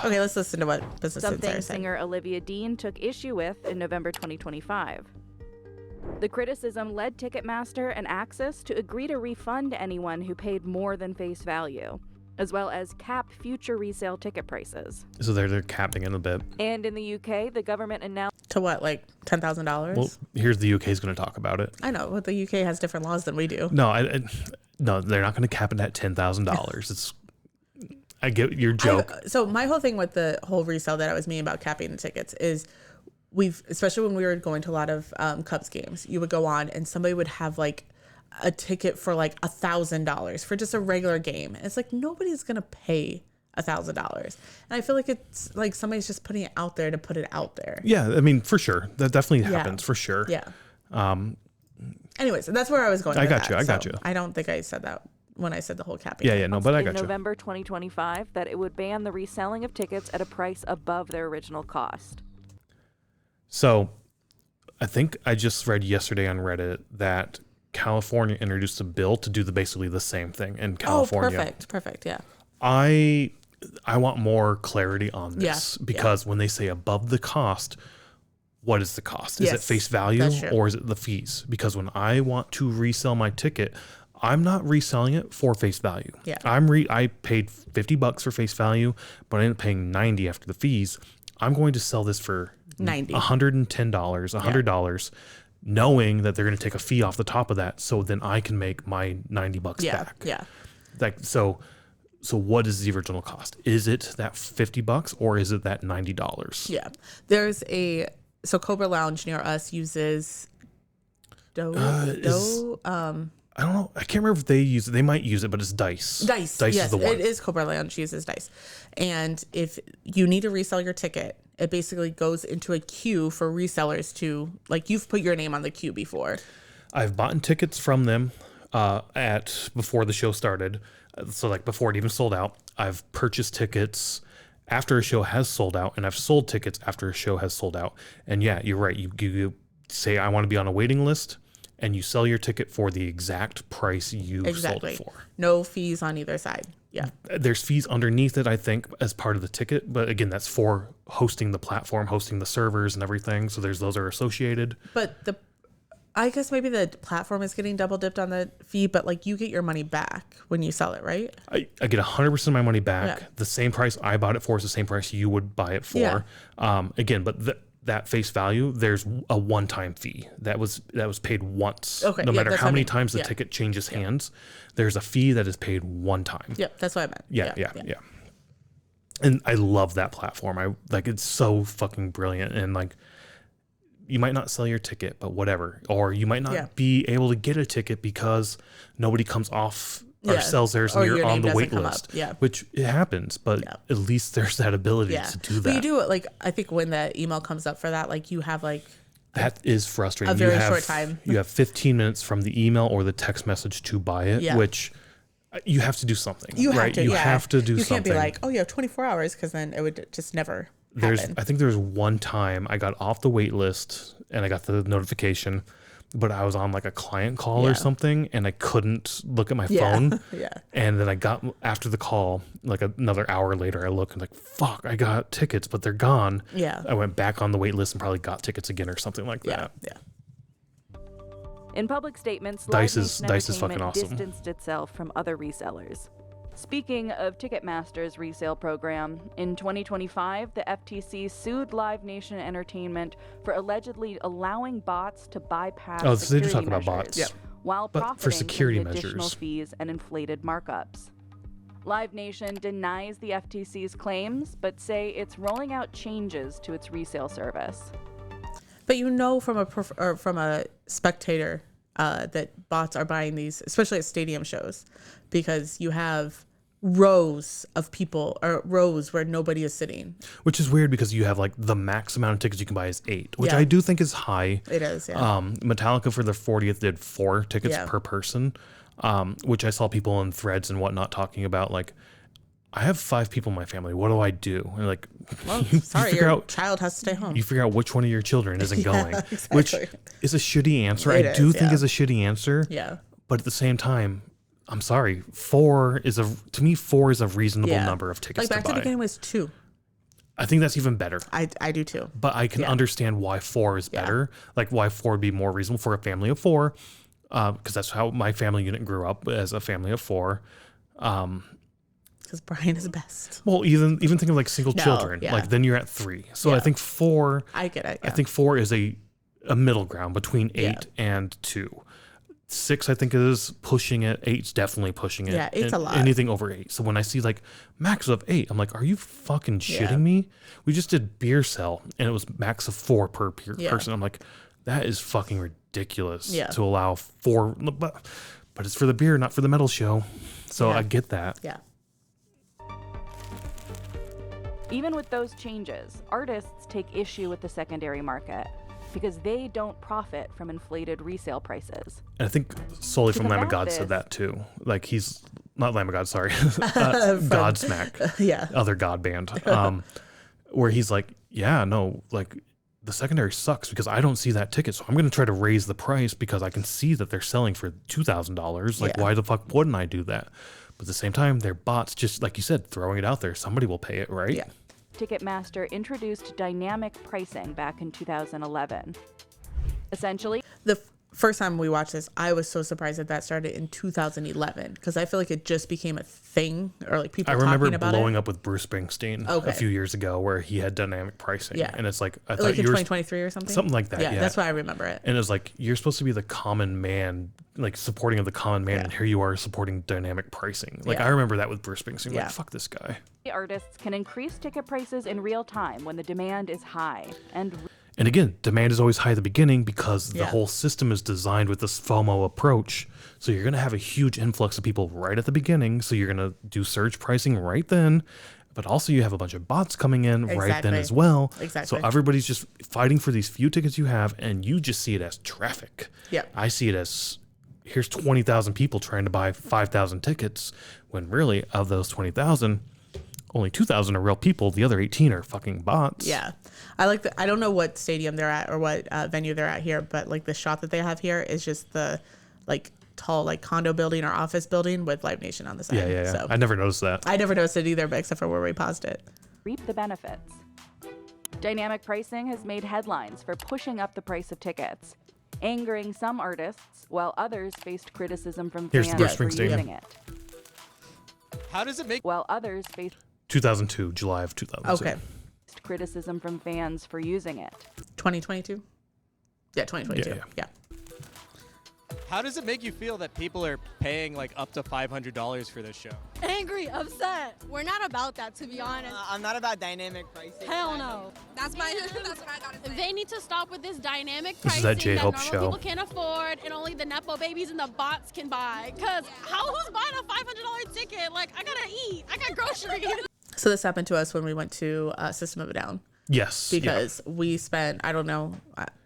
Speaker 2: Okay, let's listen to what Business
Speaker 3: Something
Speaker 2: Insider said.
Speaker 3: singer Olivia Dean took issue with in November 2025. The criticism led Ticketmaster and Axis to agree to refund anyone who paid more than face value, as well as cap future resale ticket prices.
Speaker 1: So they're capping it a bit.
Speaker 3: And in the UK, the government announced
Speaker 2: To what, like $10,000?
Speaker 1: Well, here's the UK is going to talk about it.
Speaker 2: I know, but the UK has different laws than we do.
Speaker 1: No, no, they're not going to cap it at $10,000. I get your joke.
Speaker 2: So my whole thing with the whole resale that I was meaning about capping the tickets is especially when we were going to a lot of Cubs games, you would go on and somebody would have like a ticket for like $1,000 for just a regular game. And it's like, nobody's going to pay $1,000. And I feel like it's like somebody's just putting it out there to put it out there.
Speaker 1: Yeah, I mean, for sure. That definitely
Speaker 2: Yeah.
Speaker 1: happens, for sure.
Speaker 2: Yeah. Anyways, that's where I was going
Speaker 1: I
Speaker 2: with
Speaker 1: got
Speaker 2: that.
Speaker 1: you, I got
Speaker 2: So
Speaker 1: you.
Speaker 2: I don't think I said that when I said the whole capping.
Speaker 1: Yeah, no, but I
Speaker 3: in
Speaker 1: got you.
Speaker 3: November 2025 that it would ban the reselling of tickets at a price above their original cost.
Speaker 1: So I think I just read yesterday on Reddit that California introduced a bill to do basically the same thing in California.
Speaker 2: Oh, perfect. Yeah.
Speaker 1: I want more clarity on
Speaker 2: Yeah,
Speaker 1: this because when they say above the cost, what is the cost? Is it
Speaker 2: Yes,
Speaker 1: face value
Speaker 2: that's true.
Speaker 1: or is it the fees? Because when I want to resell my ticket, I'm not reselling it for face value.
Speaker 2: Yeah.
Speaker 1: I paid $50 for face value, but I ended up paying $90 after the fees. I'm going to sell this for
Speaker 2: $90.
Speaker 1: $110, $100, knowing that they're going to take a fee off the top of that, so then I can make my $90
Speaker 2: Yeah.
Speaker 1: back.
Speaker 2: Yeah.
Speaker 1: Like so what is the original cost? Is it that $50 or is it that $90?
Speaker 2: Yeah. There's so Cobra Lounge near us uses
Speaker 1: I don't know. I can't remember if they use it. They might use it, but it's Dice.
Speaker 2: Dice.
Speaker 1: Dice
Speaker 2: Yes,
Speaker 1: is the one.
Speaker 2: it is Cobra Lounge uses Dice. And if you need to resell your ticket, it basically goes into a queue for resellers to, like, you've put your name on the queue before.
Speaker 1: I've bought tickets from them before the show started. So like before it even sold out. I've purchased tickets after a show has sold out, and I've sold tickets after a show has sold out. And yeah, you're right. You say I want to be on a waiting list, and you sell your ticket for the exact price you sold it for.
Speaker 2: No fees on either side. Yeah.
Speaker 1: There's fees underneath it, I think, as part of the ticket. But again, that's for hosting the platform, hosting the servers and everything. So those are associated.
Speaker 2: But I guess maybe the platform is getting double dipped on the fee, but like you get your money back when you sell it, right?
Speaker 1: I get 100% of my money back.
Speaker 2: Yeah.
Speaker 1: The same price I bought it for is the same price you would buy it for.
Speaker 2: Yeah.
Speaker 1: Again, but that face value, there's a one-time fee that was paid once.
Speaker 2: Okay,
Speaker 1: No
Speaker 2: yeah,
Speaker 1: matter
Speaker 2: that's
Speaker 1: how
Speaker 2: what I
Speaker 1: many
Speaker 2: mean.
Speaker 1: times the
Speaker 2: Yeah.
Speaker 1: ticket changes hands, there's a fee that is paid one time.
Speaker 2: Yep, that's what I meant.
Speaker 1: Yeah. And I love that platform. It's so fucking brilliant. And like, you might not sell your ticket, but whatever. Or you might not be able to get a ticket because nobody comes off or sells theirs and you're on the wait list.
Speaker 2: Yeah.
Speaker 1: Which it happens, but at least there's that ability to do that.
Speaker 2: But you do it, like, I think when the email comes up for that, like, you have like
Speaker 1: that is frustrating.
Speaker 2: A very short time.
Speaker 1: You have 15 minutes from the email or the text message to buy it, which you have to do something. You have to do something.
Speaker 2: You can't be like, oh, you have 24 hours, because then it would just never happen.
Speaker 1: I think there's one time I got off the wait list and I got the notification, but I was on like a client call or something and I couldn't look at my phone. And then I got, after the call, like another hour later, I look and like, fuck, I got tickets, but they're gone. I went back on the wait list and probably got tickets again or something like that.
Speaker 3: In public statements,
Speaker 1: Dice
Speaker 3: Live
Speaker 1: is
Speaker 3: Nation
Speaker 1: fucking
Speaker 3: Entertainment
Speaker 1: awesome.
Speaker 3: distanced itself from other resellers. Speaking of Ticketmaster's resale program, in 2025, the FTC sued Live Nation Entertainment for allegedly allowing bots to bypass
Speaker 1: So they
Speaker 3: security
Speaker 1: just talk about
Speaker 3: measures
Speaker 1: bots.
Speaker 3: while
Speaker 1: But for
Speaker 3: profiting
Speaker 1: security
Speaker 3: from the additional
Speaker 1: measures.
Speaker 3: fees and inflated markups. Live Nation denies the FTC's claims, but say it's rolling out changes to its resale service.
Speaker 2: But you know from a spectator that bots are buying these, especially at stadium shows, because you have rows of people or rows where nobody is sitting.
Speaker 1: Which is weird because you have like the max amount of tickets you can buy is 8, which I do think is high.
Speaker 2: It is,
Speaker 1: Metallica for their 40th did 4 tickets
Speaker 2: Yeah.
Speaker 1: per person, which I saw people in threads and whatnot talking about like, I have 5 people in my family. What do I do? And like,
Speaker 2: Well,
Speaker 1: you
Speaker 2: sorry,
Speaker 1: figure
Speaker 2: your
Speaker 1: out,
Speaker 2: child has to stay home.
Speaker 1: you figure out which one of your children isn't going,
Speaker 2: exactly.
Speaker 1: which is a shitty answer.
Speaker 2: It
Speaker 1: I do
Speaker 2: is,
Speaker 1: think
Speaker 2: yeah.
Speaker 1: is a shitty answer.
Speaker 2: Yeah.
Speaker 1: But at the same time, I'm sorry, 4 is a reasonable number of tickets
Speaker 2: Like back
Speaker 1: to
Speaker 2: to
Speaker 1: buy.
Speaker 2: the beginning was 2.
Speaker 1: I think that's even better.
Speaker 2: I do too.
Speaker 1: But I can understand why 4 is better. Like why 4 would be more reasonable for a family of 4, because that's how my family unit grew up, as a family of 4.
Speaker 2: Because Brian is best.
Speaker 1: Well, even think of like single children.
Speaker 2: yeah.
Speaker 1: Like then you're at 3. So I think 4.
Speaker 2: I get it.
Speaker 1: I think 4 is a middle ground between 8 and 2. 6 I think is pushing it. 8's definitely pushing it.
Speaker 2: Yeah, 8's a lot.
Speaker 1: Anything over 8. So when I see like max of 8, I'm like, are you fucking shitting me? We just did beer sell and it was max of 4 per person. I'm like, that is fucking ridiculous to allow 4, but it's for the beer, not for the metal show. So I get that.
Speaker 2: Yeah.
Speaker 3: Even with those changes, artists take issue with the secondary market because they don't profit from inflated resale prices.
Speaker 1: And I think solely from Lamb of
Speaker 3: combat
Speaker 1: God said
Speaker 3: this-
Speaker 1: that too. Like he's not Lamb of God, sorry, Godsmack, other God band, where he's like, yeah, no, like the secondary sucks because I don't see that ticket, so I'm going to try to raise the price because I can see that they're selling for $2,000. Like, why the fuck wouldn't I do that? But at the same time, they're bots, just like you said, throwing it out there. Somebody will pay it, right?
Speaker 2: Yeah.
Speaker 3: Ticketmaster introduced dynamic pricing back in 2011. Essentially,
Speaker 2: The first time we watched this, I was so surprised that started in 2011 because I feel like it just became a thing, or like people
Speaker 1: I remember
Speaker 2: talking about
Speaker 1: blowing
Speaker 2: it.
Speaker 1: up with Bruce Springsteen
Speaker 2: Okay.
Speaker 1: a few years ago where he had dynamic pricing.
Speaker 2: Yeah.
Speaker 1: And it's like, I thought
Speaker 2: Like in
Speaker 1: you were
Speaker 2: 2023 or something?
Speaker 1: something like that.
Speaker 2: Yeah,
Speaker 1: Yeah,
Speaker 2: that's why I remember it.
Speaker 1: And it was like, you're supposed to be the common man, like supporting of the common man, and here you are supporting dynamic pricing. Like
Speaker 2: Yeah.
Speaker 1: I remember that with Bruce Springsteen.
Speaker 2: Yeah.
Speaker 1: Like, fuck this guy.
Speaker 3: artists can increase ticket prices in real time when the demand is high. And
Speaker 1: again, demand is always high at the beginning because the
Speaker 2: Yeah.
Speaker 1: whole system is designed with this FOMO approach. So you're going to have a huge influx of people right at the beginning. So you're going to do surge pricing right then. But also you have a bunch of bots coming in right then
Speaker 2: Exactly.
Speaker 1: as well.
Speaker 2: Exactly.
Speaker 1: So everybody's just fighting for these few tickets you have, and you just see it as traffic.
Speaker 2: Yeah.
Speaker 1: I see it as, here's 20,000 people trying to buy 5,000 tickets, when really of those 20,000, only 2,000 are real people. The other 18 are fucking bots.
Speaker 2: Yeah. I don't know what stadium they're at or what venue they're at here, but like the shot that they have here is just the like tall like condo building or office building with Live Nation on the side.
Speaker 1: Yeah.
Speaker 2: So
Speaker 1: I never noticed that.
Speaker 2: I never noticed it either, but except for where we paused it.
Speaker 3: reap the benefits. Dynamic pricing has made headlines for pushing up the price of tickets, angering some artists, while others faced criticism from
Speaker 1: Here's
Speaker 3: fans
Speaker 1: Bruce
Speaker 3: for
Speaker 1: Springsteen.
Speaker 3: using it.
Speaker 16: How does it make?
Speaker 3: While others faced
Speaker 1: 2002, July of 2002.
Speaker 2: Okay.
Speaker 3: criticism from fans for using it.
Speaker 2: 2022? Yeah, 2022.
Speaker 1: Yeah.
Speaker 16: How does it make you feel that people are paying like up to $500 for this show?
Speaker 9: Angry, upset. We're not about that, to be honest.
Speaker 17: I'm not about dynamic pricing.
Speaker 9: Hell no.
Speaker 18: That's what I gotta say.
Speaker 9: They need to stop with this dynamic
Speaker 1: This is
Speaker 9: pricing
Speaker 1: that
Speaker 9: that
Speaker 1: J-Hope
Speaker 9: normal
Speaker 1: show.
Speaker 9: people can't afford and only the Nepo babies and the bots can buy. Because who's buying a $500 ticket? Like, I gotta eat. I got groceries.
Speaker 2: So this happened to us when we went to System of a Down.
Speaker 1: Yes.
Speaker 2: Because we spent, I don't know,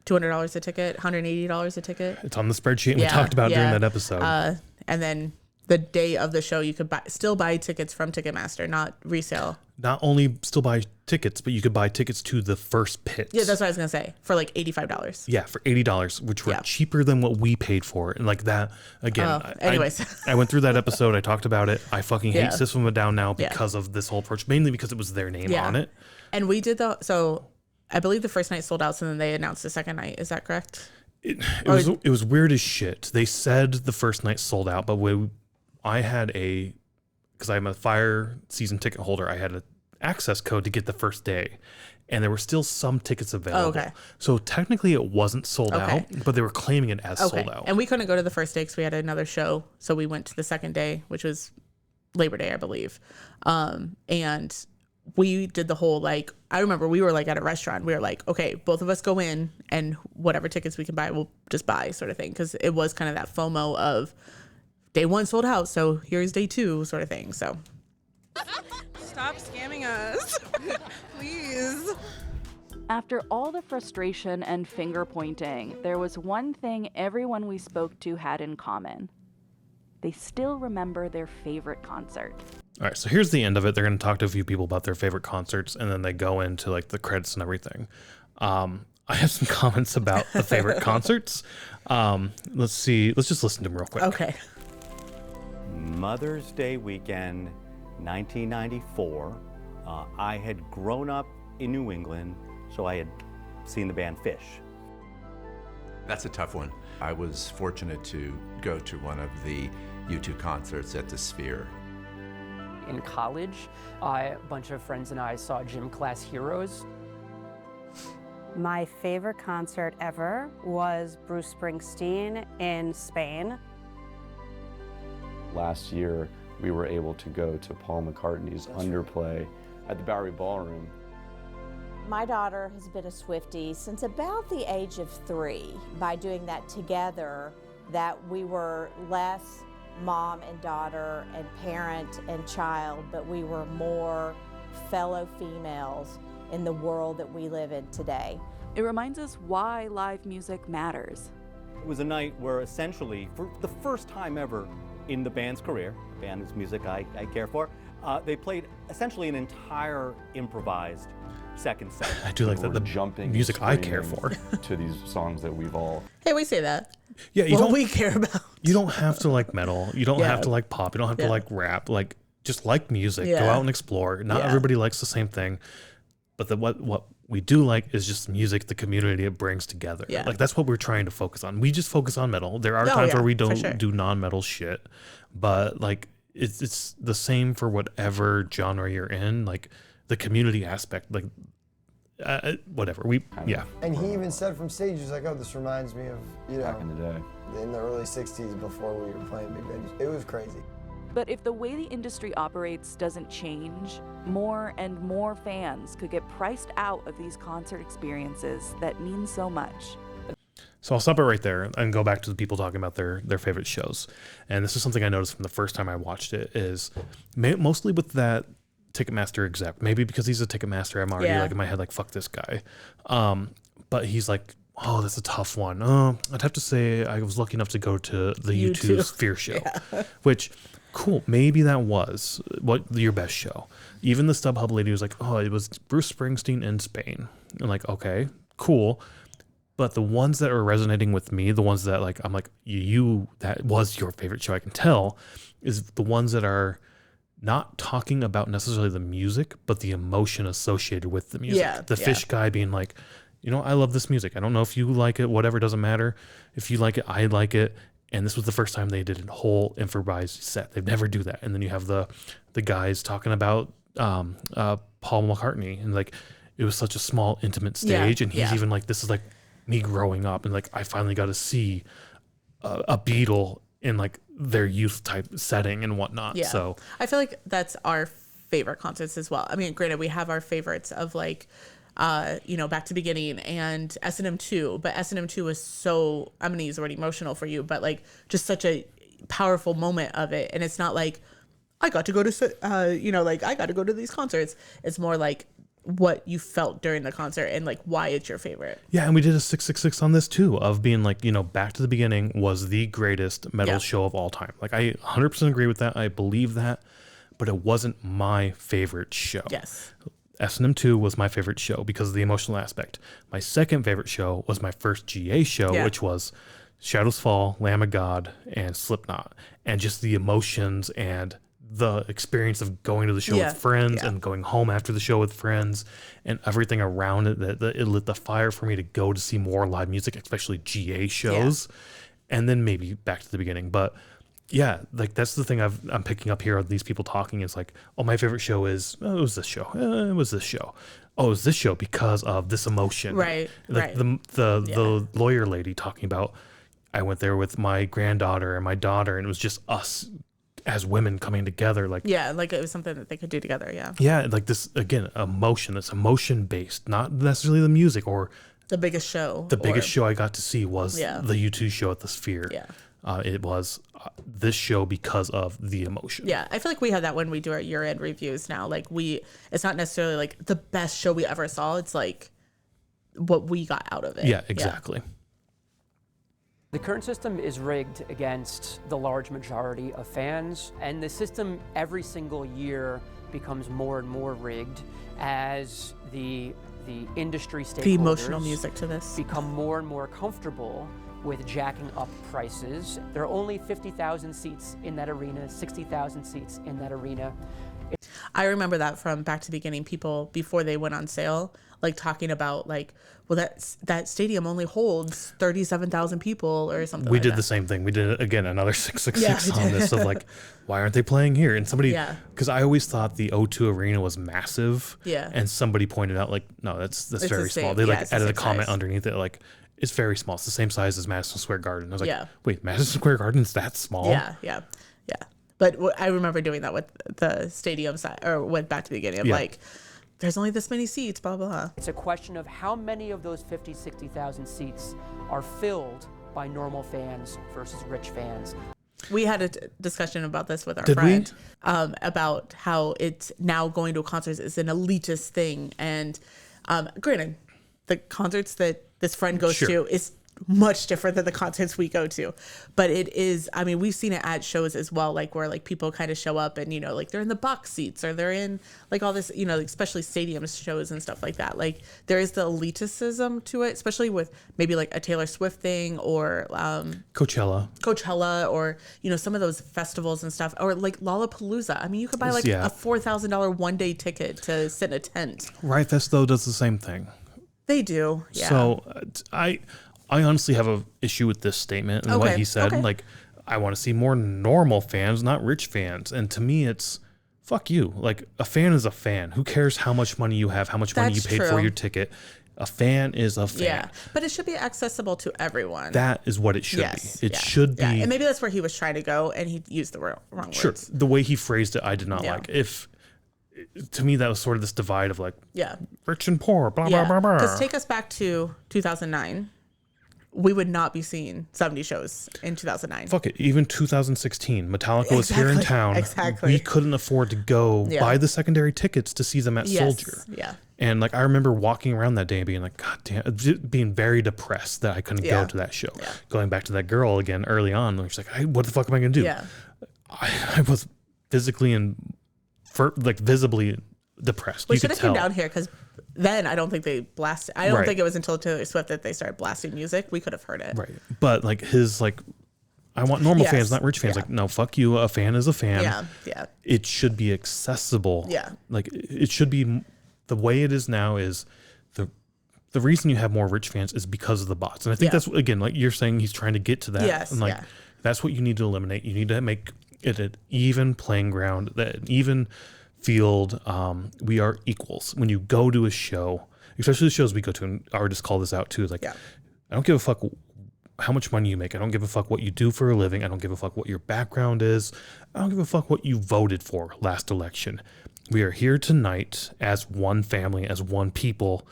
Speaker 2: $200 a ticket, $180 a ticket.
Speaker 1: It's on the spreadsheet and we talked about during that episode.
Speaker 2: And then the day of the show, you could still buy tickets from Ticketmaster, not resale.
Speaker 1: Not only still buy tickets, but you could buy tickets to the first pits.
Speaker 2: Yeah, that's what I was going to say. For like $85.
Speaker 1: Yeah, for $80, which were cheaper than what we paid for. And like that, again,
Speaker 2: anyways.
Speaker 1: I went through that episode. I talked about it. I fucking hate
Speaker 2: Yeah.
Speaker 1: System of a Down now because of this whole approach, mainly because it was their name on it.
Speaker 2: And we did so I believe the first night sold out, so then they announced the second night. Is that correct?
Speaker 1: It was weird as shit. They said the first night sold out, but I had because I'm a Fire season ticket holder, I had an access code to get the first day. And there were still some tickets available.
Speaker 2: Oh, okay.
Speaker 1: So technically it wasn't sold out, but they were claiming it as sold out.
Speaker 2: And we couldn't go to the first day because we had another show. So we went to the second day, which was Labor Day, I believe. And we did the whole, like, I remember we were like at a restaurant. We were like, okay, both of us go in and whatever tickets we can buy, we'll just buy, sort of thing. Because it was kind of that FOMO of day one sold out, so here's day two, sort of thing. So
Speaker 18: Stop scamming us. Please.
Speaker 3: After all the frustration and finger pointing, there was one thing everyone we spoke to had in common. They still remember their favorite concert.
Speaker 1: All right, so here's the end of it. They're going to talk to a few people about their favorite concerts, and then they go into like the credits and everything. I have some comments about the favorite concerts. Let's see. Let's just listen to them real quick.
Speaker 2: Okay.
Speaker 8: Mother's Day weekend, 1994. I had grown up in New England, so I had seen the band Fish.
Speaker 5: That's a tough one. I was fortunate to go to one of the U2 concerts at the Sphere.
Speaker 7: In college, a bunch of friends and I saw Gym Class Heroes.
Speaker 6: My favorite concert ever was Bruce Springsteen in Spain.
Speaker 14: Last year, we were able to go to Paul McCartney's Underplay at the Bowery Ballroom.
Speaker 4: My daughter has been a Swiftie since about the age of 3. By doing that together, that we were less mom and daughter and parent and child, but we were more fellow females in the world that we live in today.
Speaker 3: It reminds us why live music matters.
Speaker 8: It was a night where essentially, for the first time ever in the band's career, the band is music I care for, they played essentially an entire improvised second set.
Speaker 1: I do like that, the
Speaker 14: jumping
Speaker 1: music I care for.
Speaker 14: To these songs that we've all...
Speaker 2: Hey, we say that.
Speaker 1: Yeah, you
Speaker 2: what
Speaker 1: don't,
Speaker 2: we care about.
Speaker 1: You don't have to like metal. You don't have to like pop. You don't have to like rap. Like, just like music. Go out and explore. Not everybody likes the same thing. But what we do like is just music, the community it brings together.
Speaker 2: Yeah.
Speaker 1: Like, that's what we're trying to focus on. We just focus on metal. There are times where we don't do non-metal shit. But, like, it's the same for whatever genre you're in. Like, the community aspect, like, whatever.
Speaker 13: And he even said from stage, he's like, oh, this reminds me of,
Speaker 14: back in the day.
Speaker 13: In the early 60s before we were playing big venues. It was crazy.
Speaker 3: But if the way the industry operates doesn't change, more and more fans could get priced out of these concert experiences that mean so much.
Speaker 1: So I'll stop it right there and go back to the people talking about their favorite shows. And this is something I noticed from the first time I watched it, is mostly with that Ticketmaster exec. Maybe because he's a Ticketmaster, I'm already like in my head like, fuck this guy. But he's like, oh, that's a tough one. I'd have to say I was lucky enough to go to the U2 Sphere show, which, cool, maybe that was your best show. Even the StubHub lady was like, oh, it was Bruce Springsteen in Spain. And like, okay, cool. But the ones that are resonating with me, the ones that like, I'm like, that was your favorite show, I can tell, is the ones that are not talking about necessarily the music, but the emotion associated with the music.
Speaker 2: Yeah,
Speaker 1: the Fish guy being like, I love this music. I don't know if you like it, whatever, doesn't matter. If you like it, I like it. And this was the first time they did a whole improvised set. They'd never do that. And then you have the guys talking about Paul McCartney, and like, it was such a small, intimate stage. And he's even like, this is like me growing up, and like, I finally got to see a Beatle in like their youth type setting and whatnot.
Speaker 2: Yeah.
Speaker 1: So
Speaker 2: I feel like that's our favorite concerts as well. I mean, granted, we have our favorites of like, Back to the Beginning and S&M 2, but S&M 2 was so, I'm going to use the word emotional for you, but like just such a powerful moment of it. And it's not like, I got to go to, I got to go to these concerts. It's more like what you felt during the concert and like why it's your favorite.
Speaker 1: yeah, and we did a 666 on this too, of being like, Back to the Beginning was the greatest metal show of all time. Like I 100% agree with that. I believe that, but it wasn't my favorite show.
Speaker 2: Yes.
Speaker 1: S&M 2 was my favorite show because of the emotional aspect. My second favorite show was my first GA show, which was Shadows Fall, Lamb of God, and Slipknot. And just the emotions and the experience of going to the show with friends and going home after the show with friends and everything around it, that it lit the fire for me to go to see more live music, especially GA shows, and then maybe Back to the Beginning. But yeah, like that's the thing I'm picking up here of these people talking is like, oh, my favorite show is, it was this show. It was this show. Oh, it was this show because of this emotion.
Speaker 2: Right,
Speaker 1: like the lawyer lady talking about, I went there with my granddaughter and my daughter, and it was just us as women coming together. Like,
Speaker 2: yeah, like it was something that they could do together. Yeah.
Speaker 1: Yeah. Like this, again, emotion. It's emotion based, not necessarily the music or
Speaker 2: the biggest show.
Speaker 1: The biggest show I got to see was the U2 show at the Sphere.
Speaker 2: Yeah.
Speaker 1: It was this show because of the emotion.
Speaker 2: Yeah, I feel like we have that when we do our year-end reviews now. Like it's not necessarily like the best show we ever saw. It's like what we got out of it.
Speaker 1: Yeah, exactly.
Speaker 7: The current system is rigged against the large majority of fans, and the system every single year becomes more and more rigged as the industry stakeholders,
Speaker 2: the emotional music to this,
Speaker 7: become more and more comfortable with jacking up prices. There are only 50,000 seats in that arena, 60,000 seats in that arena.
Speaker 2: I remember that from Back to the Beginning, people before they went on sale, like talking about like, well, that stadium only holds 37,000 people or something.
Speaker 1: We
Speaker 2: like
Speaker 1: did
Speaker 2: that.
Speaker 1: the same thing. We did again another 666 on this of like, why aren't they playing here? And somebody, because I always thought the O2 Arena was massive.
Speaker 2: Yeah.
Speaker 1: And somebody pointed out like, no, that's
Speaker 2: It's
Speaker 1: very
Speaker 2: the same.
Speaker 1: small. They
Speaker 2: Yeah,
Speaker 1: like
Speaker 2: it's the
Speaker 1: added a
Speaker 2: same
Speaker 1: comment
Speaker 2: size.
Speaker 1: underneath it like, it's very small. It's the same size as Madison Square Garden. I was like,
Speaker 2: Yeah.
Speaker 1: wait, Madison Square Garden's that small?
Speaker 2: Yeah. But I remember doing that with the stadium side or with Back to the Beginning of like, there's only this many seats, blah, blah, blah.
Speaker 7: It's a question of how many of those 50, 60,000 seats are filled by normal fans versus rich fans.
Speaker 2: We had a discussion about this with our
Speaker 1: Did we?
Speaker 2: friend about how it's now going to a concert is an elitist thing. And granted, the concerts that this friend goes to is much different than the concerts we go to, but it is, I mean, we've seen it at shows as well, like where like people kind of show up and like they're in the box seats or they're in like all this, especially stadium shows and stuff like that. Like there is the elitism to it, especially with maybe like a Taylor Swift thing or
Speaker 1: Coachella
Speaker 2: or some of those festivals and stuff, or like Lollapalooza. I mean, you could buy like
Speaker 1: Yeah.
Speaker 2: a $4,000 one-day ticket to sit in a tent.
Speaker 1: Riot Fest though does the same thing.
Speaker 2: They do. Yeah.
Speaker 1: So I honestly have a issue with this statement and what he said. Like, I want to see more normal fans, not rich fans. And to me, it's fuck you. Like, a fan is a fan. Who cares how much money you have, how much money you
Speaker 2: That's
Speaker 1: paid for
Speaker 2: true.
Speaker 1: your ticket? A fan is a fan.
Speaker 2: Yeah, but it should be accessible to everyone.
Speaker 1: That is what it should be. It should be.
Speaker 2: And maybe that's where he was trying to go, and he used the wrong words.
Speaker 1: The way he phrased it, I did not like. To me, that was sort of this divide of like, rich and poor, blah, blah, blah, blah.
Speaker 2: Because take us back to 2009. We would not be seeing 70 shows in 2009.
Speaker 1: Fuck it. Even 2016, Metallica was here in town.
Speaker 2: Exactly.
Speaker 1: We couldn't afford to go buy the secondary tickets to see them at Soldier.
Speaker 2: Yeah.
Speaker 1: And like I remember walking around that day and being like, God damn, being very depressed that I couldn't go to that show.
Speaker 2: Yeah.
Speaker 1: Going back to that girl again early on, she's like, what the fuck am I gonna do?
Speaker 2: Yeah.
Speaker 1: I was physically and visibly depressed.
Speaker 2: We
Speaker 1: You
Speaker 2: should
Speaker 1: could
Speaker 2: have come
Speaker 1: tell.
Speaker 2: down here because then I don't think they blasted. I don't think it was until Taylor Swift that they started blasting music. We could have heard it.
Speaker 1: Right. But like his I want normal fans, not rich fans.
Speaker 2: Yeah.
Speaker 1: Like, no, fuck you. A fan is a fan.
Speaker 2: Yeah.
Speaker 1: It should be accessible.
Speaker 2: Yeah.
Speaker 1: Like it should be the way it is now is the reason you have more rich fans is because of the bots. And I think that's, again, like you're saying, he's trying to get to that.
Speaker 2: Yes,
Speaker 1: And like, that's what you need to eliminate. You need to make it an even playing ground, that an even field. We are equals. When you go to a show, especially the shows we go to, and artists call this out too, is like, I don't give a fuck how much money you make. I don't give a fuck what you do for a living. I don't give a fuck what your background is. I don't give a fuck what you voted for last election. We are here tonight as one family, as one people,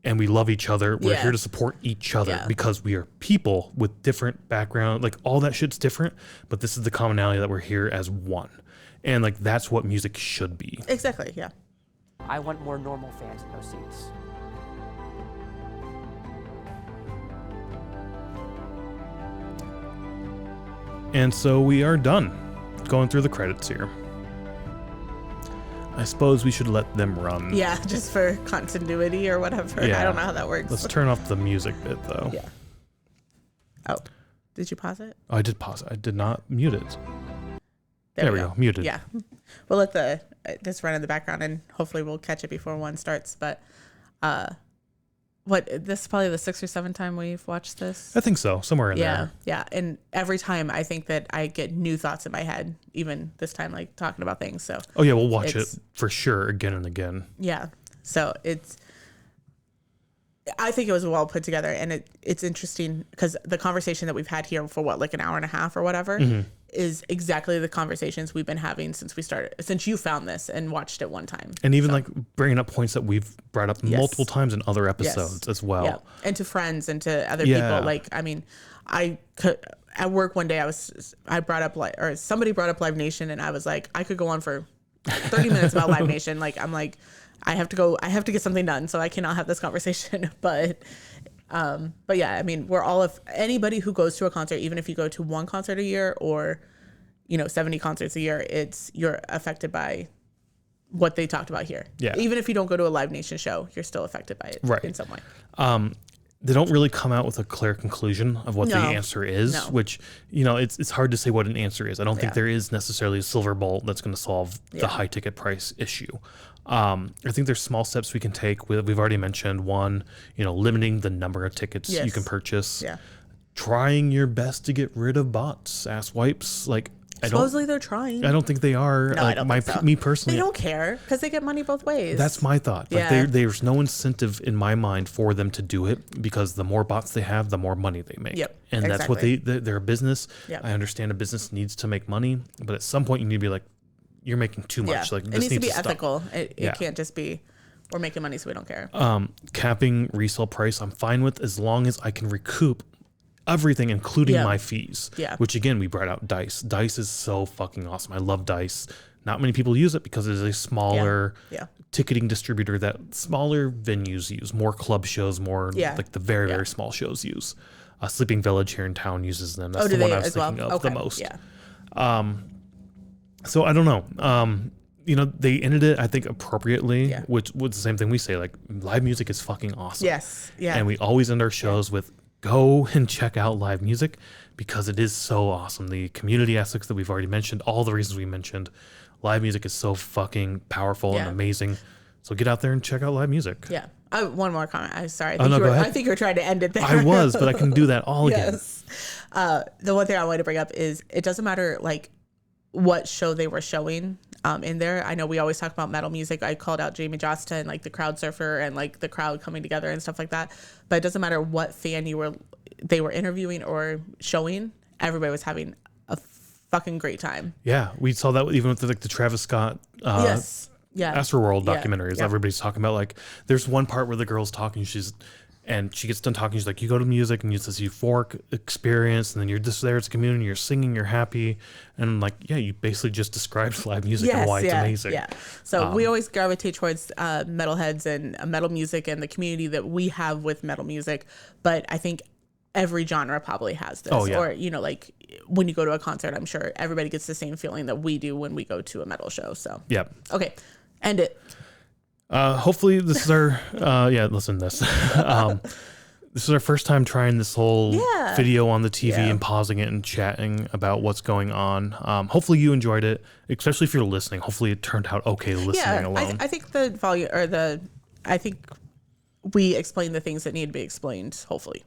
Speaker 1: and we love each other. We're here to support each other because we are people with different background. Like, all that shit's different, but this is the commonality that we're here as one. And like, that's what music should be.
Speaker 2: Exactly. Yeah.
Speaker 7: I want more normal fans in those seats.
Speaker 1: And so we are done going through the credits here. I suppose we should let them run.
Speaker 2: Yeah, just for continuity or whatever.
Speaker 1: Yeah.
Speaker 2: I don't know how that works.
Speaker 1: Let's turn off the music bit, though.
Speaker 2: Yeah. Oh, did you pause it?
Speaker 1: Oh, I did pause it. I did not mute it.
Speaker 2: There
Speaker 1: we go. Muted.
Speaker 2: Yeah. We'll let the this run in the background, and hopefully we'll catch it before one starts. But this is probably the 6th or 7th time we've watched this.
Speaker 1: I think so. Somewhere in there.
Speaker 2: Yeah. And every time I think that I get new thoughts in my head, even this time, like talking about things. So.
Speaker 1: Oh yeah, we'll watch it for sure again and again.
Speaker 2: Yeah. So I think it was well put together, and it's interesting because the conversation that we've had here for like an hour and a half or whatever is exactly the conversations we've been having since you found this and watched it one time.
Speaker 1: And even like bringing up points that we've brought up multiple times in other episodes as well.
Speaker 2: Yeah. And to friends and to other people. Like, I mean, at work one day somebody brought up Live Nation, and I was like, I could go on for 30 minutes about Live Nation. Like, I'm like, I have to get something done, so I cannot have this conversation. But yeah, I mean, anybody who goes to a concert, even if you go to one concert a year or, 70 concerts a year, you're affected by what they talked about here.
Speaker 1: Yeah. Even
Speaker 2: Even if you don't go to a Live Nation show, you're still affected by it in some way.
Speaker 1: They don't really come out with a clear conclusion of what the answer is, which, it's hard to say what an answer is. I don't think there is necessarily a silver bullet that's going to solve the high ticket price issue. I think there's small steps we can take. We've already mentioned one, limiting the number of tickets you can purchase.
Speaker 2: Yeah.
Speaker 1: Trying your best to get rid of bots, ass wipes. Like,
Speaker 2: Supposedly they're trying.
Speaker 1: I don't think they are.
Speaker 2: No, I don't think so.
Speaker 1: Me personally,
Speaker 2: they don't care because they get money both ways.
Speaker 1: That's my thought. Like, there's no incentive in my mind for them to do it, because the more bots they have, the more money they make.
Speaker 2: Yep.
Speaker 1: And that's what they're a business.
Speaker 2: Yep.
Speaker 1: I understand a business needs to make money, but at some point you need to be like, you're making too much. Like, this
Speaker 2: it needs to be
Speaker 1: stop.
Speaker 2: ethical. It can't just be, we're making money so we don't care.
Speaker 1: Capping resale price, I'm fine with, as long as I can recoup everything, including my fees.
Speaker 2: Yeah.
Speaker 1: Which, again, we brought out Dice. Dice is so fucking awesome. I love Dice. Not many people use it because it is a smaller ticketing distributor that smaller venues use. More club shows, more like the very, very small shows use. Sleeping Village here in town uses them. That's the one I was thinking of the most.
Speaker 2: Yeah.
Speaker 1: So I don't know. They ended it, I think, appropriately, which was the same thing we say. Like, live music is fucking awesome.
Speaker 2: Yes. Yeah.
Speaker 1: And we always end our shows with, go and check out live music, because it is so awesome. The community aspects that we've already mentioned, all the reasons we mentioned, live music is so fucking powerful and amazing. So get out there and check out live music.
Speaker 2: Yeah. One more comment. I'm sorry.
Speaker 1: Go ahead.
Speaker 2: I think you were trying to end it there.
Speaker 1: I was, but I can do that all again.
Speaker 2: The one thing I wanted to bring up is, it doesn't matter like what show they were showing in there. I know we always talk about metal music. I called out Jamie Josta and like the crowd surfer and like the crowd coming together and stuff like that. But it doesn't matter what fan they were interviewing or showing. Everybody was having a fucking great time.
Speaker 1: Yeah, we saw that even with the Travis Scott Astroworld documentaries. Everybody's talking about, like, there's one part where the girl's talking, and she gets done talking, she's like, you go to music and it's this euphoric experience, and then you're just there as a community, you're singing, you're happy, and like, you basically just described live music and why it's amazing.
Speaker 2: Yeah. So we always gravitate towards metalheads and metal music and the community that we have with metal music, but I think every genre probably has this. Or, like when you go to a concert, I'm sure everybody gets the same feeling that we do when we go to a metal show. So okay, end it.
Speaker 1: Hopefully this is our listen to this. This is our first time trying this whole video on the TV and pausing it and chatting about what's going on. Hopefully you enjoyed it, especially if you're listening. Hopefully it turned out okay listening alone.
Speaker 2: I think the volume I think we explained the things that need to be explained. Hopefully.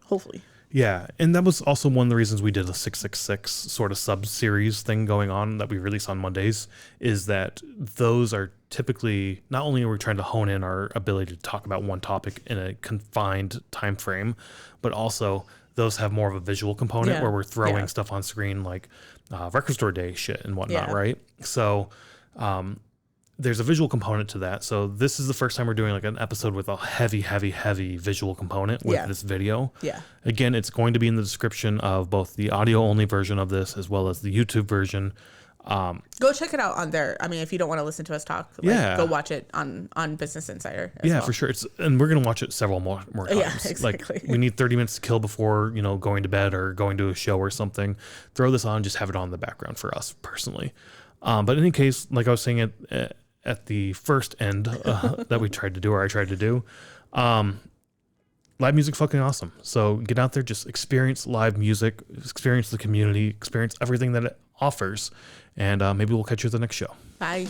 Speaker 1: Yeah, and that was also one of the reasons we did a 666 sort of sub-series thing going on that we release on Mondays, is that those are typically, not only are we trying to hone in our ability to talk about one topic in a confined time frame, but also Those have more of a visual component
Speaker 2: Yeah.
Speaker 1: where we're throwing
Speaker 2: Yeah.
Speaker 1: stuff on screen like record store day shit and whatnot,
Speaker 2: Yeah.
Speaker 1: right? So there's a visual component to that. So this is the first time we're doing like an episode with a heavy visual component with
Speaker 2: Yeah.
Speaker 1: this video.
Speaker 2: Yeah.
Speaker 1: Again, it's going to be in the description of both the audio only version of this as well as the YouTube version.
Speaker 2: Go check it out on there. I mean, if you don't want to listen to us talk, like,
Speaker 1: Yeah.
Speaker 2: go watch it on Business Insider. As
Speaker 1: Yeah,
Speaker 2: well.
Speaker 1: for sure. And we're gonna watch it several more times.
Speaker 2: Yeah, exactly.
Speaker 1: Like we need 30 minutes to kill before going to bed or going to a show or something. Throw this on, just have it on in the background for us personally. But in any case, like I was saying at the first end that we tried to do, or I tried to do, live music fucking awesome. So get out there, just experience live music, experience the community, experience everything that it offers, and maybe we'll catch you at the next show.
Speaker 2: Bye.